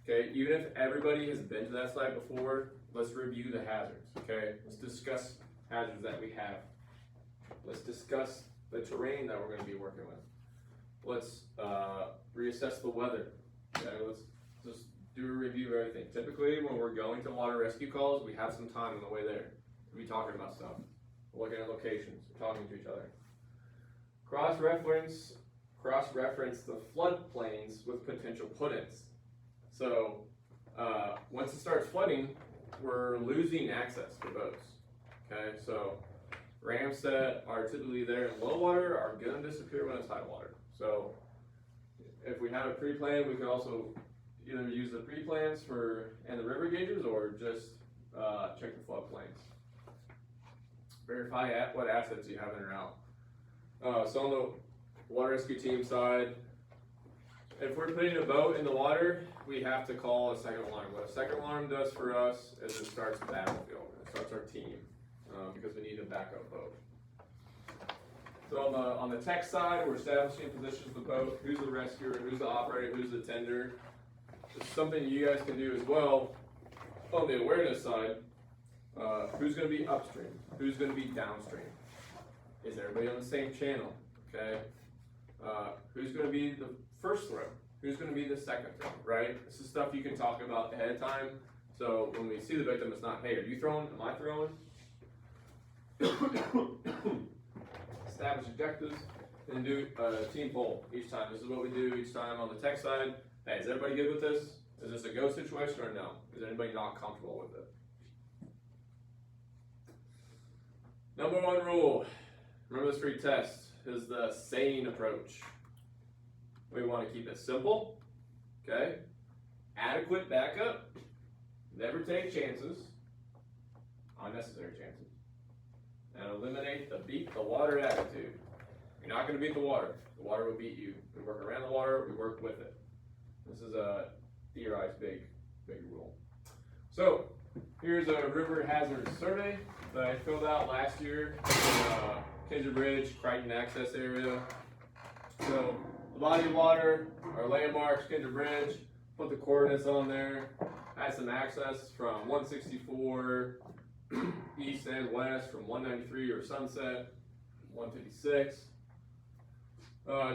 Okay, even if everybody has been to that site before, let's review the hazards, okay? Let's discuss hazards that we have. Let's discuss the terrain that we're gonna be working with. Let's reassess the weather, okay? Let's just do a review of everything. Typically, when we're going to water rescue calls, we have some time on the way there to be talking about stuff. We're looking at locations, we're talking to each other. Cross-reference the floodplains with potential put-ins. So, once it starts flooding, we're losing access for boats, okay? So, rams that are typically there in low water are gonna disappear when it's high water. So, if we have a pre-plan, we can also either use the pre-plans and the river gauges or just check the floodplains. Verify what assets you have in or out. So on the water rescue team side, if we're putting a boat in the water, we have to call a second alarm. What a second alarm does for us is it starts the battlefield. It starts our team because we need a backup boat. So on the tech side, we're establishing positions of the boat. Who's the rescuer? Who's the operator? Who's the tender? It's something you guys can do as well. On the awareness side, who's going to be upstream? Who's going to be downstream? Is everybody on the same channel? Okay. Who's going to be the first throw? Who's going to be the second throw, right? This is stuff you can talk about ahead of time. So when we see the victim, it's not, hey, are you throwing? Am I throwing? Establish objectives and do a team poll each time. This is what we do each time on the tech side. Hey, is everybody good with this? Is this a go situation or no? Is anybody not comfortable with it? Number one rule, remember this free test, is the sane approach. We want to keep it simple, okay? Adequate backup, never take chances, unnecessary chances, and eliminate the beat the water attitude. You're not going to beat the water will beat you. We work around the water, we work with it. This is a DRI's big rule. So, here's a river hazard survey that I filled out last year in Kinder Bridge, Crichton access area. So, the body of water, our landmarks, Kinder Bridge, put the coordinates on there. Had some access from 164 east and west, from 193 or Sunset, 156.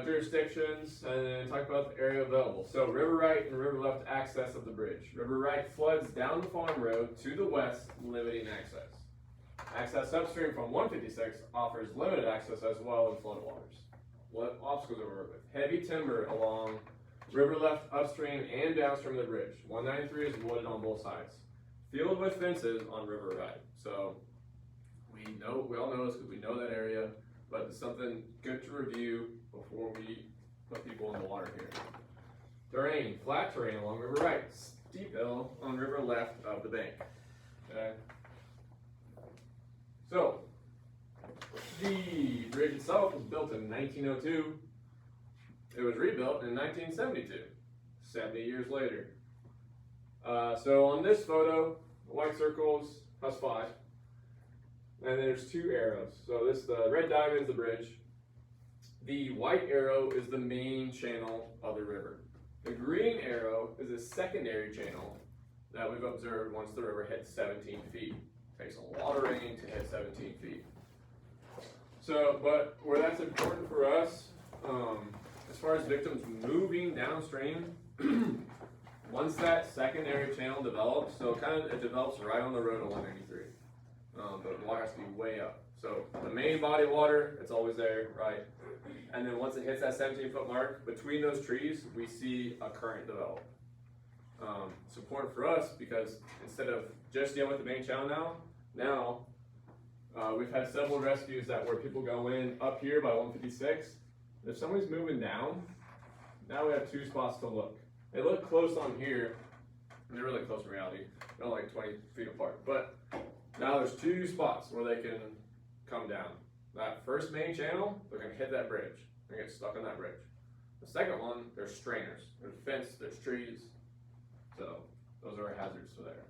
Jurisdictions, and then talk about the area available. So river right and river left access of the bridge. River right floods down the farm road to the west, limiting access. Access upstream from 156 offers limited access as well in flood waters. What obstacles are we working with? Heavy timber along River left upstream and downstream of the bridge. 193 is wooded on both sides. Filled with fences on River Right. So we all know this because we know that area, but it's something good to review before we put people in the water here. Terrain, flat terrain along River Right. Steep hill on River left of the bank. Okay. So, the bridge itself was built in 1902. It was rebuilt in 1972, 70 years later. So on this photo, the white circles has 5, and there's 2 arrows. So the red diamond is the bridge. The white arrow is the main channel of the river. The green arrow is a secondary channel that we've observed once the river hits 17 feet. It takes a lot of rain to hit 17 feet. So, but where that's important for us, as far as victims moving downstream, once that secondary channel develops, so it develops right on the road of 193, but the water has to be way up. So the main body of water, it's always there, right? And then once it hits that 17-foot mark, between those trees, we see a current develop. It's important for us because instead of just dealing with the main channel now we've had several rescues where people go in up here by 156. If somebody's moving down, now we have 2 spots to look. They look close on here, and they're really close in reality. They're only like 20 feet apart. But now there's 2 spots where they can come down. That first main channel, they're gonna hit that bridge. They're gonna get stuck on that bridge. The second one, there's strainers. There's fence, there's trees. So those are our hazards for there.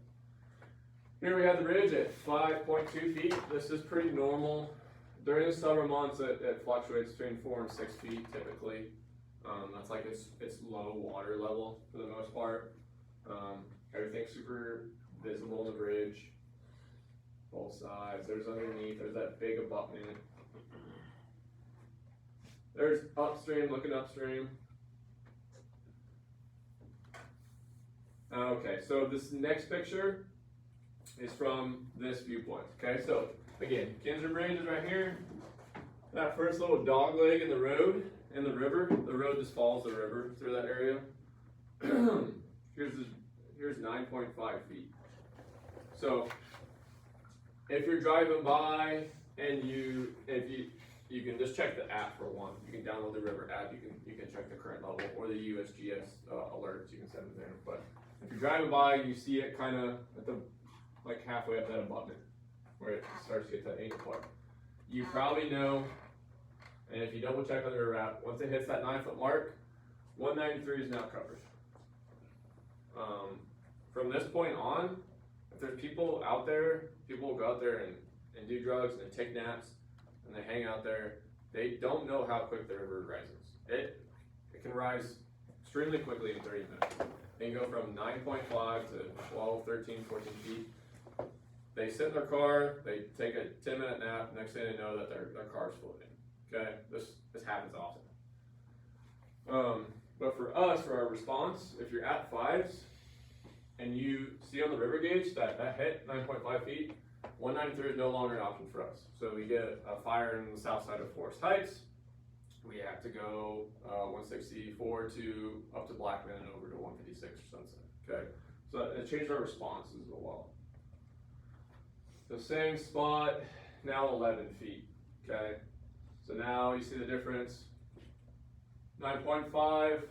Here we have the bridge at 5.2 feet. This is pretty normal. During the summer months, it fluctuates between 4 and 6 feet typically. That's like its low water level for the most part. Everything's super visible on the bridge. Both sides. There's underneath. There's that big abutment. There's upstream, looking upstream. Okay, so this next picture is from this viewpoint. Okay, so again, Kinzer Bridge is right here. That first little dog leg in the road, in the river, the road just follows the river through that area. Here's 9.5 feet. So if you're driving by and you can just check the app for one. You can download the river app. You can check the current level or the USGS alerts. You can send them there. But if you're driving by and you see it kind of at the like halfway up that abutment where it starts to get that angle part, you probably know. And if you double check on the river app, once it hits that 9-foot mark, 193 is now covered. From this point on, if there's people out there, people will go out there and do drugs and take naps and they hang out there. They don't know how quick the river rises. It can rise extremely quickly in 30 minutes. They can go from 9.5 to 12, 13, 14 feet. They sit in their car, they take a 10-minute nap, next thing they know that their car's floating. Okay, this happens often. But for us, for our response, if you're at 5s and you see on the river gauge that hit 9.5 feet, 193 is no longer an option for us. So we get a fire in the south side of Forest Heights. We have to go 164 to up to Blackman and over to 156 or Sunset. Okay, so it changed our responses as well. The same spot, now 11 feet. Okay, so now you see the difference. 9.5,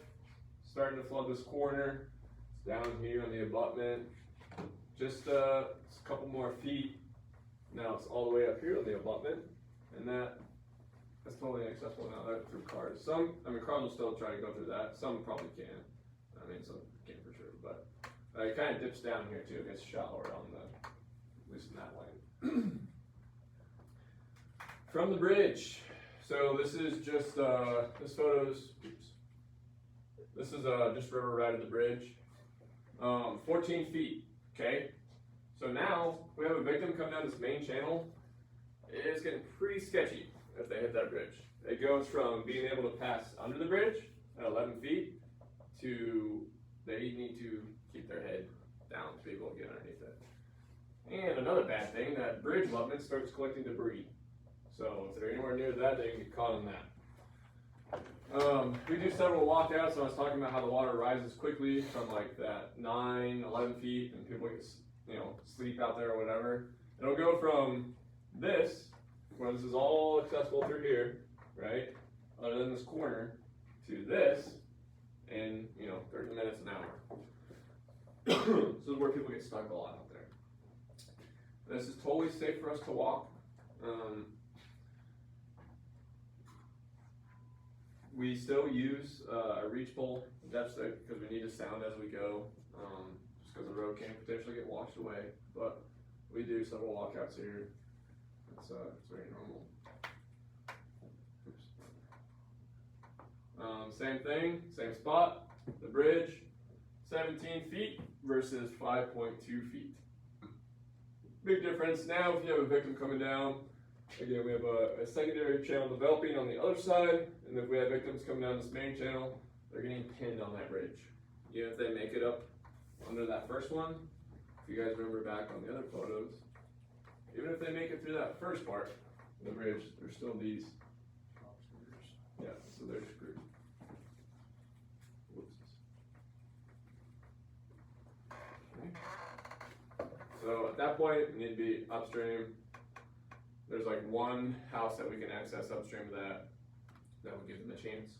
starting to flood this corner. It's down here on the abutment. Just a couple more feet. Now it's all the way up here on the abutment, and that's totally inaccessible now. That through cars. Cars will still try to go through that. Some probably can. Some can't for sure, but it kind of dips down here too. It gets shallower at least in that lane. From the bridge. So this is just this photo's. This is just river right of the bridge. 14 feet. Okay. So now we have a victim come down this main channel. It's getting pretty sketchy if they hit that bridge. It goes from being able to pass under the bridge at 11 feet to they need to keep their head down to be able to get underneath it. And another bad thing, that bridge abutment starts collecting debris. So if they're anywhere near that, they can get caught on that. We do several walkouts, so I was talking about how the water rises quickly from like that 9, 11 feet, and people get, sleep out there or whatever. It'll go from this, where this is all accessible through here, right, other than this corner, to this in, 30 minutes, an hour. This is where people get stuck a lot out there. This is totally safe for us to walk. We still use a reach pole depth stick because we need to sound as we go, just because the road can potentially get washed away. But we do several walkouts here. It's very normal. Oops. Same thing, same spot. The bridge, 17 feet versus 5.2 feet. Big difference. Now, if you have a victim coming down, again, we have a secondary channel developing on the other side, and if we have victims coming down this main channel, they're getting pinned on that bridge. Even if they make it up under that first one, if you guys remember back on the other photos, even if they make it through that first part of the bridge, there's still these. Yeah, so they're screwed. Whoops. Okay. So at that point, we need to be upstream. There's like one house that we can access upstream of that would give them a chance.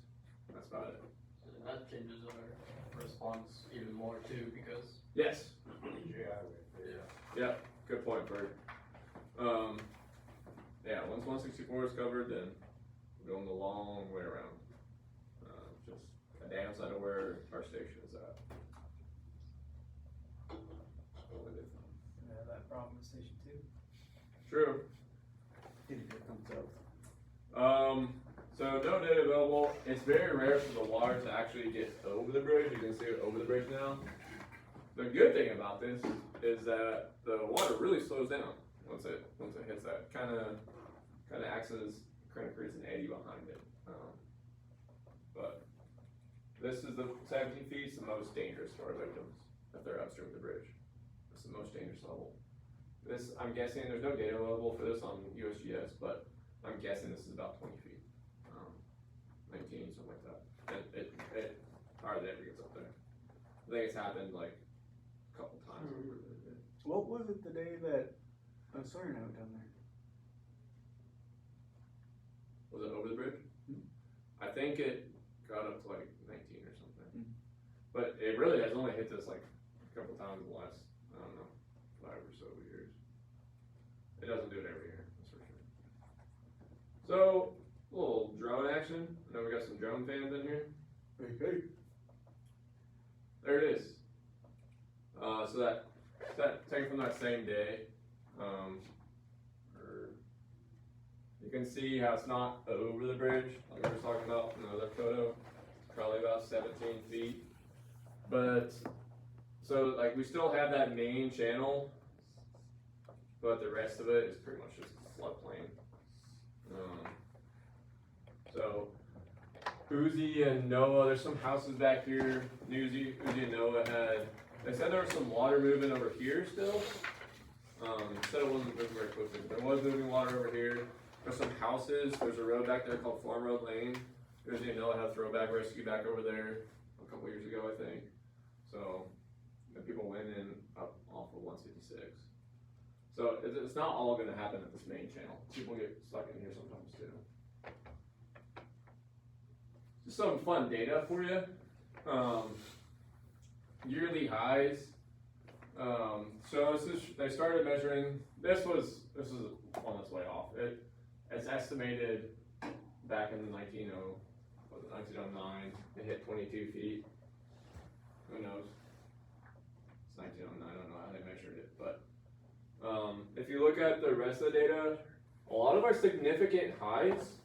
That's about it. So that changes our response even more too, because. Yes. Yeah. Yeah. Good point, Bert. Yeah. Once 164 is covered, then we're going the long way around. Just a downside of where our station is at. We have that problem with Station 2. True. Here comes up. So no data available. It's very rare for the water to actually get over the bridge. You can see it over the bridge now. The good thing about this is that the water really slows down once it hits that. Kind of acts as creates an eddy behind it. But this is the 17 feet. It's the most dangerous for our victims if they're upstream of the bridge. It's the most dangerous level. This, I'm guessing, there's no data available for this on USGS, but I'm guessing this is about 20 feet, 19, something like that. It hardly ever gets up there. I think it's happened like a couple times. What was it the day that Sawyer and I went down there? Was it over the bridge? I think it got up to like 19 or something. But it really has only hit this like a couple times in the last, I don't know, 5 or so years. It doesn't do it every year, that's for sure. So, a little drone action. I know we got some drone fans in here. Hey. There it is. So that taken from that same day. You can see how it's not over the bridge, like we were talking about in the other photo. Probably about 17 feet. But, so like we still have that main channel, but the rest of it is pretty much just floodplain. So, Uzi and Noah, there's some houses back here. Uzi and Noah they said there was some water moving over here still. Said it wasn't moving very quickly, but there was moving water over here. There's some houses. There's a road back there called Farm Road Lane. Uzi and Noah had a throwback rescue back over there a couple years ago, I think. So, the people went in up off of 166. So it's not all going to happen at this main channel. People get stuck in here sometimes too. Just some fun data for you. Yearly highs. So they started measuring. This is on its way off. It's estimated back in 1909 it hit 22 feet. Who knows? It's 1909. I don't know how they measured it, but. If you look at the rest of the data, a lot of our significant highs,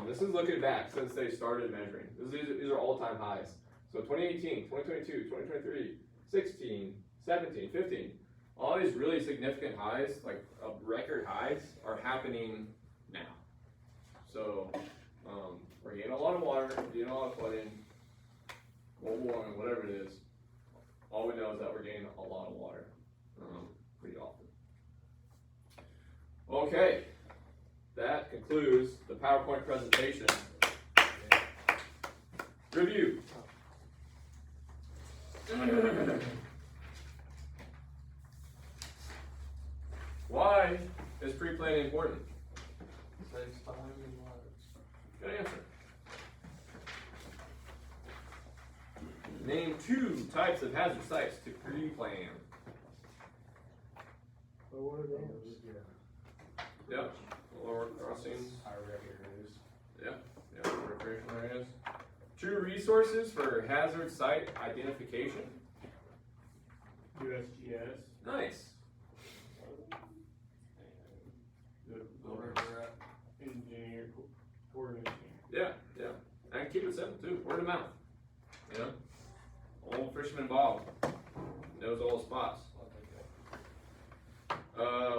this is looking back since they started measuring. These are all-time highs. So 2018, 2022, 2023, 16, 17, 15, all these really significant highs, like record highs, are happening now. So we're getting a lot of water, we're getting a lot of flooding, global warming, whatever it is. All we know is that we're getting a lot of water pretty often. Okay, that concludes the PowerPoint presentation. Review. Why is pre-planning important? Saves time and water. Good answer. Name 2 types of hazard sites to pre-plan. But what are those? Yep. Lower crossings. High areas. Yeah, recreational areas. 2 resources for hazard site identification. USGS. Nice. The Where river we're at. engineer, coordinating. Yeah. And keep it simple too. Word of mouth. You know? Old fisherman Bob knows all the spots.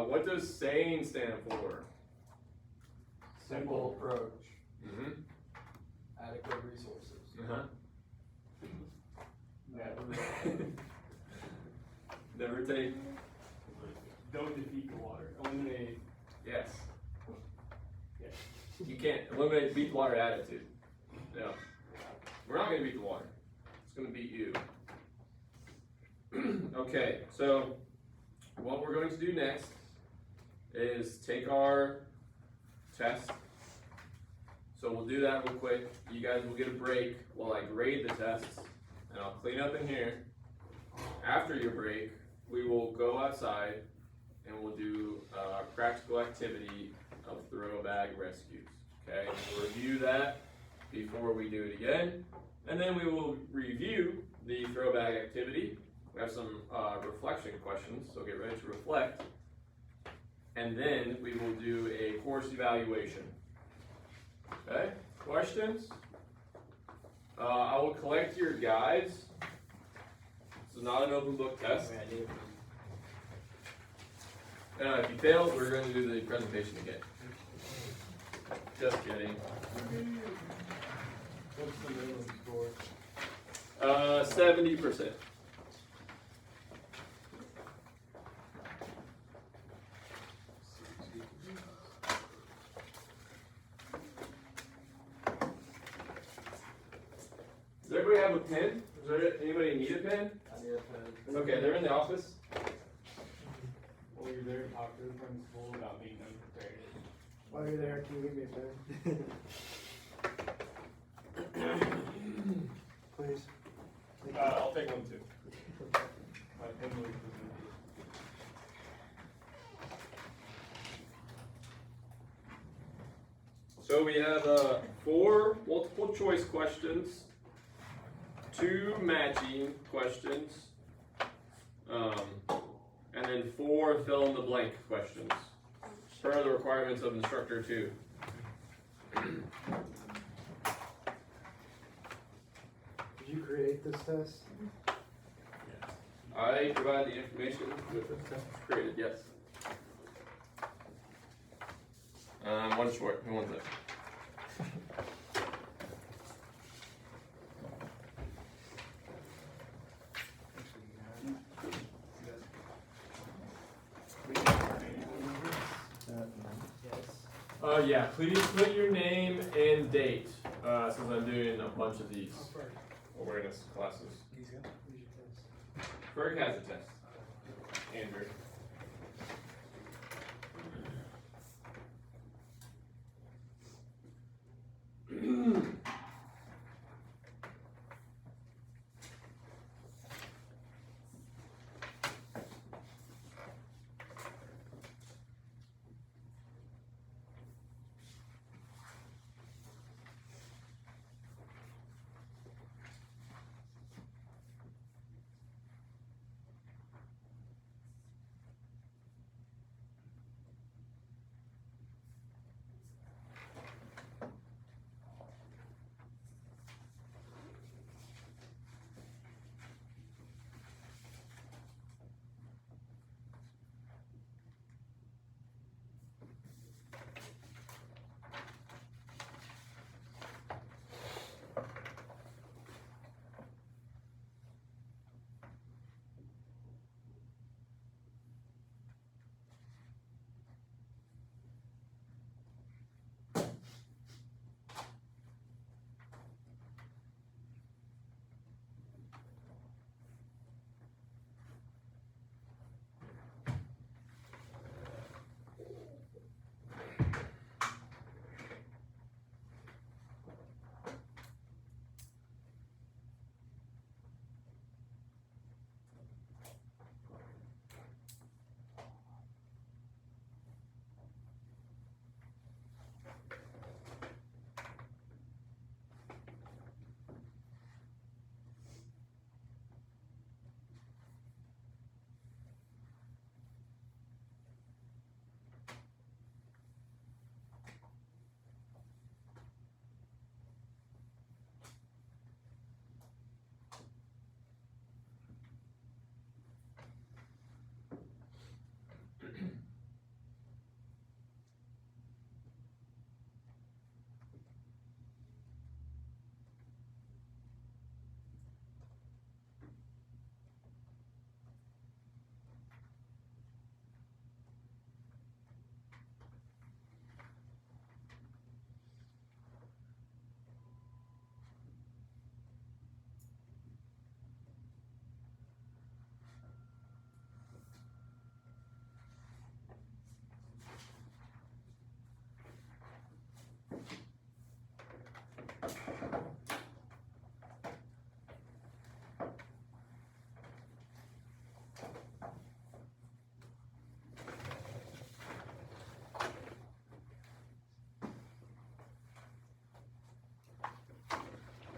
What does SANE stand for? Simple approach, Mm-hmm. adequate resources. Uh-huh. Never, Never take. don't defeat the water, eliminate, Yes. yeah. You can't eliminate beat the water attitude. Yeah. We're not gonna beat the water. It's gonna beat you. Okay, so what we're going to do next is take our test. So we'll do that real quick. You guys will get a break while I grade the tests, and I'll clean up in here. After your break, we will go outside and we'll do a practical activity of throw bag rescues. Okay, we'll review that before we do it again, and then we will review the throw bag activity. We have some reflection questions, so get ready to reflect. And then we will do a course evaluation. Okay, questions? I will collect your guides. This is not an open book test. If you fail, we're going to do the presentation again. Just kidding. What's the minimum score? 70%. Does everybody have a pen? Does anybody need a pen? I need a pen. Okay, they're in the office. While you're there, talk to the principal about being unprepared. While you're there, can you give me a pen? Please. I'll take one too. My pen was So we have 4 multiple choice questions, 2 matching questions, and then 4 fill in the blank questions, per the requirements of Instructor II. Did you create this test? I provide the information with the test created, yes. One short, who wants it? Yeah, please put your name and date, since I'm doing a bunch of these awareness classes. Ferg has a test. Andrew.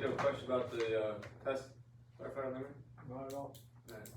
you have a question about the, test firefighter limit? Not at all. Alright.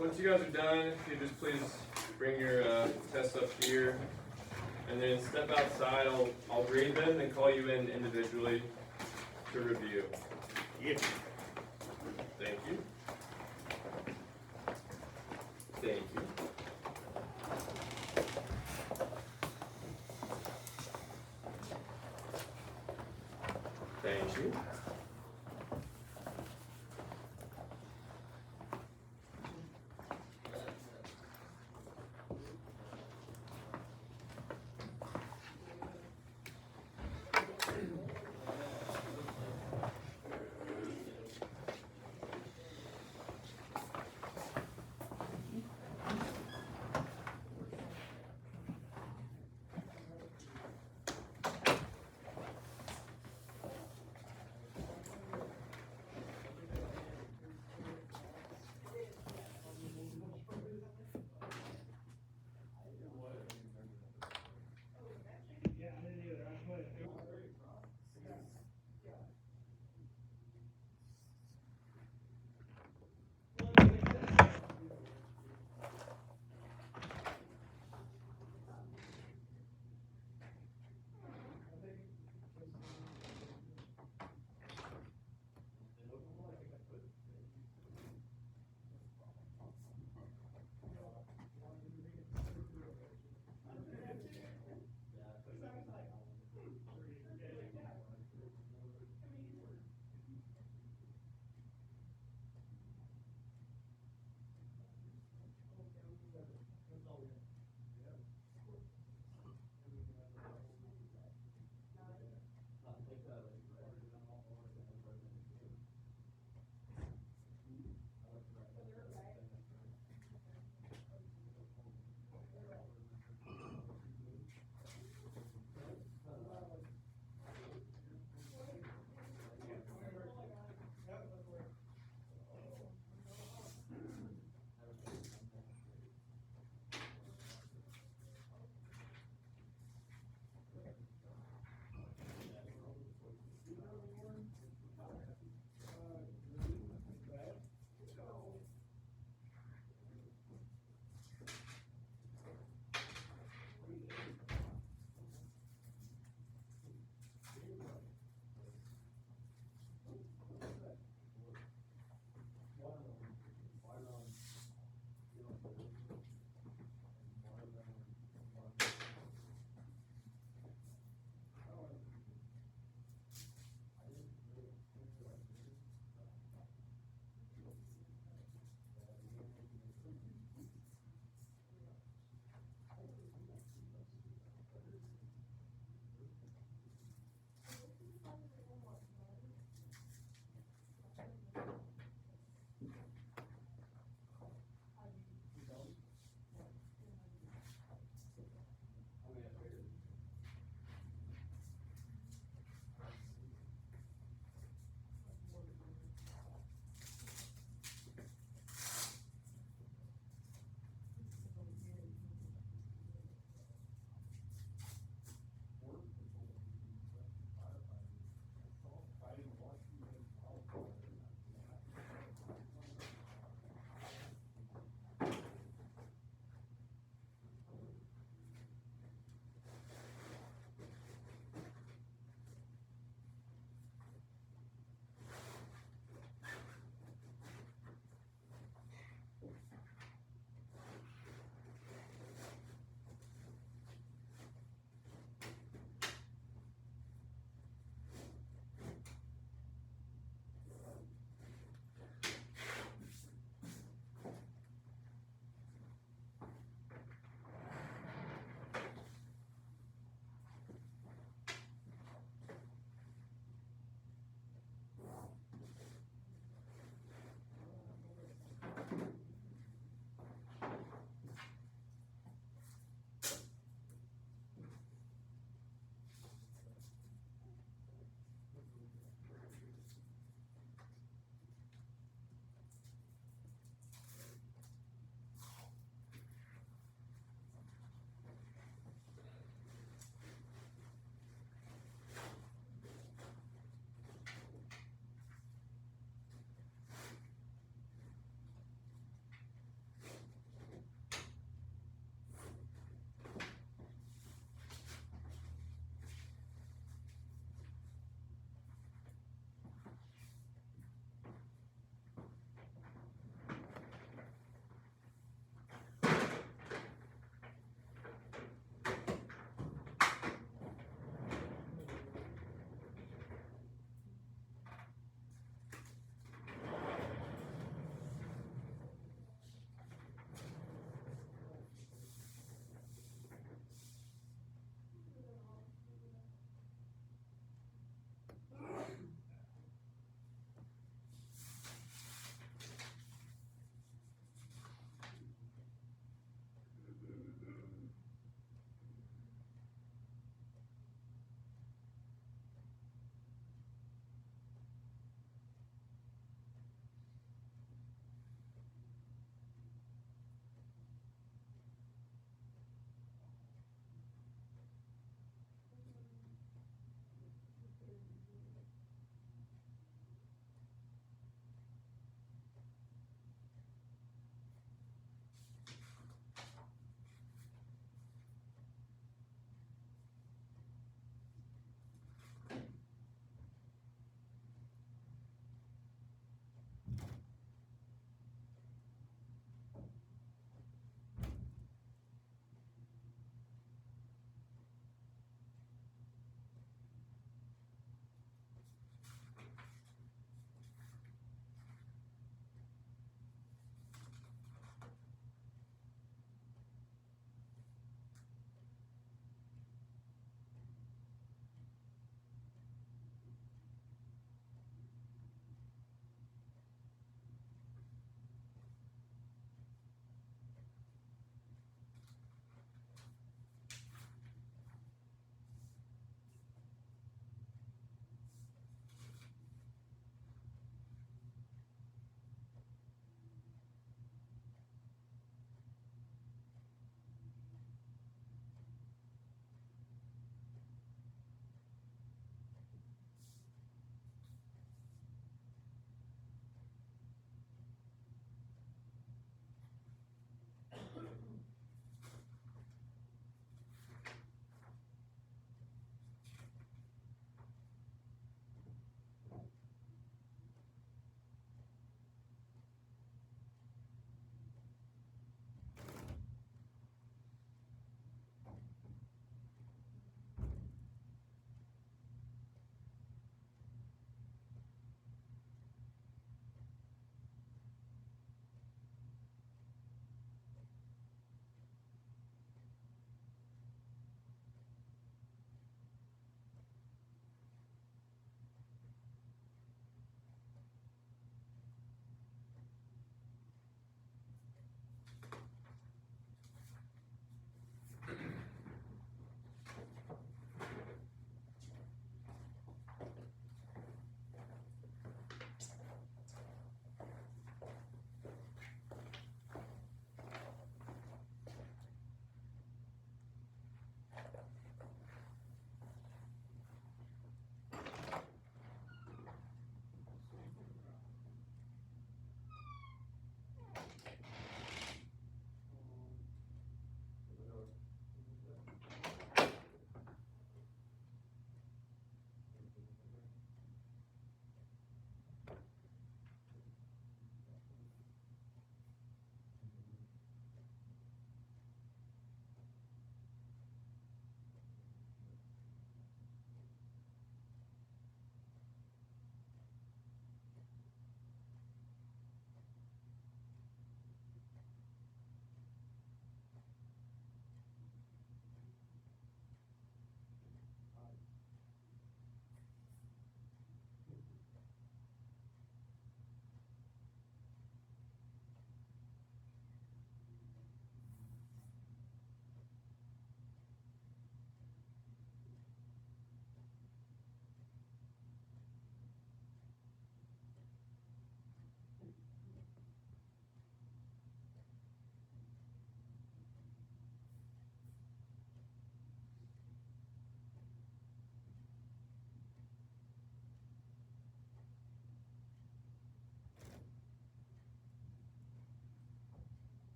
Once you guys are done, if you just please bring your tests up here, and then step outside. I'll read them and call you in individually to review. Yeah. Thank you. Thank you. Thank you.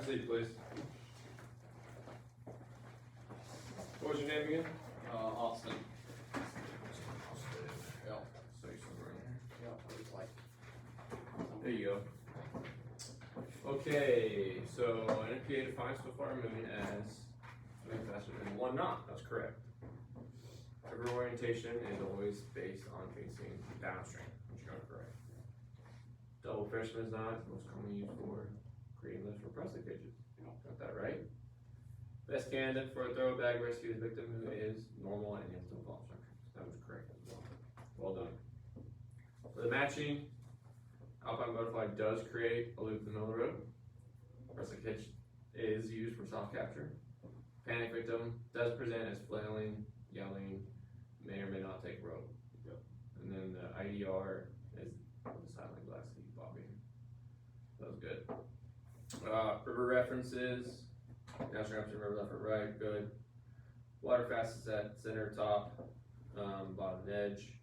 seat, please. What was your name again? Austin. Yeah, So you're somewhere in yeah, it's like. there. There you go. Okay, so an NPA defines so far moving as moving faster than 1 knot. That's correct. River orientation is always based on facing downstream, which you got correct. Double fisherman's knot is most commonly used for creating lifts for Presley cages. Got that right. Best candidate for a throw bag rescue is victim who is normal and has no fall structures. That was correct as well. Well done. For the matching, Alpine Butterfly does create a loop in the middle of the road. Presley cage is used for soft capture. Panic victim does present as flailing, yelling, may or may not take rope. Yep. And then the IDR is the silent glass heat bobbing. That was good. River references, downstream, upstream, river, left or right, good. Water fastest at center, top, bottom edge,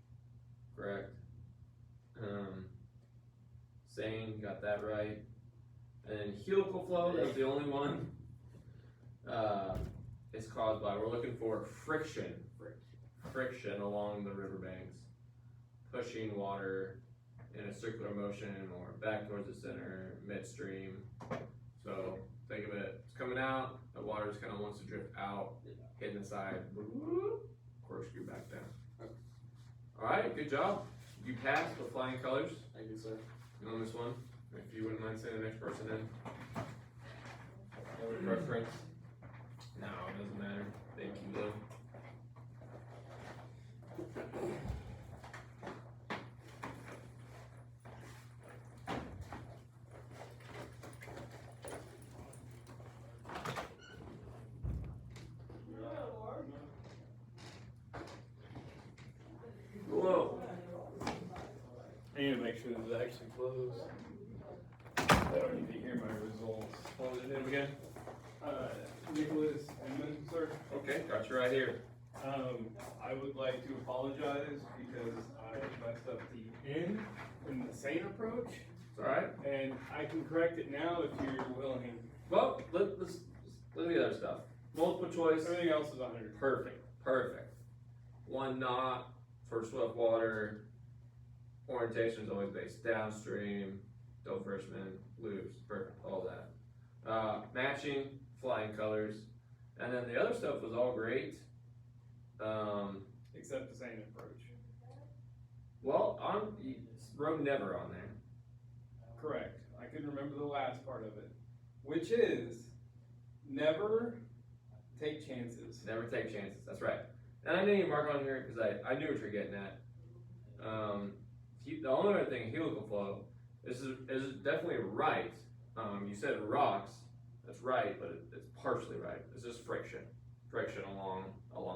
correct. Sane, got that right. And then helical flow, that's the only one. It's caused by, we're looking for friction along the riverbanks, pushing water in a circular motion or back towards the center, midstream. So think of it, it's coming out, the water just kind of wants to drift out, hitting the side, corkscrew back down. All right, good job. You passed with flying colors. Thank you, sir. You on this one? If you wouldn't mind sending the next person in. Preference? No, it doesn't matter. Thank you, though. Whoa. I need to make sure this actually flows. I don't need to hear my results. What was your name again? Nicholas Inman, sir. Okay, got you right here. I would like to apologize because I messed up the N in the sane approach, It's all right. and I can correct it now if you're willing. Well, let's look at the other stuff. Multiple choice. Everything else is 100. Perfect. 1 knot for swift water. Orientation is always based downstream. Double freshman, loops, perfect, all that. Matching, flying colors, and then the other stuff was all great. Except the sane approach. Well, wrote never on there. Correct. I couldn't remember the last part of it, which is never take chances. Never take chances. That's right. And I didn't even mark on here because I knew what you're getting at. The only other thing, helical flow, is definitely right. You said rocks. That's right, but it's partially right. It's just friction along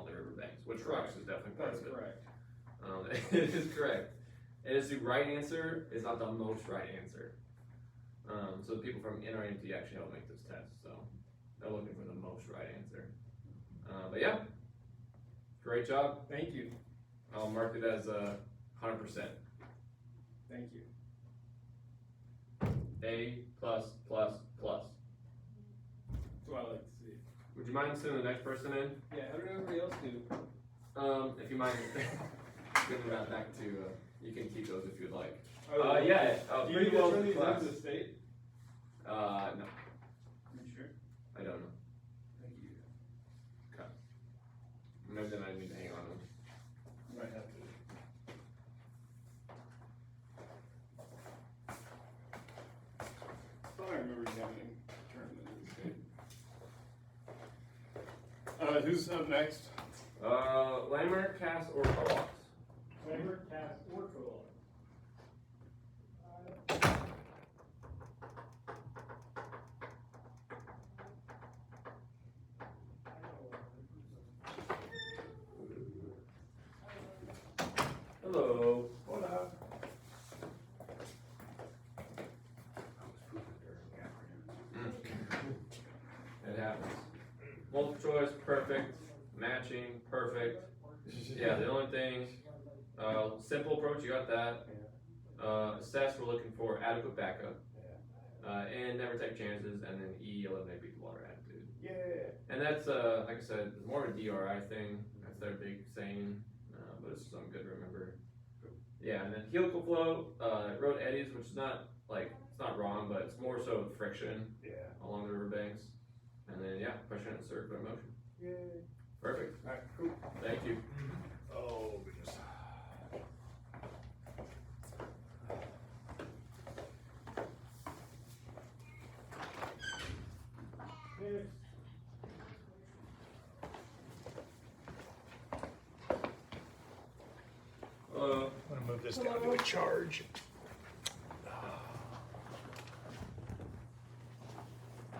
the riverbanks, which rocks is definitely part That's of it. correct. It is correct. It is the right answer. It's not the most right answer. So the people from NRMT actually help make this test, so they're looking for the most right answer. But yeah, great job. Thank you. I'll mark it as 100%. Thank you. A plus plus plus. That's what I like to see. Would you mind sending the next person in? Yeah, how did everybody else do? If you mind, giving that back to. You can keep those if you'd like. Oh, Yeah. Do you Pretty need to well turn these class. into the state? No, Are you sure? I don't know. Thank you. Maybe then I need to hang on to them. You might have to. I thought I remember having turned them into the state. Who's up next? Lamer, Cass, or Carlox? Labor, task, or co-op. Hello. Hola. It happens. Multiple choice, perfect. Matching, perfect. Yeah, the only thing, simple approach, you got that. Assess, we're looking for adequate backup. and never take chances, and then E, eliminate beat the water attitude. Yeah. And that's, like I said, more of a DRI thing. That's their big saying, but it's something good to remember. Yeah, and then helical flow, road eddies, which is not, like, it's not wrong, but it's more so friction Yeah. along the riverbanks. And then, yeah, pressure and circular motion. Yay. Perfect. Alright, cool. Thank you. Oh, goodness. I'm gonna move this down to a charge.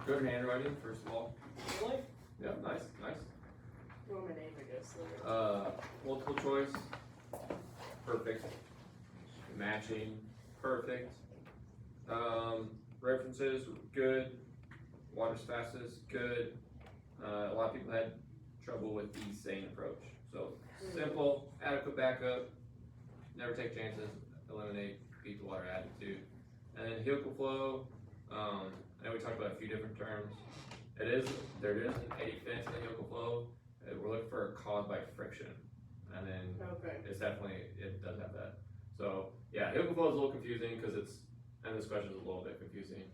Good handwriting, first of all. Really? Yeah, nice, nice. What my name, I guess. Multiple choice, perfect. Matching, perfect. References, good. Water's fastest, good. A lot of people had trouble with the sane approach. So simple, adequate backup, never take chances, eliminate, beat the water attitude. And then helical flow, I know we talked about a few different terms. There is an eddy fence in the helical flow. We're looking for a cause by friction. And then Okay. it's definitely, it does have that. So yeah, helical flow is a little confusing because it's, and this question is a little bit confusing.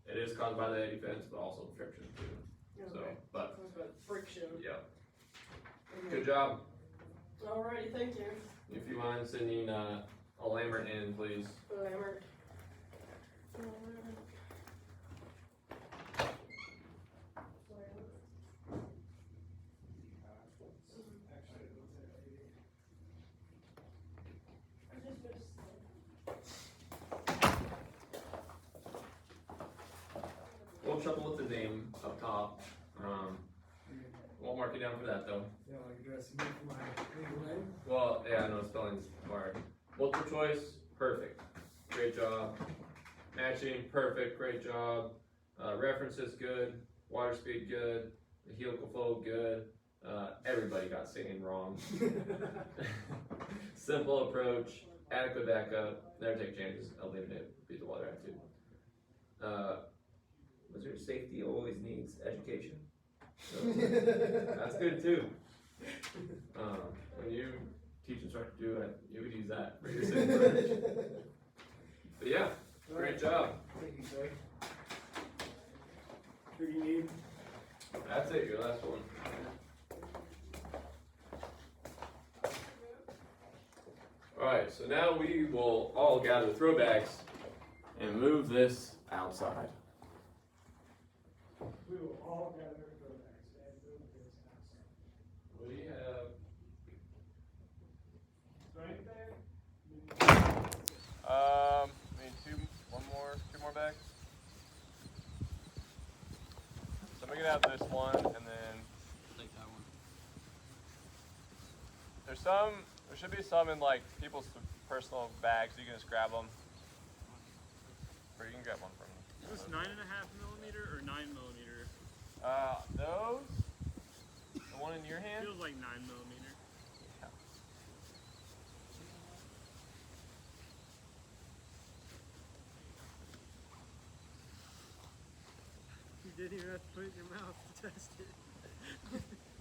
It is caused by the eddy fence, but also friction too. So, Okay. but Talk about friction. yeah, good job. Alrighty, thank you. If you mind sending a Lambert in, please. Lambert. We'll trouble with the name up top. Won't mark you down for that though. Yeah, like addressing me for my legal name. Well, yeah, I know spelling's hard. Multiple choice, perfect. Great job. Matching, perfect, great job. References, good. Water speed, good. The helical flow, good. Everybody got saying wrong. Simple approach, adequate backup, never take chances, eliminate it, beat the water attitude. Was there safety always needs education? So, that's good too. When you teach Instructor II, you would use that for your safety approach. But yeah, great job. Thank you, sir. Sure you need? That's it, your last one. Alright, so now we will all gather throwbacks and move this outside. We will all gather throwbacks and move this outside. We have Right there? Two more bags. So I'm gonna get out this one and then take that one. there should be some in like people's personal bags, so you can just grab them. Or you can grab one from them. Is this 9.5 millimeter or 9 millimeter? Those? The one in your hand? Feels like 9 millimeter. You didn't even have to put it in your mouth to test it.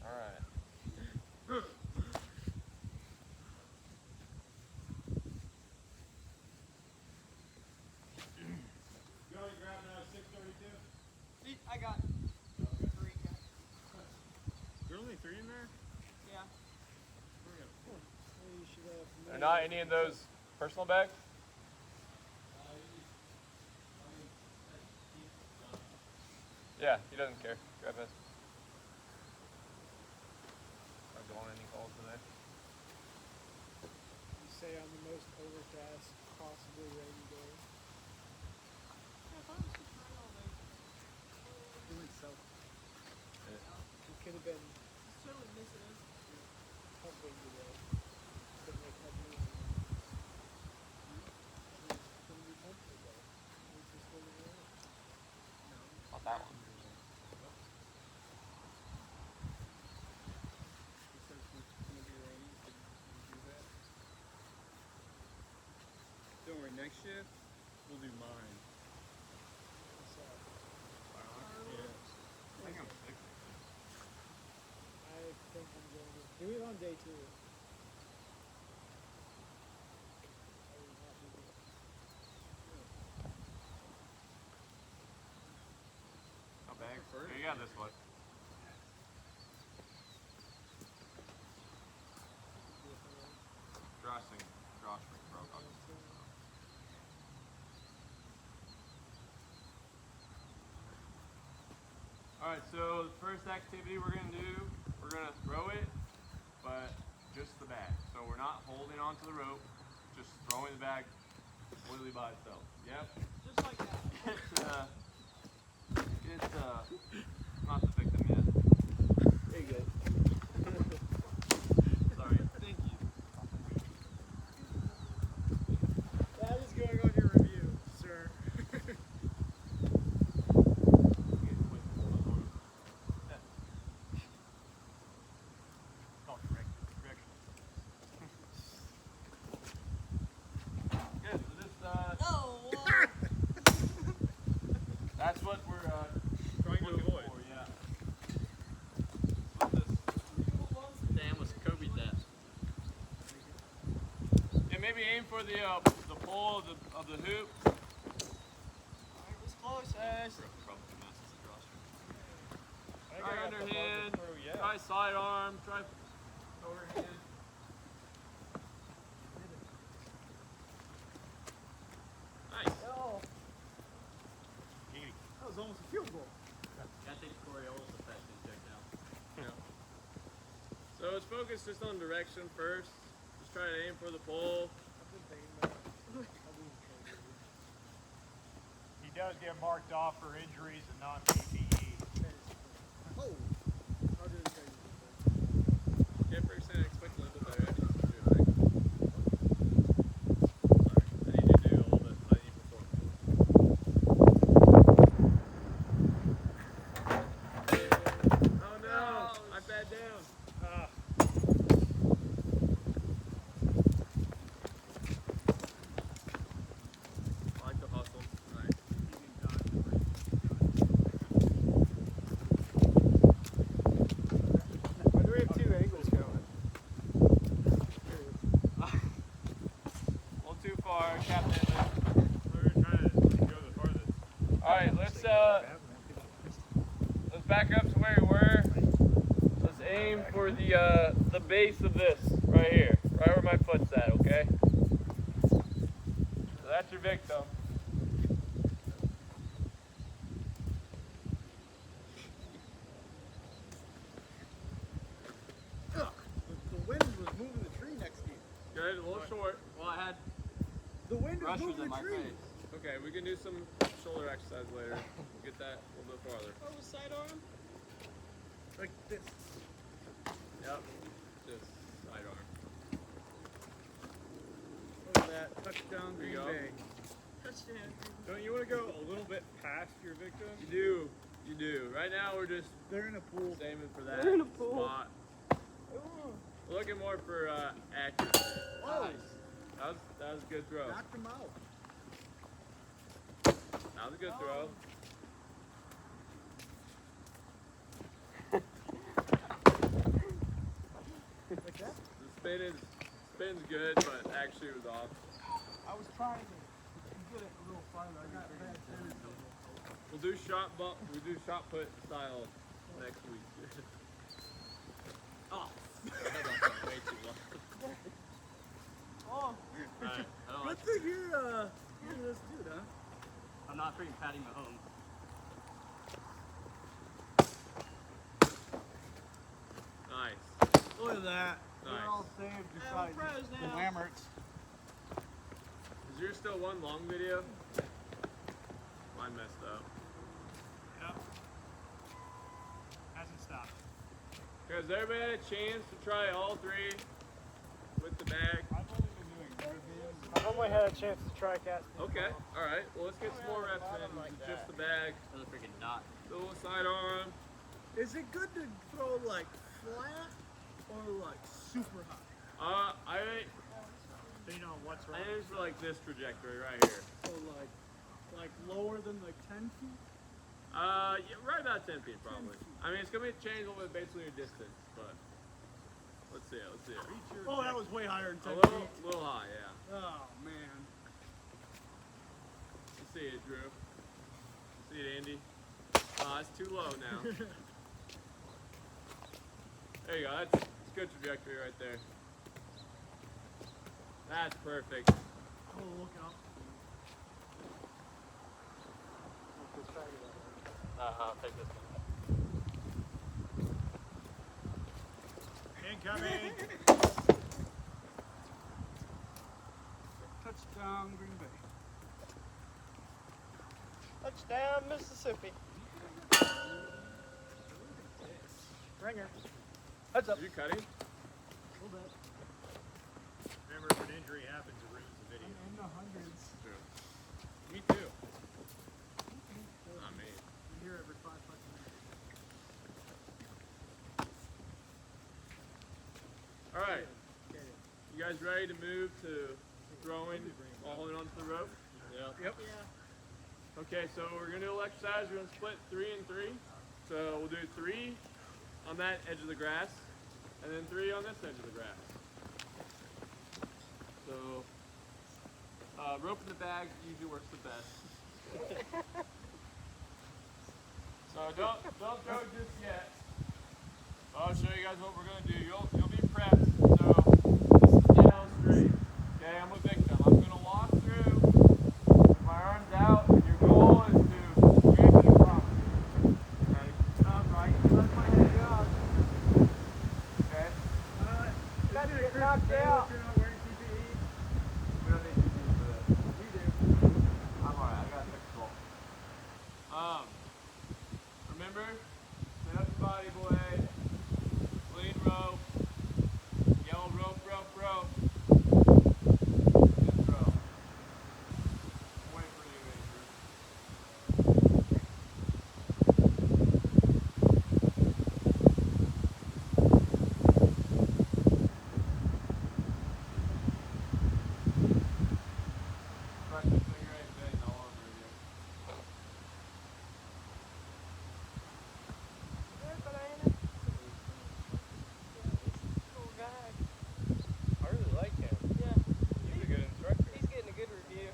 Alright. You already grabbed another 632? I got 3 guys. There's only 3 in there? Yeah. You should have. Are not any of those personal bags? Yeah, he doesn't care. Grab his. I'm going any calls today. You say on the most overcast, possibly rainy day. It went south. It could have been It's totally missing it. pumping today. Couldn't make that move. Couldn't be pumped today. It's just what it was. Not that one. It says it's gonna be rainy. Can you do that? Don't worry, next shift, we'll do mine. got this one. Grasinger broke on this. Alright, so the first activity we're going to do, we're going to throw it, but just the bag. So we're not holding onto the rope, just throwing the bag completely by itself. Yep. Just like that. It's not the victim yet. There you go. Sorry. Thank you. That is going on your review, sir. Good. So this, Oh, that's what we're Trying to looking avoid. for, yeah. So this, Damn, was Kobe that? yeah, maybe aim for the pole of the hoop. It was close, Ash. Try underhand. Try sidearm. Try overhand. Nice. Oh. That was almost a field goal. So it's focused just on direction first. Just try to aim for the pole. He does get marked off for injuries and non-PPE. Oh. Can't percent expect a little bit better. I need you to do a little bit. I need you before. Oh no! I bad down. I like the hustle. Nice. Why do we have two angles going? A little too far, Captain. We're trying to go the farthest. Alright, let's back up to where we were. Let's aim for the base of this right here. Right where my foot's at, okay? So that's your victim. The wind was moving the tree next to you. Good, a little short. Well, I had the wind was moving the tree. Okay, we can do some shoulder exercise later. Get that a little bit farther. oh, sidearm. Like this. Yep. Just sidearm. Look at that. Touchdown There you Green go. Bay. Touchdown. Don't you want to go a little bit past your victim? You do. You do. Right now we're just They're in a pool. aiming for that They're in a pool. spot. We're looking more for accuracy. Oh. Nice. That was a good throw. Knocked them out. That was a good throw. Like that? The spin's good, but actually it was off. I was trying to get it a little farther. I got bad tennis. We'll do shot put style next week. Oh. Alright, Good thing you're this dude, huh? I'm not freaking Patty Mahomes. nice. Look at that. Nice. They're all saved Yeah, besides we're pros the now. Lammerts. Is yours still one long video? Mine messed up. Yep. Hasn't stopped. Has everybody had a chance to try all three with the bag? I've only been doing caribbean. I've only had a chance to try cast. Okay, alright. Well, let's get some more reps in. Just the bag. Another freaking dot. The little sidearm. Is it good to throw like flat or like super high? Depending on what's I wrong. aim for like this trajectory right here. So like lower than like 10 feet? Yeah, right about 10 feet probably. I mean, it's gonna be changed a little bit based on your distance, but let's see it. Let's see it. Oh, that was way higher A than 10 feet. little high, yeah. Oh man. Let's see it, Drew. See it, Andy. Oh, that's too low now. There you go. That's good trajectory right there. That's perfect. Oh, look out. I'll take this one. Incoming. Touchdown, Green Bay. Touchdown, Mississippi. Ringer. Heads up. Are you cutting? A little bit. Remember, if an injury happens, it ruins the video. I'm in the hundreds. True. Me too. Not me. I'm here every 5 fucking minutes. All right. You guys ready to move to throwing while holding onto the rope? Yep. Okay, so we're gonna do a little exercise. We're gonna split 3 and 3. So we'll do 3 on that edge of the grass, and then 3 on this edge of the grass. So rope in the bag usually works the best. So don't throw just yet. I'll show you guys what we're gonna do. You'll be prepped. So this is down straight. Okay, I'm a victim. I'm gonna walk through with my arms out, and your goal is to grab it across. Okay, come right. Let my head down. Okay. That's get knocked out. You're not wearing PPE. We don't need PPE for this. We do. I'm alright. I got fixable. Remember, set up your body, boy. Clean rope. Yellow rope, rope, rope. Just throw. Wait for you, Andrew. Press the finger eight bang all over again. Good banana. Cool guy. I really like him. Yeah. He's a good instructor. He's getting a good review.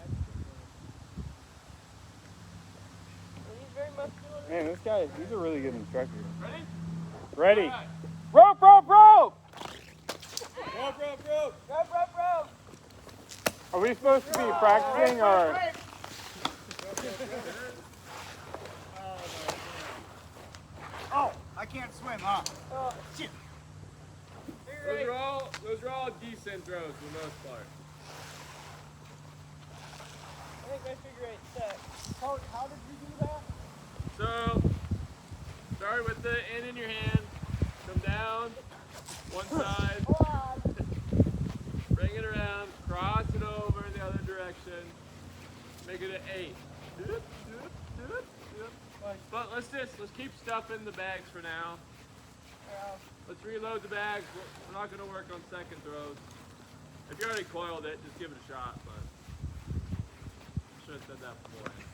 Well, he's very muscular. Man, this guy, he's a really good instructor. Ready? Ready. All right. Rope, rope, rope! Rope, rope, rope. Rope, rope, rope. Are we supposed to be practicing or? Oh, I can't swim, huh? Oh, Shit. you're right. Those are all decent throws for the most part. I think my figure eight set. How did you do that? So, start with the end in your hand, come down, one side, Hold on. bring it around, cross it over the other direction, make it an 8. Doop, doop, doop, doop. But let's keep stuff in the bags for now. Yeah. Let's reload the bags. We're not going to work on second throws. If you already coiled it, just give it a shot, but I should have said that beforehand.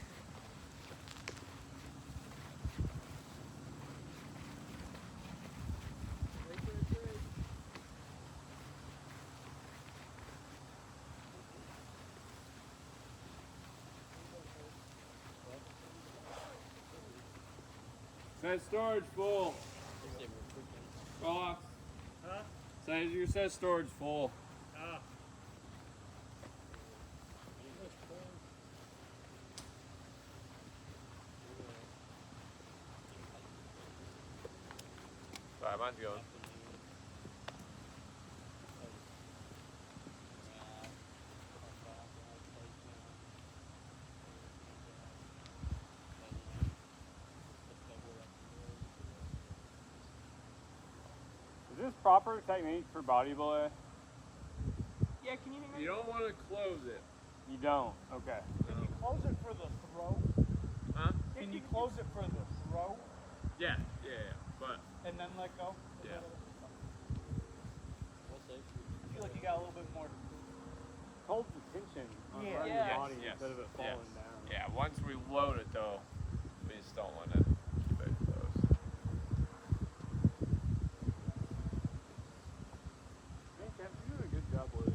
Says storage full. Box. Huh? Says storage full. Ah. Sorry, mine's going. Is this proper technique for bodybuilding? Yeah, can you make You don't want to close it. You don't. Okay. Can you close it for the throw? Huh? Can you close it for the throw Yeah, yeah. But and then let go? Yeah. I feel like you got a little bit more. Holds the tension on Yeah. around Yeah. your body Yes, instead of it yes. falling down. yeah, once we load it though, we just don't want to keep it closed. Hey, Cap, you're doing a good job with it.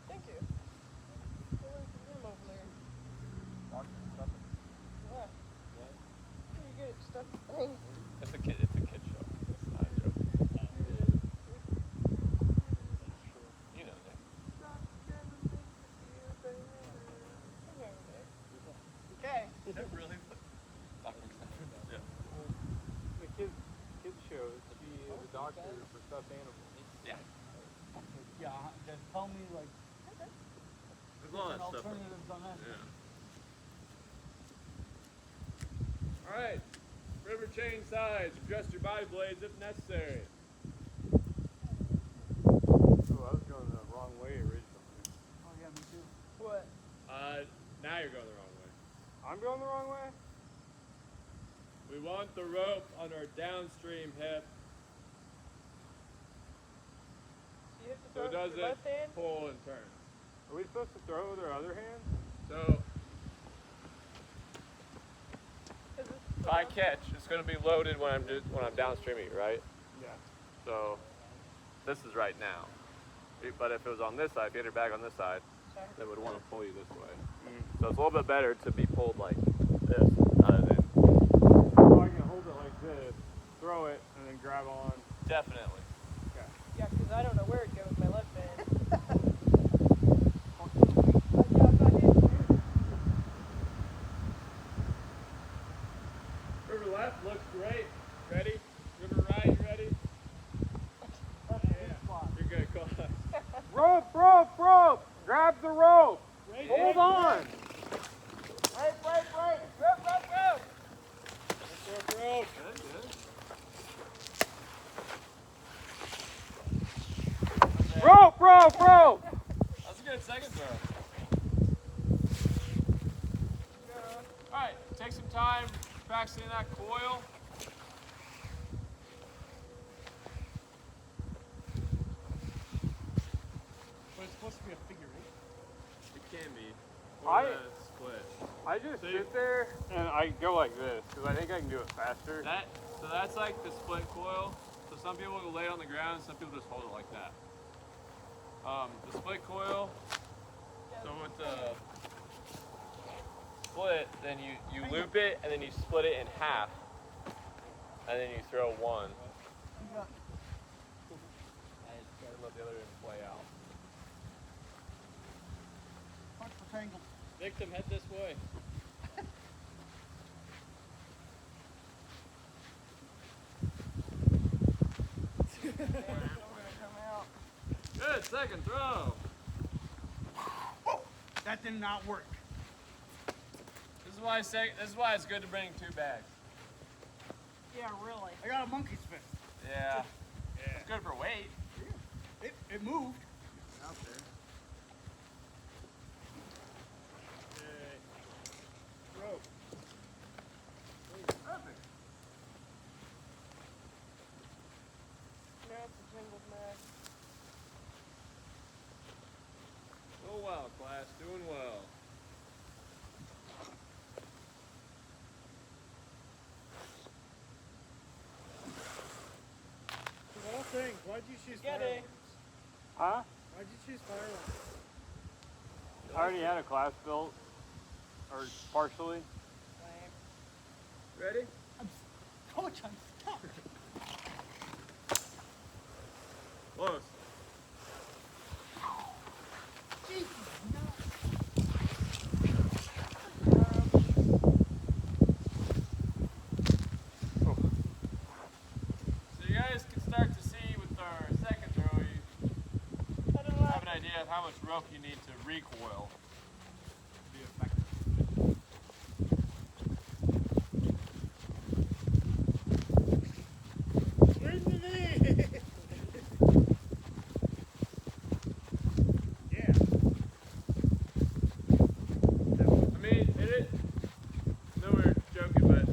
Thank you. I learned from him over there. Yeah. Pretty good at stuff. It's a kid show. It's not a joke. You know that. Okay. Is that really? Yeah. The kids shows. She is a doctor for stuffed animals. Yeah. Yeah, just tell me like There's a lot of stuff. alternatives on that. Yeah. All right. River chain sides. Adjust your body blades if necessary. Oh, I was going the wrong way originally. Oh yeah, me too. What? Now you're going the wrong way. I'm going the wrong way? We want the rope on our downstream hip You have to so throw it it with your doesn't left hand? pull and turn. Are we supposed to throw with our other hand? So Is this if I catch, it's going to be loaded when I'm downstreaming, right? Yeah. So this is right now. But if it was on this side, if you had your bag on this side, they would want to pull you this way. So it's a little bit better to be pulled like this rather than. So I can hold it like this, throw it, and then grab on. Definitely. Yeah, because I don't know where it goes with my left hand. River left looks great. Ready? River right, you ready? You're good, call us. Rope! Grab the rope! Hold on! Break! Rope! Rope. Rope! That's a good second throw. Alright, take some time practicing that coil. But it's supposed to be a figure eight. It can be. I- Or a split. I just See? sit there and I go like this because I think I can do it faster. So that's like the split coil. So some people will lay it on the ground, some people just hold it like that. The split coil, so with the split, then you loop it and then you split it in half. And then you throw one. And let the other end play out. Punch for tangle. Victim, head this way. Good, second throw. That did not work. This is why it's good to bring two bags. Yeah, really. I got a monkey's fist. Yeah. It's good for weight. It moved. Out there. Rope. Perfect. Now it's a tangled mess. Oh well, class, doing well. Of all things, why'd you choose Get it. Huh? Why'd you choose fireworks? I already had a class built, or partially. Ready? Coach, I'm stuck. Close. Jesus, no. So you guys can start to see with our second throw, you have an idea of how much rope you need to recoil to be effective. Where's the knee? Yeah. I mean, no, we're joking, but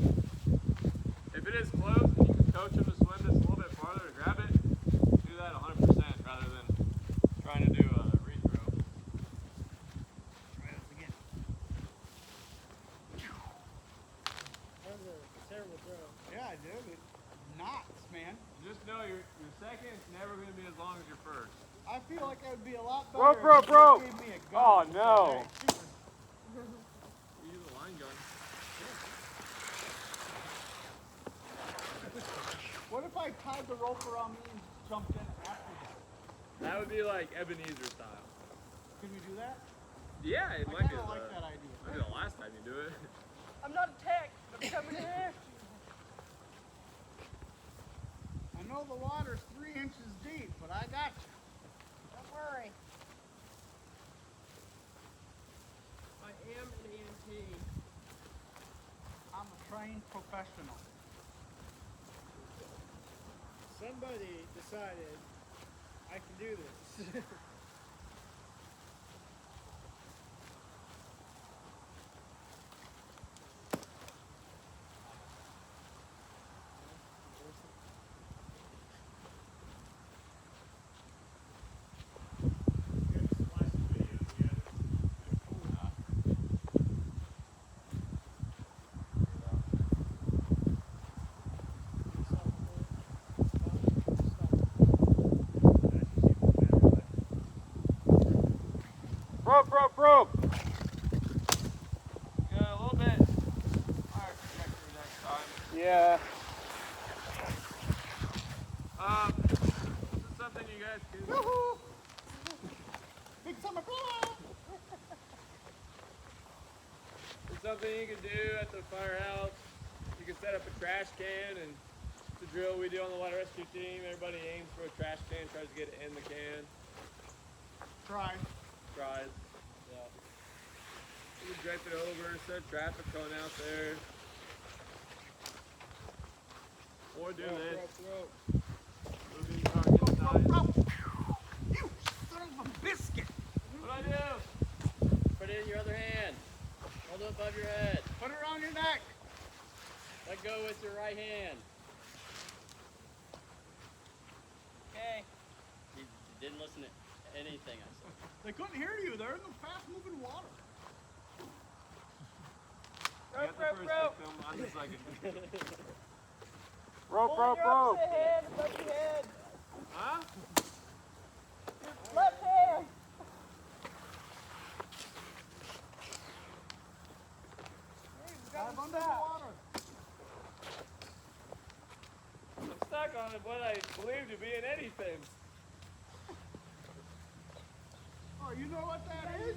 if it is close and you can coach him to swim this a little bit farther to grab it, do that 100% rather than trying to do a rethrow. Try this again. That was a terrible throw. Yeah, I did. It knots, man. Just know your second is never going to be as long as your first. I feel like I would be a lot better Rope, if rope, you rope. gave me a Oh gun. no! Use a line gun. put the rope around me and jumped in after that. That would be like Ebenezer style. Can we do that? Yeah, it I might be kinda like that idea. might be the last time you do it. I'm not attacked. I'm coming in after you. I know the water's 3 inches deep, but I got you. Don't worry. I am an EMT. I'm a trained professional. Somebody decided I can do this. Rope, rope, rope! Got a little bit higher trajectory next time. Yeah. This is something you guys can. Woohoo! Big summer. It's something you can do at the firehouse. You can set up a trash can, and the drill we do on the water rescue team. Everybody aims for a trash can, tries to get it in the can. Try. Tries. Yeah. You can drape it over, set a traffic cone out there. Or do this. Moving target size. You son of a biscuit! What do I do? Put it in your other hand. Hold it above your head. Put it around your neck. Let go with your right hand. Okay. You didn't listen to anything I said. They couldn't hear you. They're in the fast-moving water. Rope, rope, rope. I'm just like Rope, rope, rope. Hand above your head. huh? Left hand. Dive under the water. I'm stuck on what I believe to be an anything. Oh, you know what that is?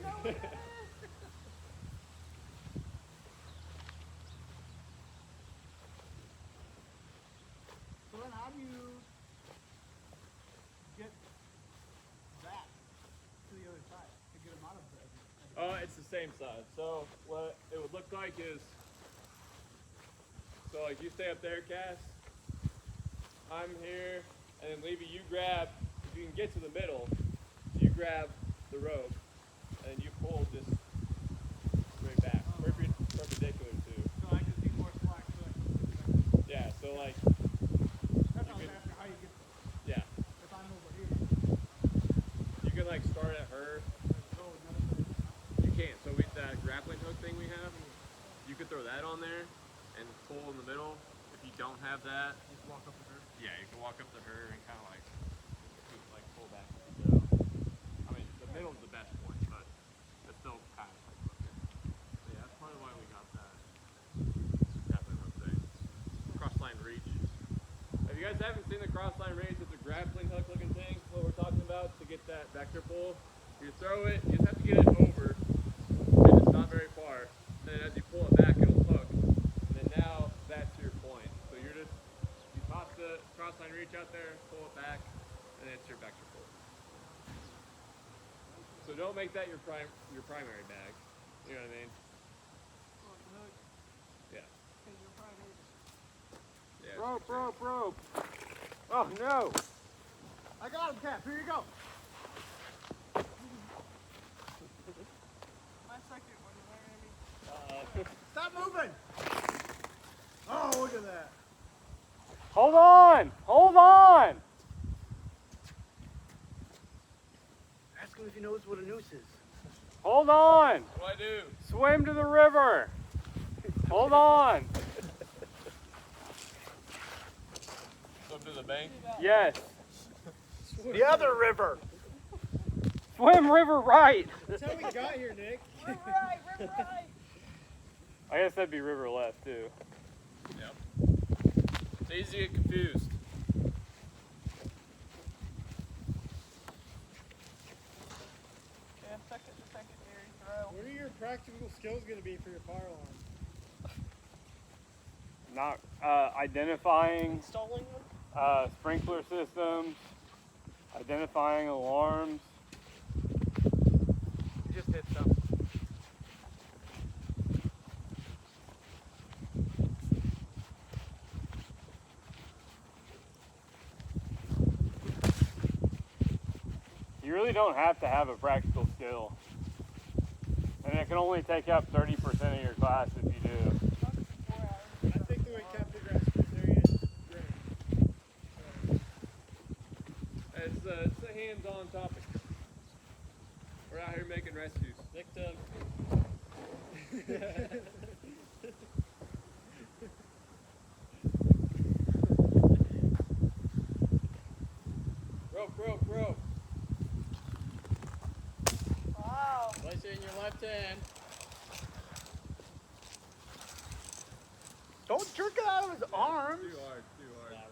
So then how do you get that to the other side to get them out of there? It's the same side. So what it would look like is, so like you stay up there, Cass. I'm here, and then Levy, you grab. If you can get to the middle, you grab the rope, and you pull just straight back, perpendicular to. So I just need more slack so I can Yeah. So like, that's not after how you get there. yeah, If I'm over here. you can like start at her. Oh, another thing. You can't. So with that grappling hook thing we have, you could throw that on there and pull in the middle. If you don't have that, Just walk up to her. yeah, you can walk up to her and kind of like pull back. I mean, the middle's the best point, but it's still kind of like okay. So yeah, that's part of why we got that grappling hook thing. Crossline reach. If you guys haven't seen the crossline reach, it's a grappling hook looking thing. What we're talking about to get that vector pull. You throw it, you just have to get it over, and it's not very far. And then as you pull it back, it'll hook. And then now that's your point. So you toss the crossline reach out there, pull it back, and it's your vector pull. So don't make that your primary bag. You know what I mean? Yeah. Yeah. Rope, rope, rope. Oh no. I got him, Cap. Here you go. My second one, Stop moving. Oh, look at that. Hold on! Hold on! Ask him if he knows what a noose is. Hold on! What do I do? Swim to the river! Hold on! Swim to the bank? Yes. The other river. Swim river right! That's how we got here, Nick. river right, river right. I guess that'd be river left too. Yep. It's easy to get confused. not identifying Installing them? sprinkler systems, identifying alarms. You just hit something. You really don't have to have a practical skill. And it can only take up 30% of your class if you do. I think the way Captain Grasinger there he is great. It's a hands-on topic. We're out here making rescues. Victim. Rope. Wow. Place it in your left hand. Don't jerk it out of his arms. Too hard. That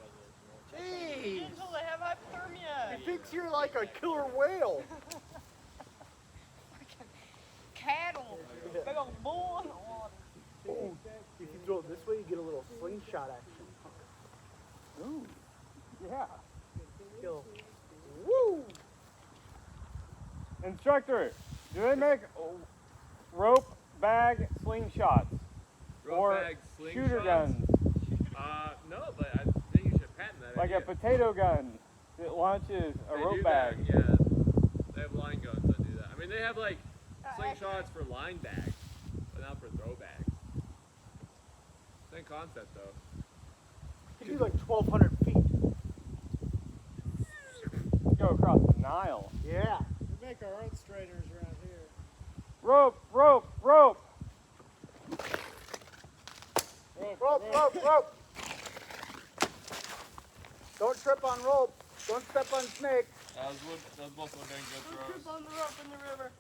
was Jeez. Until they have hypothermia. He thinks you're like a killer whale. Cattle. Big old bull in the water. Oh, if you throw it this way, you get a little slingshot action. Ooh. Yeah. Kill. Woo! Instructor, do they make rope bag slingshots? Rope Or bag shooter slingshots? guns? No, but I think you should patent that Like idea. a potato gun that launches a They rope do bag. that, yeah. They have line guns that do that. I mean, they have like slingshots for line bags, but not for throw bags. Same concept though. You do like 1,200 feet. Go across the Nile. Yeah. We make our own straighters around here. Rope. Rope. Don't trip on rope. Don't step on snake. Those both would have been good Don't trip throws. on the rope in the river.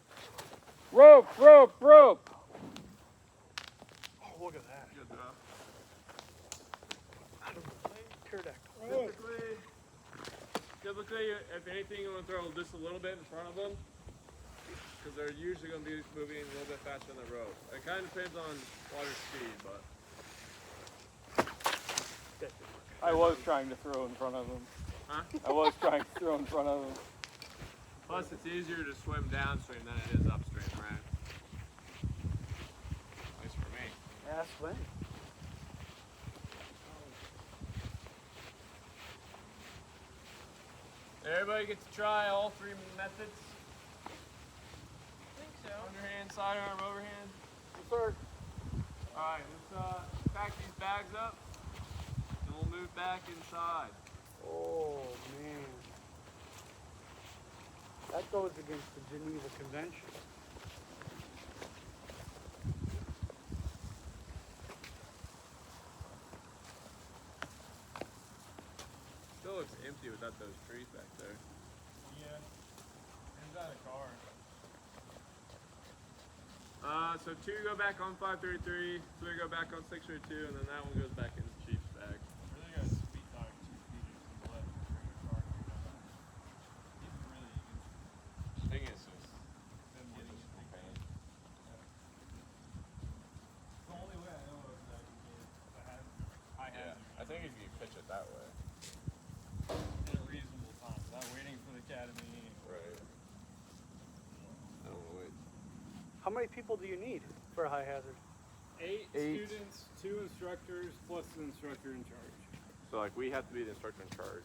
Rope. Oh, look at that. Good throw. Pterodactyl. Typically, if anything, you want to throw just a little bit in front of them, because they're usually going to be moving a little bit faster than the rope. It kind of depends on water speed, but I was trying to throw in front of them. plus it's easier to swim downstream than it is upstream, right? At least for me. Yeah, swim. Everybody get to try all three methods. I think so. Underhand, sidearm, overhand. Yes, sir. Alright, let's pack these bags up and we'll move back inside. Oh, man. That goes against the Geneva Convention. Still looks empty without those trees back there. Yeah. Inside a car. So 2 go back on 533, 3 go back on 632, and then that one goes back in the Chief's bag. Really got to speed dog 2 speeders to the left and bring a car to the back. He's really interesting. Thing is just Them getting just the pain. It's the only way I know of that you get the high Yeah, hazard I think if you pitch it that way. in a reasonable time without waiting for the academy. Right. I don't wanna wait. How many people do you need for a high hazard? 8 8 students, 2 instructors, plus an instructor in charge. So like we have to be the instructor in charge,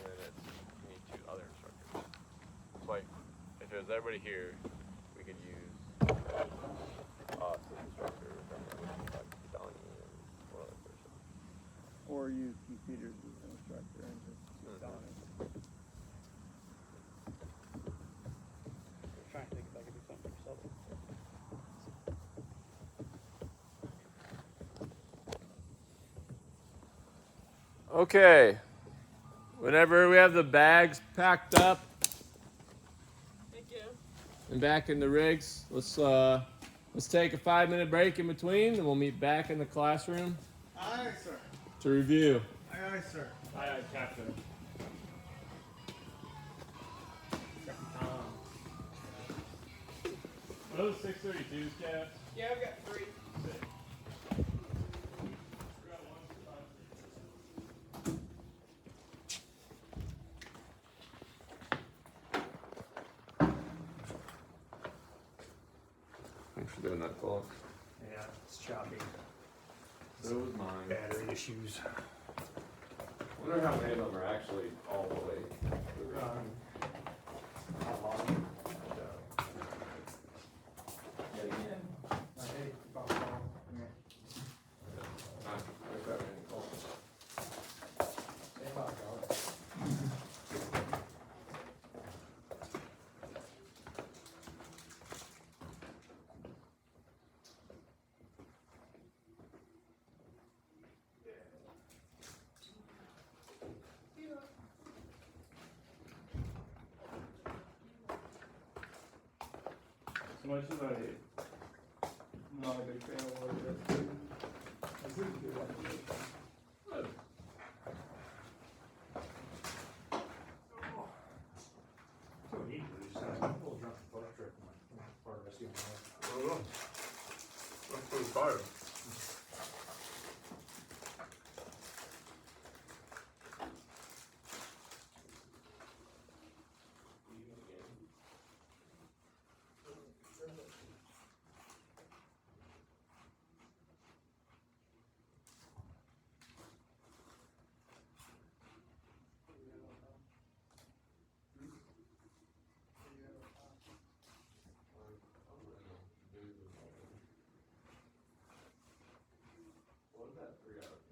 and then we need 2 other instructors. So like if there's everybody here, we could use us as instructors, and then we could like Donnie and one other person. Or use Keith Peters as an instructor and just Donnie. I'm trying to think if I could do something for myself. Okay. Whenever we have the bags packed up Thank you. and back in the rigs, let's take a 5-minute break in between, and we'll meet back in the classroom Aye, sir. to review. Aye, sir. Aye, Captain. Are those 632s, Cap? Yeah, I've got 3. Sick. Doing that clock. Yeah, it's choppy. So was mine. Battery issues. Wonder how many of them are actually all the way. How long? Yet again. Hey, Bob, come here. I've got any calls. Hey, Bob, dog. As much as I'm not a big fan of water, that's good. This is a good application. So we need to do just have a little drunk boat trip for the rest of the night. That's pretty fire. What was that 3 hours?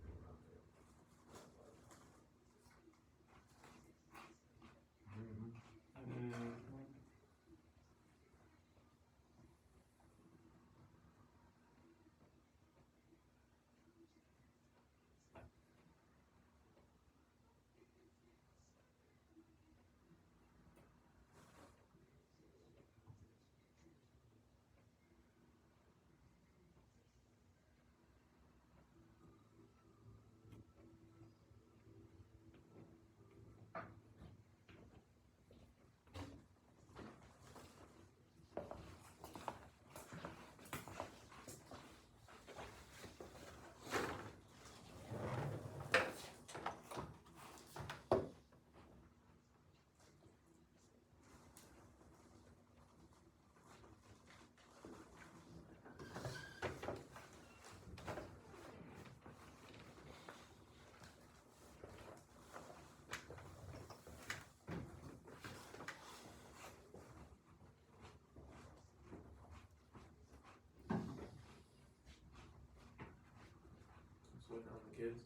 Just waiting on the kids.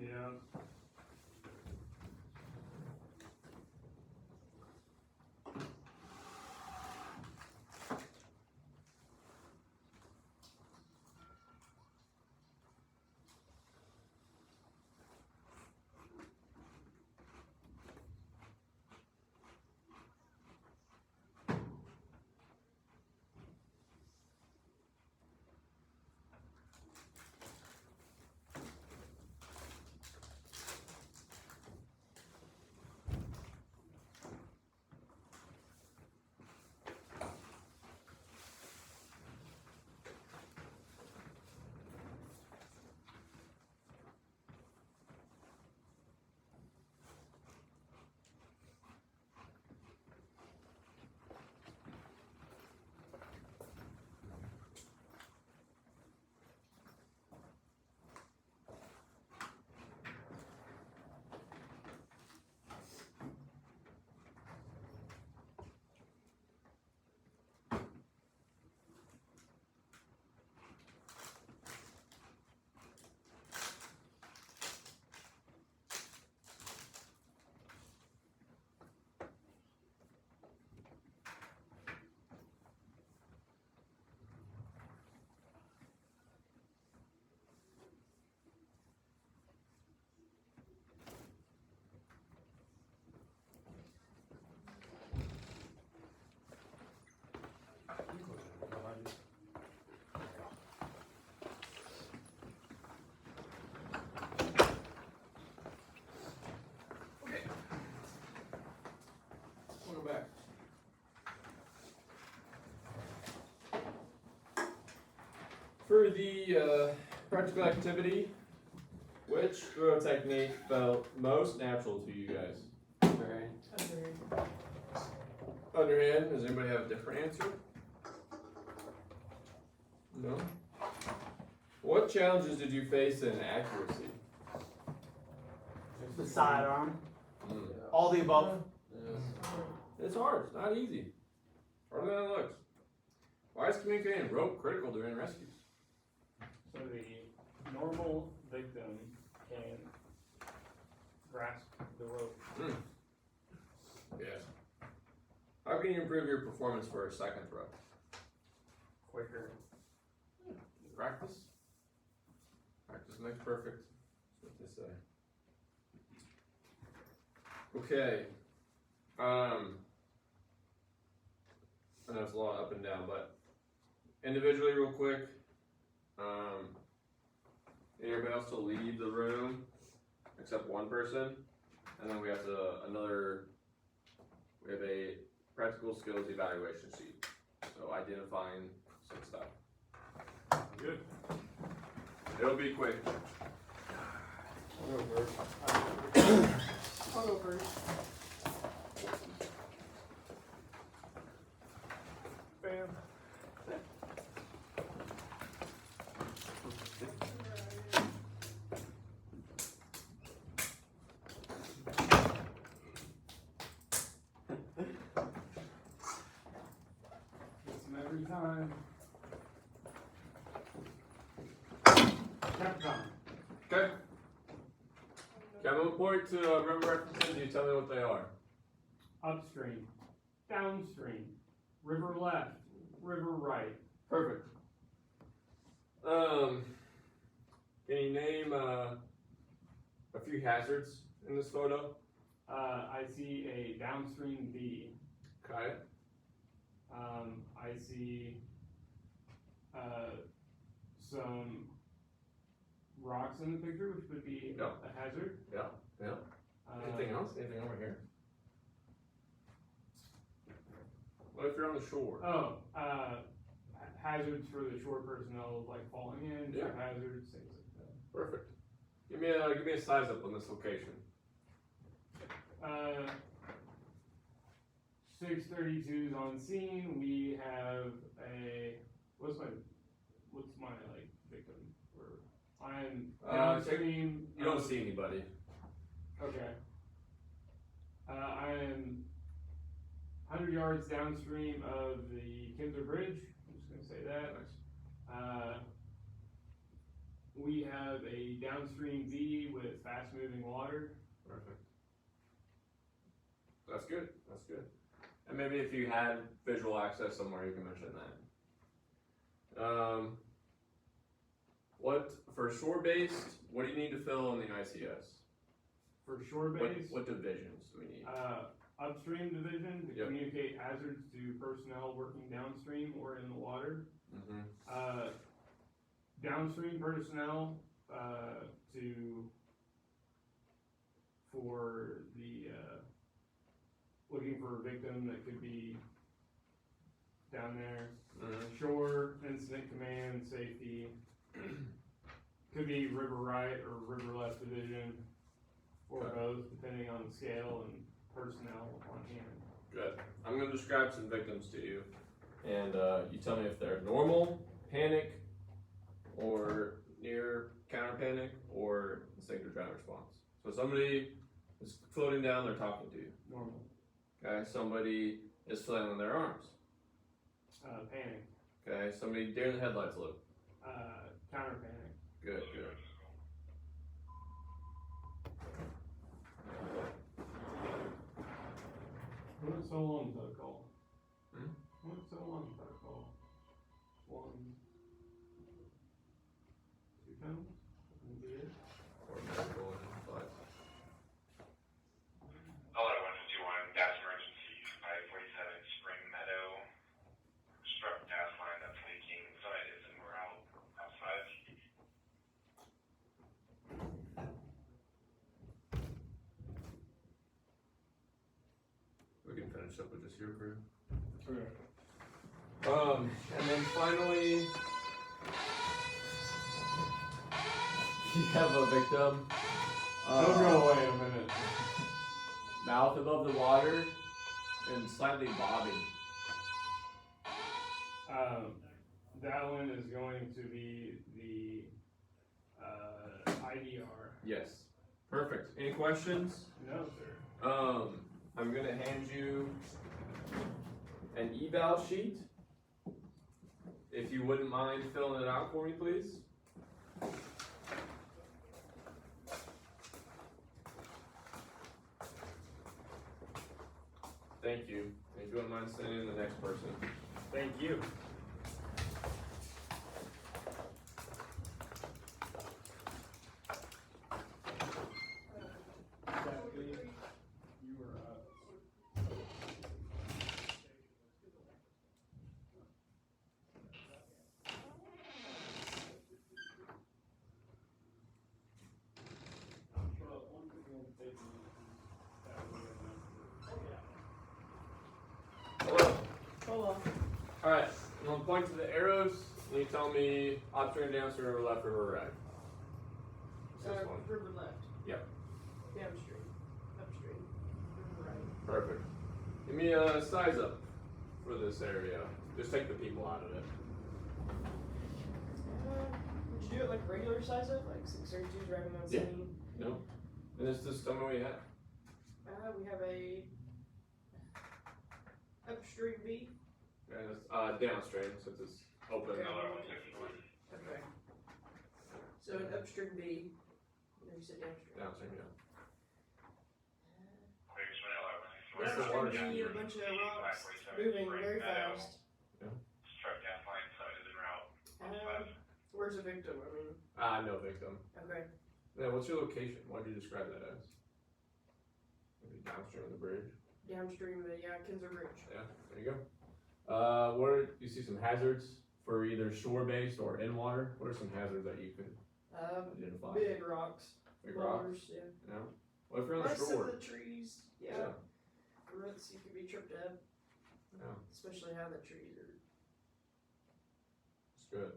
Yeah. For the practical activity, which throw technique felt most natural to you guys? Very. underhand, does anybody have a different answer? No? What challenges did you face in accuracy? The sidearm. Mm. All the above. It's hard, it's not easy. Harder than it looks. Why is communicating rope critical during rescues? So the normal victim can grasp the rope. Mm. Yes. How can you improve your performance for a second throw? Quicker. Practice. Practice makes perfect. That's what they say. Okay. I know it's a lot up and down, but individually, real quick. Everybody else to leave the room except one person, and then we have a practical skills evaluation sheet. So identifying some stuff. Good. It'll be quick. I'll go first. Bam. Gets them every time. Capcom. Okay. Okay, I'm gonna point to river references. You tell me what they are. Upstream, downstream, river left, river right. Perfect. Can you name a few hazards in this photo? I see a downstream V. Okay. I see some rocks in the picture, which would be Yeah. a hazard. Yeah. Yeah. Anything else? Anything over here? What if you're on the shore? Hazards for the shore personnel, like falling in, Yeah. hazards, things like that. Perfect. Give me a size up on this location. 632's on scene. We have what's my like victim? I'm downstream. You don't see anybody. Okay. I am 100 yards downstream of the Kinsler Bridge. I'm just gonna say that. Nice. We have a downstream V with fast moving water. Perfect. That's good. That's good. And maybe if you had visual access somewhere, you can mention that. What for shore based? What do you need to fill in the ICS? For shore base, What divisions do we need? upstream division to Yep. communicate hazards to personnel working downstream or in the water. Mm-hmm. Downstream personnel for the looking for a victim that could be down there. Mm-hmm. Shore incident command safety could be river right or river left division, or Okay. both, depending on the scale and personnel on hand. Good. I'm going to describe some victims to you, and you tell me if they're normal, panic, or near counter panic, or instinctive drown response. So somebody is floating down, they're talking to you. Normal. Okay. Somebody is flailing their arms. Panic. Okay. Somebody deer in the headlights loop. Counter panic. Good. Good. What is so long protocol? Hmm? What is so long protocol? 1, 2 pounds? That'd be it. Or medical and but Hello, 151, gas emergency, 547 Spring Meadow. Struck gas line that's leaking. Sorry, isn't we're out outside. we can finish up with just your crew. Okay. And then finally, you have a victim. Don't go away in a minute. Mouth above the water, and slightly bobbing. That one is going to be the IDR. Yes. Perfect. Any questions? No, sir. I'm gonna hand you an eval sheet. If you wouldn't mind filling it out for me, please. Thank you. If you wouldn't mind sending in the next person. Thank you. You were up. Well, one thing I'm taking that way Hello. Hello. Alright, I'm gonna point to the arrows, and you tell me upstream, downstream, river left, river right. This one. River left. Yep. Downstream. Upstream. River right. Perfect. Give me a size up for this area. Just take the people out of it. Would you do it like regular size up, like 632s driving on Yeah. scene? No? And it's just tell me what you have. We have a upstream B. And it's downstream since it's open. Okay. Okay. So an upstream B. No, you said downstream. Downstream, yeah. What's the water Downstream B, a bunch of rocks moving very fast. Struck gas line, so it is en route. Where's the victim? I mean. No victim. Okay. Yeah, what's your location? What would you describe that as? Maybe downstream of the bridge. Downstream of the Kinzer Bridge. Yeah, there you go. You see some hazards for either shore-based or in water? What are some hazards that you could identify? Big rocks. Big rocks? Boulders, yeah. Yeah. What if you're on the Rest shore? of the trees, yeah. Roots, you could be tripped up. Yeah. Especially how the trees are. It's good.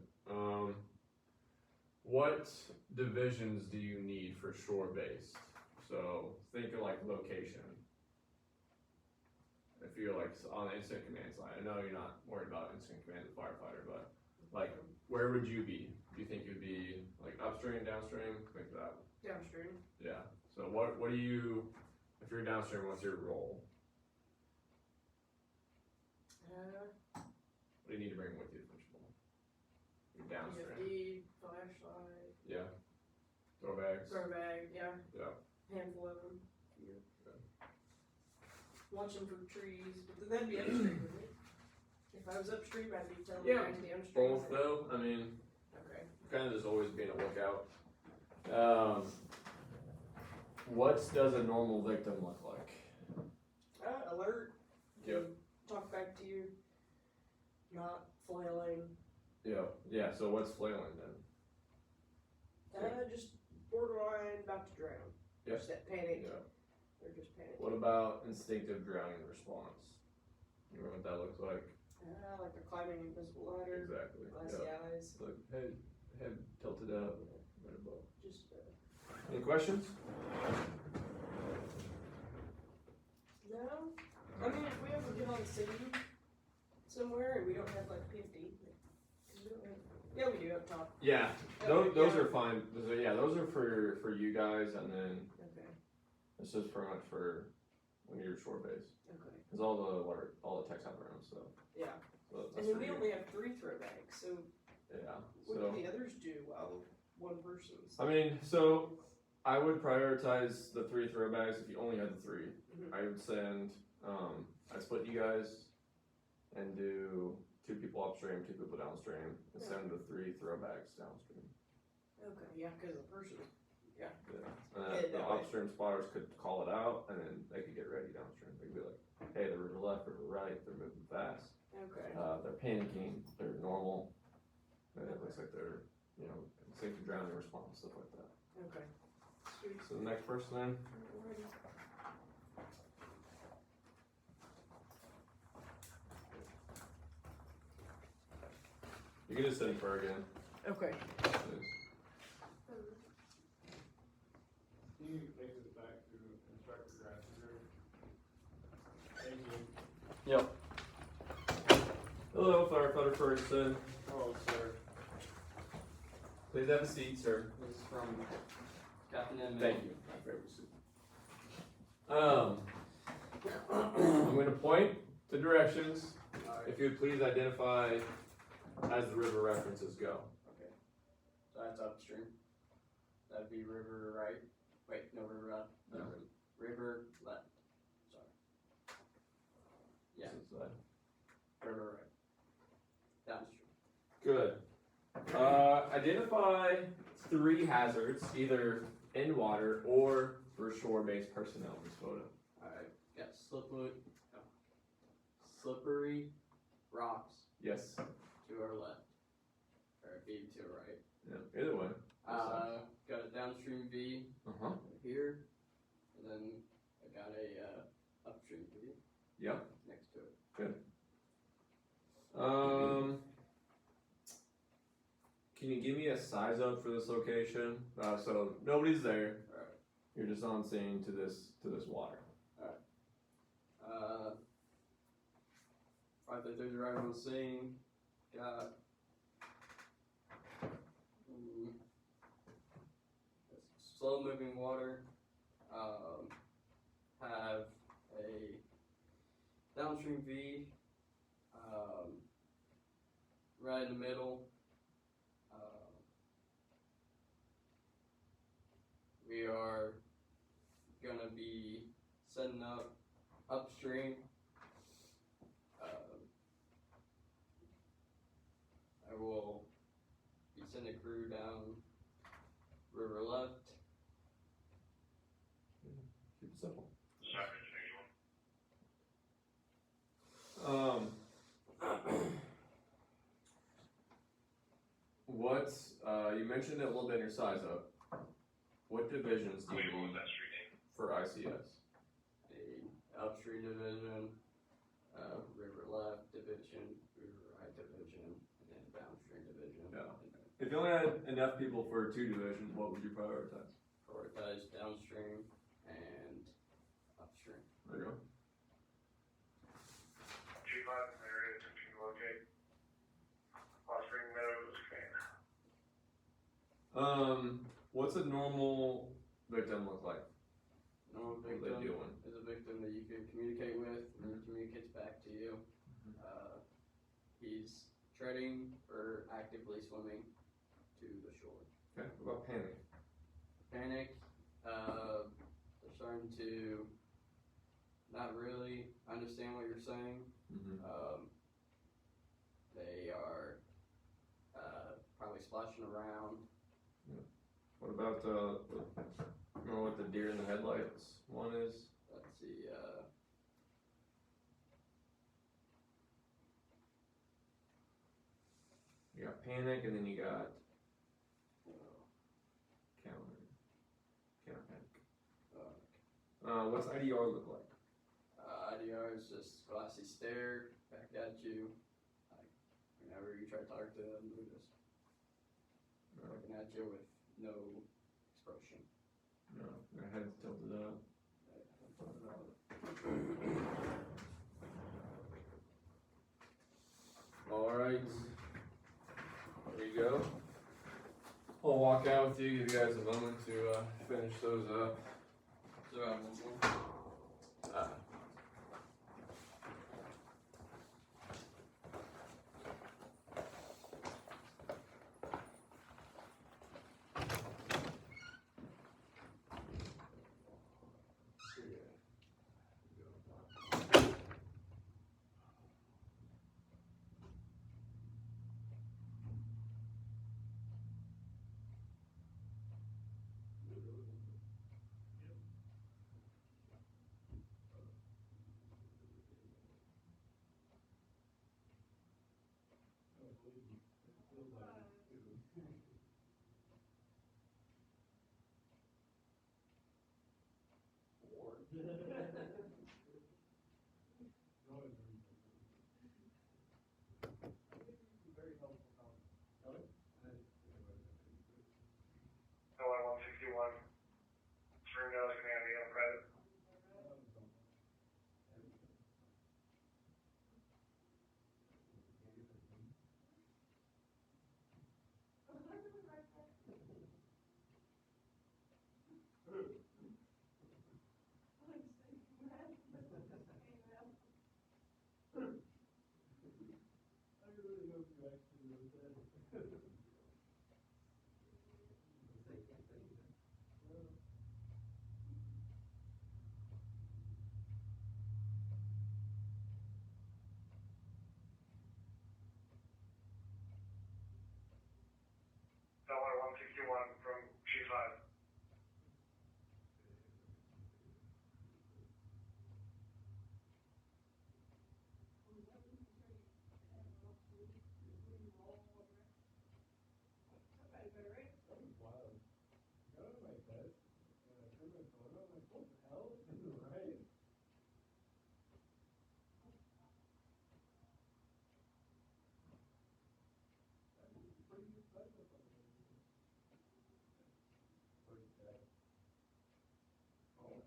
What divisions do you need for shore-based? So think of like location. If you're like on the instant command side, I know you're not worried about instant command as a firefighter, but like where would you be? Do you think you'd be like upstream, downstream? Think of that. Downstream. Yeah. So what do you, if you're downstream, what's your role? What do you need to bring with you, principal? You're downstream. EFD, flashlight. Yeah. Throw bags. Throw bag, yeah. Yeah. Handful of them. Yeah. Watching for trees, but then that'd be upstream, wouldn't it? If I was upstream, I'd be telling Yeah. guys downstream. Both though. I mean, Okay. kind of just always being a lookout. What does a normal victim look like? Alert. Yep. Talk back to you. Not flailing. Yeah. Yeah. So what's flailing then? Just borderline about to drown. Yep. Just that panic. Yeah. They're just panicking. What about instinctive drowning response? You remember what that looks like? Like they're climbing invisible ladder. Exactly. Glassy Yeah. eyes. Like head tilted up, right above. Just. Any questions? No. I mean, if we ever get on the scene somewhere and we don't have like 50. Yeah, we do up top. Yeah. Okay, Those yeah. are fine. Those are for you guys, and then Okay. this is pretty much for when you're shore base. Okay. Cause all the techs have their own stuff. Yeah. So And that's then for we you. only have 3 throw bags, so Yeah. what So do the others do while one person's? I mean, so I would prioritize the 3 throw bags if you only had the 3. Mhm. I would send, I'd split you guys and do 2 people upstream, 2 people downstream, and send the 3 throw bags downstream. Okay, yeah, because the person. Yeah. Yeah, The that way. upstream spotters could call it out, and then they could get ready downstream. They could be like, hey, they're river left, river right, they're moving fast. Okay. They're panicking, they're normal. And it looks like they're, safe to drowning response, stuff like that. Okay. Sweet. So the next person then, Alrighty. you can just send her again. Okay. Please. You make this back to Instructor Grasinger. Thank you. Yep. Hello, firefighter Ferguson. Hello, sir. Please have a seat, sir. This is from Captain Inman. Thank you. My favorite seat. I'm going to point to directions. If you would please identify as the river references go. Okay. So that's upstream. That'd be river right. Wait, no, river left. No. River left. Sorry. Yeah, This side. river right. Downstream. Good. Identify 3 hazards, either in water or for shore-based personnel in this photo. Alright, got slippery rocks Yes. to our left. Or B to our right. Yeah. Either way. Got a downstream V Uh-huh. here. And then I got a upstream V Yep. next to it. Good. Can you give me a size up for this location? So nobody's there. Alright. You're just on scene to this water. 5:30 right on scene. Got slow moving water. Have a downstream V. Right in the middle. We are gonna be setting up upstream. I will be sending a crew down river left. Keep it simple. Soccer anyone? What's you mentioned it a little bit in your size up. What divisions do you Wait, what was need that street name? for ICS? A upstream division, river left division, river right division, and then downstream division. Yeah. And then If you only had enough people for 2 divisions, what would you prioritize? prioritize downstream and upstream. There you go. G5 area attempting to locate. Offering Meadows fan. What's a normal victim look like? Normal What are they victim doing? is a victim that you can communicate with and he communicates back to you. He's treading or actively swimming to the shore. Okay. What about panic? Panic, they're starting to not really understand what you're saying. Mm-hmm. They are probably splashing around. What about you know what the deer in the headlights one is? Let's see, You got panic, and then you got counter panic. What's IDR look like? IDR is just glassy stare back at you. Like, whenever you try to talk to them, they're just looking at you with no expression. No, their head's tilted up. All right. There you go. I'll walk out with you, give you guys a moment to finish those up. So I have one more. LR 161. Spring Meadows command, you on private? really hope you actually wrote that. Dollar 161 from G5. Wow. Go to my test. And I turned my phone on. I'm like, what the hell? Right. That's pretty good setup on there. Where's that? Oh.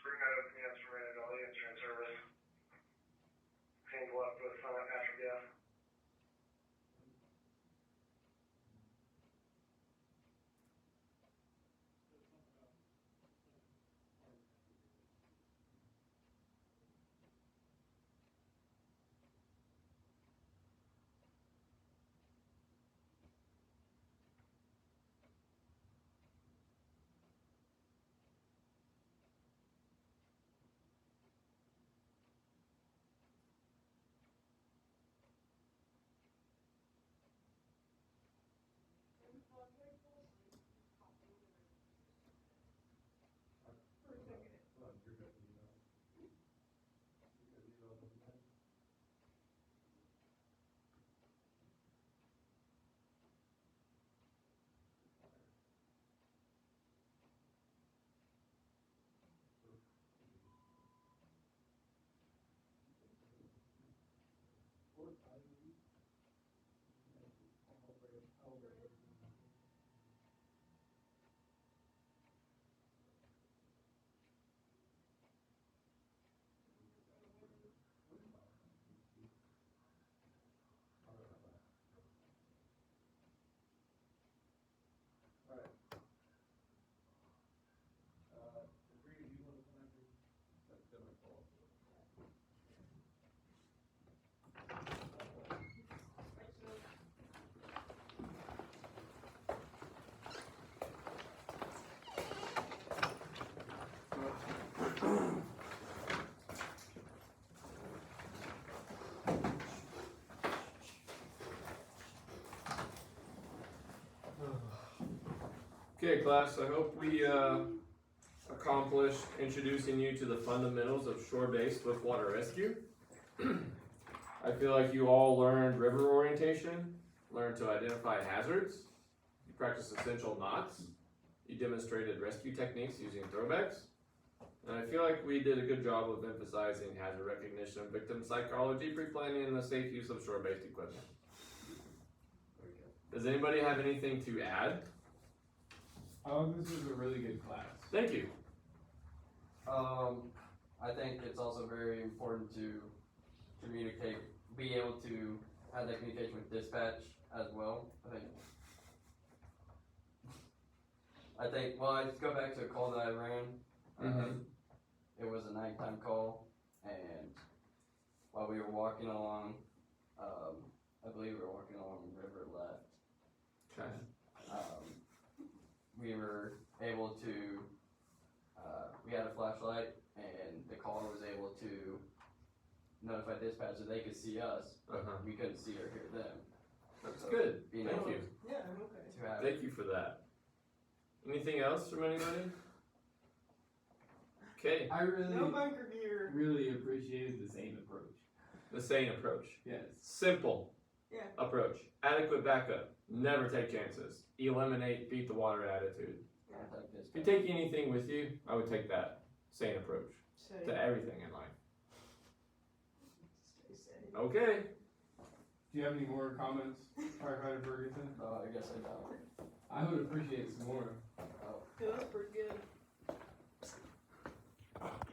Spring Meadow commands from Valley Insurance Service. Hands left with natural gas. Okay, class, I hope we accomplished introducing you to the fundamentals of shore-based with water rescue. I feel like you all learned river orientation, learned to identify hazards, you practiced essential knots, you demonstrated rescue techniques using throwbacks, and I feel like we did a good job of emphasizing hazard recognition, victim psychology, pre-planning, and the safe use of shore-based equipment. Does anybody have anything to add? This was a really good class. Thank you. I think it's also very important to communicate, be able to have that communication with dispatch as well. Well, I just go back to a call that I ran. It was a nighttime call, and while we were walking along, I believe we were walking along River Left. Okay. We were able to, we had a flashlight, and the caller was able to notify dispatch that they could see us, but we couldn't see or hear them. That's So, good. being Thank able you. Yeah, I'm okay. To have, Thank you for that. Anything else from anybody? Okay. I No bunker gear. really appreciated the same approach. The same approach. Yes. Simple Yeah. approach. Adequate backup. Never take chances. Eliminate, beat the water attitude. contact If you dispatch. take anything with you, I would take that same approach Safe. to everything in life. Stay safe. Okay. Do you have any more comments, Firefighter Ferguson? I guess I don't. I would appreciate some more.